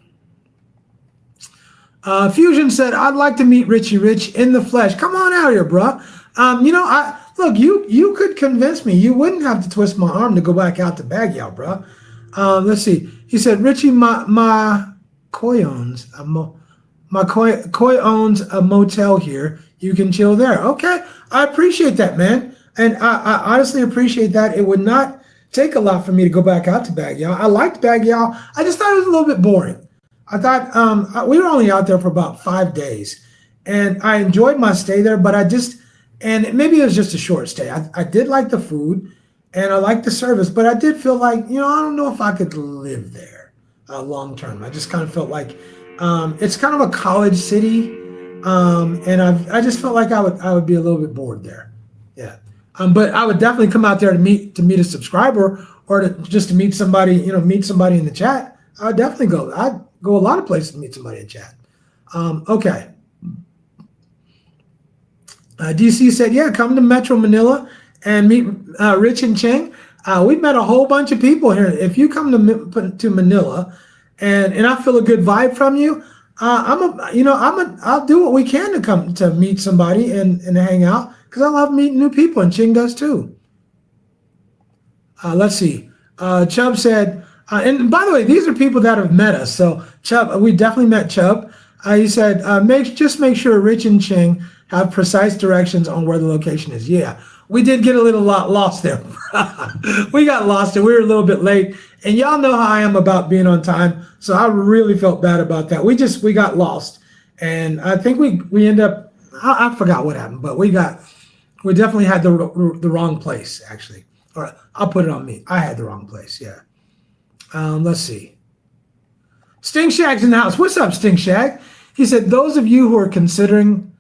Fusion said, I'd like to meet Richie Rich in the flesh. Come on out here, bro. Look, you could convince me. You wouldn't have to twist my arm to go back out to Baguio, bro. Let's see. He said, Richie, my koi owns a motel here. You can chill there. Okay, I appreciate that, man. And I honestly appreciate that. It would not take a lot for me to go back out to Baguio. I liked Baguio. I just thought it was a little bit boring. I thought we were only out there for about 5 days, and I enjoyed my stay there. But and maybe it was just a short stay. I did like the food, and I liked the service, but I did feel like, I don't know if I could live there long term. I just kind of felt like it's kind of a college city, and I just felt like I would be a little bit bored there. Yeah, but I would definitely come out there to meet a subscriber or just to meet somebody, meet somebody in the chat. I would definitely go. I'd go a lot of places to meet somebody in chat. Okay. DC said, yeah, come to Metro Manila and meet Rich and Cheng. We've met a whole bunch of people here. If you come to Manila and I feel a good vibe from you, I'll do what we can to come to meet somebody and hang out because I love meeting new people, and Cheng does too. Let's see. Chubb said, and by the way, these are people that have met us. So Chubb, we definitely met Chubb. He said, just make sure Rich and Cheng have precise directions on where the location is. Yeah, we did get a little lost there. We got lost and we were a little bit late. And y'all know how I am about being on time. So I really felt bad about that. We got lost. And I think we ended up, I forgot what happened, but we definitely had the wrong place, actually. All right, I'll put it on me. I had the wrong place, yeah. Let's see. Sting Shag's in the house. What's up, Sting Shag? He said, those of you who are considering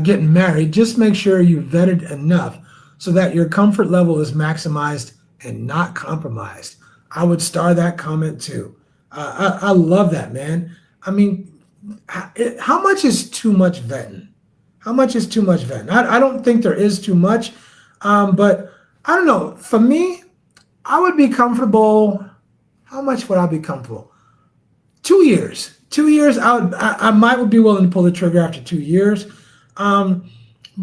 getting married, just make sure you've vetted enough so that your comfort level is maximized and not compromised. I would star that comment too. I love that, man. I mean, how much is too much vetting? How much is too much vetting? I don't think there is too much, but I don't know. For me, I would be comfortable. How much would I be comfortable? 2 years. 2 years, I might be willing to pull the trigger after 2 years. But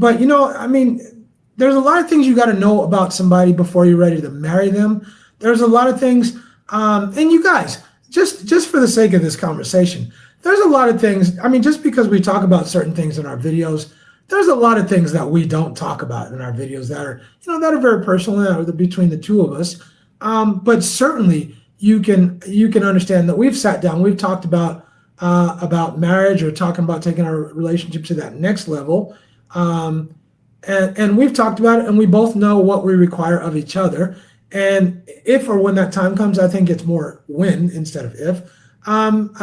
I mean, there's a lot of things you got to know about somebody before you're ready to marry them. There's a lot of things, and you guys, just for the sake of this conversation, there's a lot of things. I mean, just because we talk about certain things in our videos, there's a lot of things that we don't talk about in our videos that are, that are very personal that are between the two of us. But certainly you can understand that we've sat down, we've talked about marriage or talking about taking our relationship to that next level. And we've talked about it, and we both know what we require of each other. And if or when that time comes, I think it's more when instead of if. I'm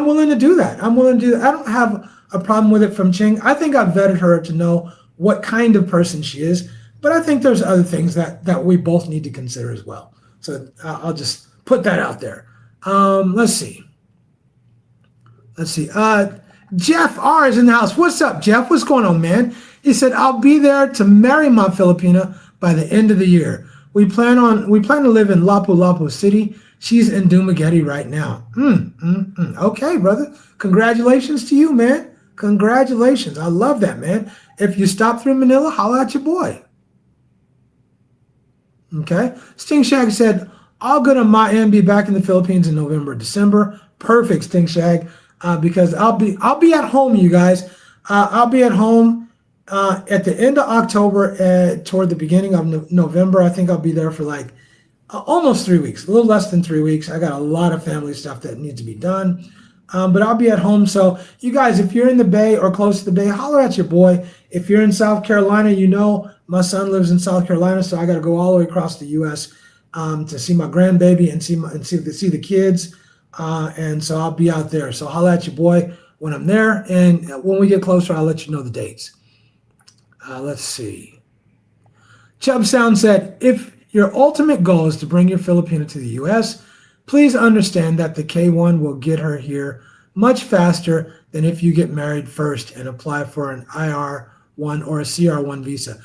willing to do that. I'm willing to do that. I don't have a problem with it from Ching. I think I've vetted her to know what kind of person she is, but I think there's other things that we both need to consider as well. So I'll just put that out there. Let's see. Jeff R is in the house. What's up, Jeff? What's going on, man? He said, I'll be there to marry my Filipina by the end of the year. We plan to live in Lapu-Lapu City. She's in Dumaguete right now. Okay, brother. Congratulations to you, man. Congratulations. I love that, man. If you stop through Manila, holla at your boy. Okay. Sting Shag said, all good on my end. Be back in the Philippines in November, December. Perfect, Sting Shag. Because I'll be at home, you guys. I'll be at home at the end of October, toward the beginning of November. I think I'll be there for like almost 3 weeks, a little less than 3 weeks. I got a lot of family stuff that needs to be done. But I'll be at home. So you guys, if you're in the Bay or close to the Bay, holler at your boy. If you're in South Carolina, you know my son lives in South Carolina, so I got to go all the way across the U.S. To see my grandbaby and see the kids. And so I'll be out there. So holler at your boy when I'm there. And when we get closer, I'll let you know the dates. Let's see. Chubb Sound said, if your ultimate goal is to bring your Filipina to the U.S., please understand that the K1 will get her here much faster than if you get married first and apply for an IR1 or a CR1 visa.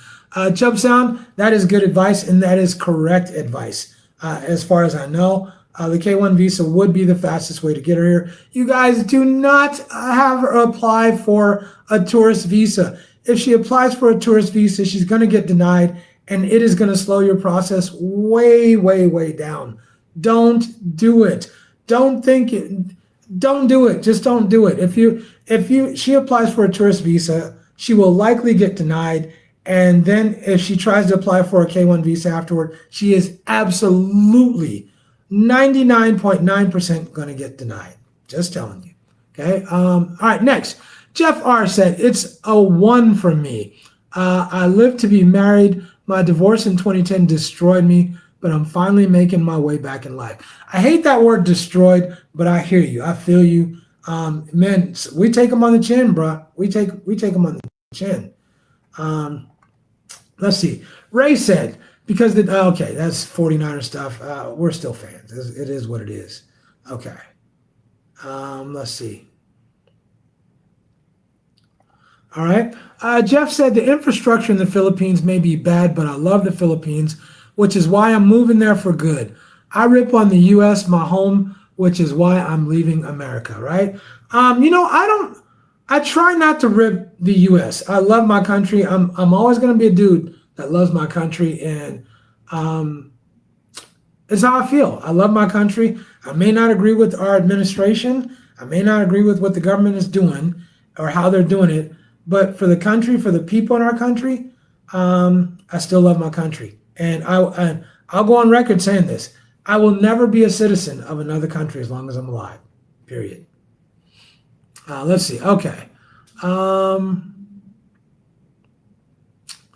Chubb Sound, that is good advice, and that is correct advice. As far as I know, the K1 visa would be the fastest way to get her here. You guys do not have her apply for a tourist visa. If she applies for a tourist visa, she's going to get denied, and it is going to slow your process way, way, way down. Don't do it. Don't think it. Don't do it. Just don't do it. She applies for a tourist visa, she will likely get denied. And then if she tries to apply for a K1 visa afterward, she is absolutely 99.9% going to get denied. Just telling you. Okay. All right. Next, Jeff R said, it's a 1 for me. I lived to be married. My divorce in 2010 destroyed me, but I'm finally making my way back in life. I hate that word destroyed, but I hear you. I feel you. Men, we take them on the chin, bro. We take them on the chin. Let's see. Ray said, because okay, that's 49er stuff. We're still fans. It is what it is. Okay. Let's see. All right. Jeff said the infrastructure in the Philippines may be bad, but I love the Philippines, which is why I'm moving there for good. I rip on the U.S., my home, which is why I'm leaving America, right? I try not to rip the U.S. I love my country. I'm always going to be a dude that loves my country, and it's how I feel. I love my country. I may not agree with our administration. I may not agree with what the government is doing or how they're doing it, but for the country, for the people in our country, I still love my country. And I'll go on record saying this. I will never be a citizen of another country as long as I'm alive, period. Let's see. Okay. All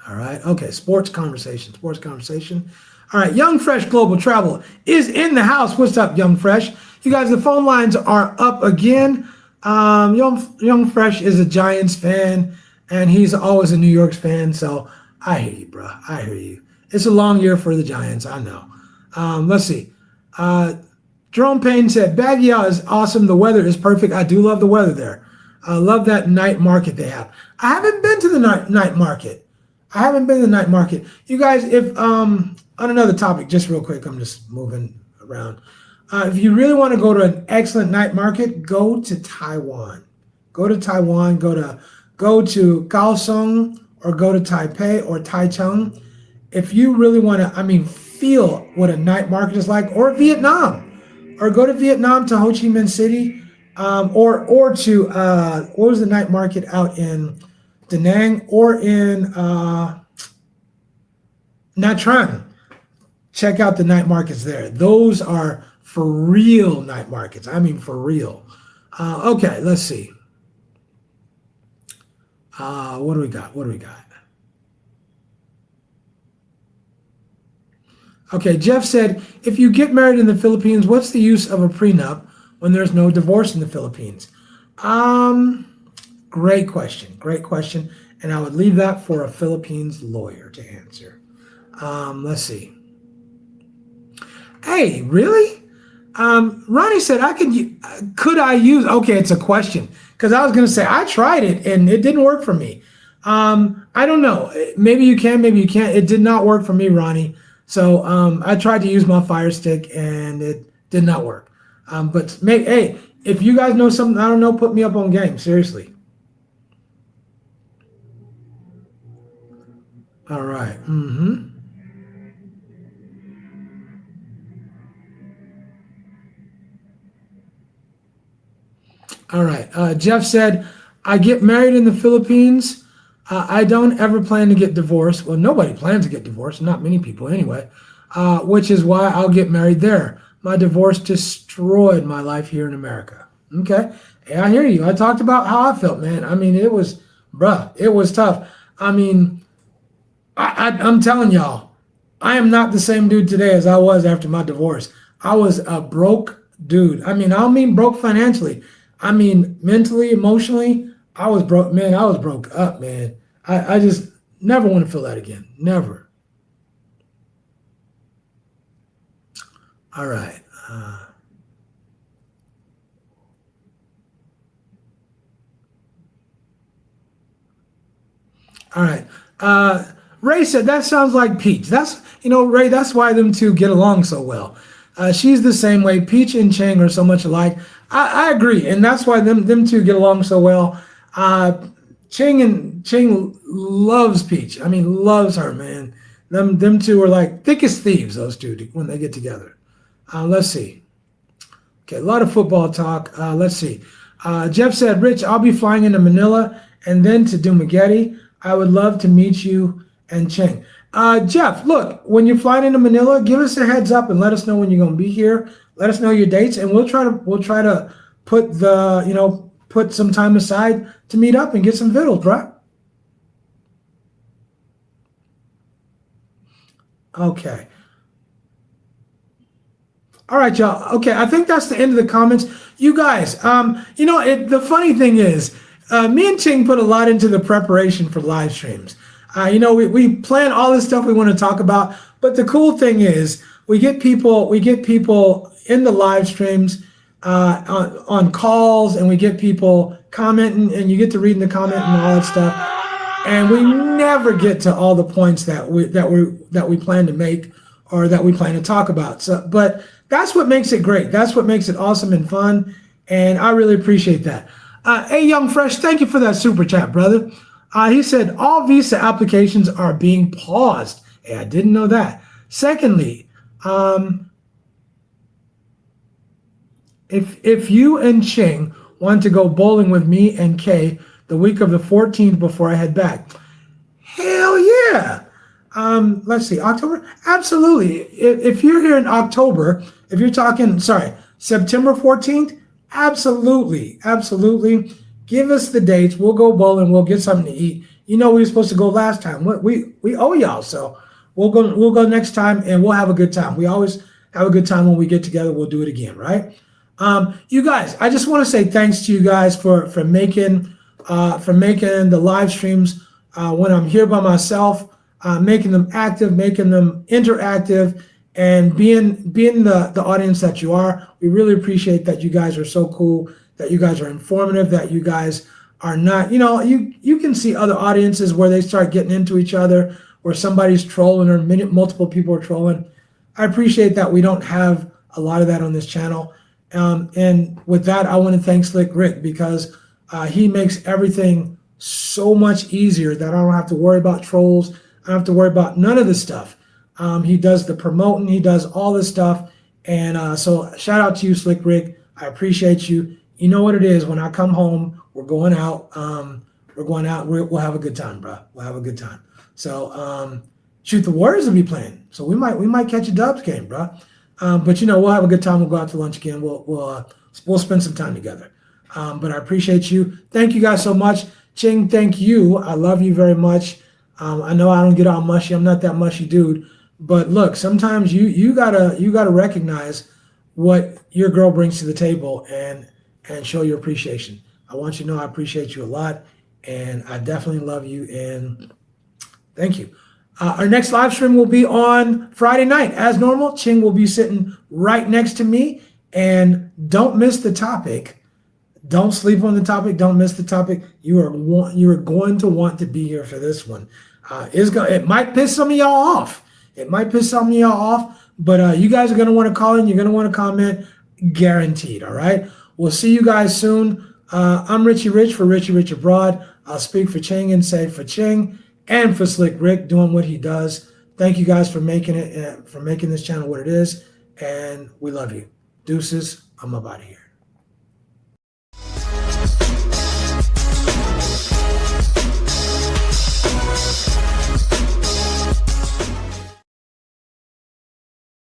right. Okay. Sports conversation. All right. Young Fresh Global Travel is in the house. What's up, Young Fresh? You guys, the phone lines are up again. Young Fresh is a Giants fan, and he's always a New York fan. So I hear you, bro. I hear you. It's a long year for the Giants. I know. Let's see. Jerome Payne said, Baguio is awesome. The weather is perfect. I do love the weather there. I love that night market they have. I haven't been to the night market. You guys, if on another topic, just real quick, I'm just moving around. If you really want to go to an excellent night market, go to Taiwan. Go to Kaohsiung or go to Taipei or Taichung. If you really want to, feel what a night market is like, or Vietnam, or go to Vietnam to Ho Chi Minh City, or to what was the night market out in Da Nang or in Nha Trang. Check out the night markets there. Those are for real night markets. For real. Okay, let's see. What do we got? Okay, Jeff said, if you get married in the Philippines, what's the use of a prenup when there's no divorce in the Philippines? Great question. And I would leave that for a Philippines lawyer to answer. Let's see. Hey, really? Ronnie said, could I use, okay, it's a question. Because I was going to say, I tried it and it didn't work for me. I don't know. Maybe you can, maybe you can't. It did not work for me, Ronnie. So I tried to use my Fire Stick and it Did not work. But hey, if you guys know something I don't know, put me up on game. Seriously. All right. All right. Jeff said, I get married in the Philippines. I don't ever plan to get divorced. Well, nobody plans to get divorced. Not many people anyway. Which is why I'll get married there. My divorce destroyed my life here in America. Okay. Hey, I hear you. I talked about how I felt, man. I mean, it was tough. I mean, I'm telling y'all, I am not the same dude today as I was after my divorce. I was a broke dude. I mean, I don't mean broke financially. I mean, mentally, emotionally, I was broke, man. I was broke up, man. I just never want to feel that again. Never. All right. All right. Ray said, that sounds like Peach. That's, Ray, that's why them two get along so well. She's the same way. Peach and Chang are so much alike. I agree. And that's why them two get along so well. Chang loves Peach. I mean, loves her, man. Them two are like thick as thieves, those two, when they get together. Let's see. Okay, a lot of football talk. Let's see. Jeff said, Rich, I'll be flying into Manila and then to Dumaguete. I would love to meet you and Chang. Jeff, look, when you're flying into Manila, give us a heads up and let us know when you're going to be here. Let us know your dates, and we'll try to put some time aside to meet up and get some vittles, right? Okay. All right, y'all. Okay, I think that's the end of the comments. You guys, the funny thing is, me and Ching put a lot into the preparation for live streams. We plan all this stuff we want to talk about, but the cool thing is we get people in the live streams on calls, and we get people commenting, and you get to read in the comment and all that stuff. And we never get to all the points that we plan to make or that we plan to talk about. So, but that's what makes it great. That's what makes it awesome and fun. And I really appreciate that. Hey, Young Fresh, thank you for that super chat, brother. He said, all visa applications are being paused. Hey, I didn't know that. Secondly, if you and Ching want to go bowling with me and Kay the week of the 14th before I head back, hell yeah. Let's see, October? Absolutely. If you're here in October, if you're talking, September 14th, absolutely. Give us the dates. We'll go bowling. We'll get something to eat. We were supposed to go last time. We owe y'all, so we'll go next time, and we'll have a good time. We always have a good time when we get together. We'll do it again, right? You guys, I just want to say thanks to you guys for making the live streams when I'm here by myself, making them active, making them interactive, and being the audience that you are. We really appreciate that you guys are so cool, that you guys are informative, that you guys are not, you can see other audiences where they start getting into each other, where somebody's trolling or multiple people are trolling. I appreciate that we don't have a lot of that on this channel. And with that, I want to thank Slick Rick, because he makes everything so much easier that I don't have to worry about trolls. I don't have to worry about none of this stuff. He does the promoting, he does all this stuff. And so shout out to you, Slick Rick. I appreciate you. You know what it is. When I come home, we're going out. We'll have a good time, bro. We'll have a good time. So shoot, the Warriors will be playing. So we might catch a Dubs game, bro. But we'll have a good time. We'll go out to lunch again. We'll spend some time together. But I appreciate you. Thank you guys so much. Ching, thank you. I love you very much. I know I don't get all mushy. I'm not that mushy dude. But look, sometimes you gotta recognize what your girl brings to the table and show your appreciation. I want you to know I appreciate you a lot, and I definitely love you, and thank you. Our next live stream will be on Friday night. As normal, Ching will be sitting right next to me, and don't miss the topic. Don't sleep on the topic. Don't miss the topic. You are going to want to be here for this one. It might piss some of y'all off. But you guys are going to want to call in. You're going to want to comment, guaranteed. All right. We'll see you guys soon. I'm Richie Rich for Richie Rich Abroad. I'll speak for Ching and say for Ching and for Slick Rick doing what he does. Thank you guys for making it, for making this channel what it is. And we love you. Deuces. I'm up out of here.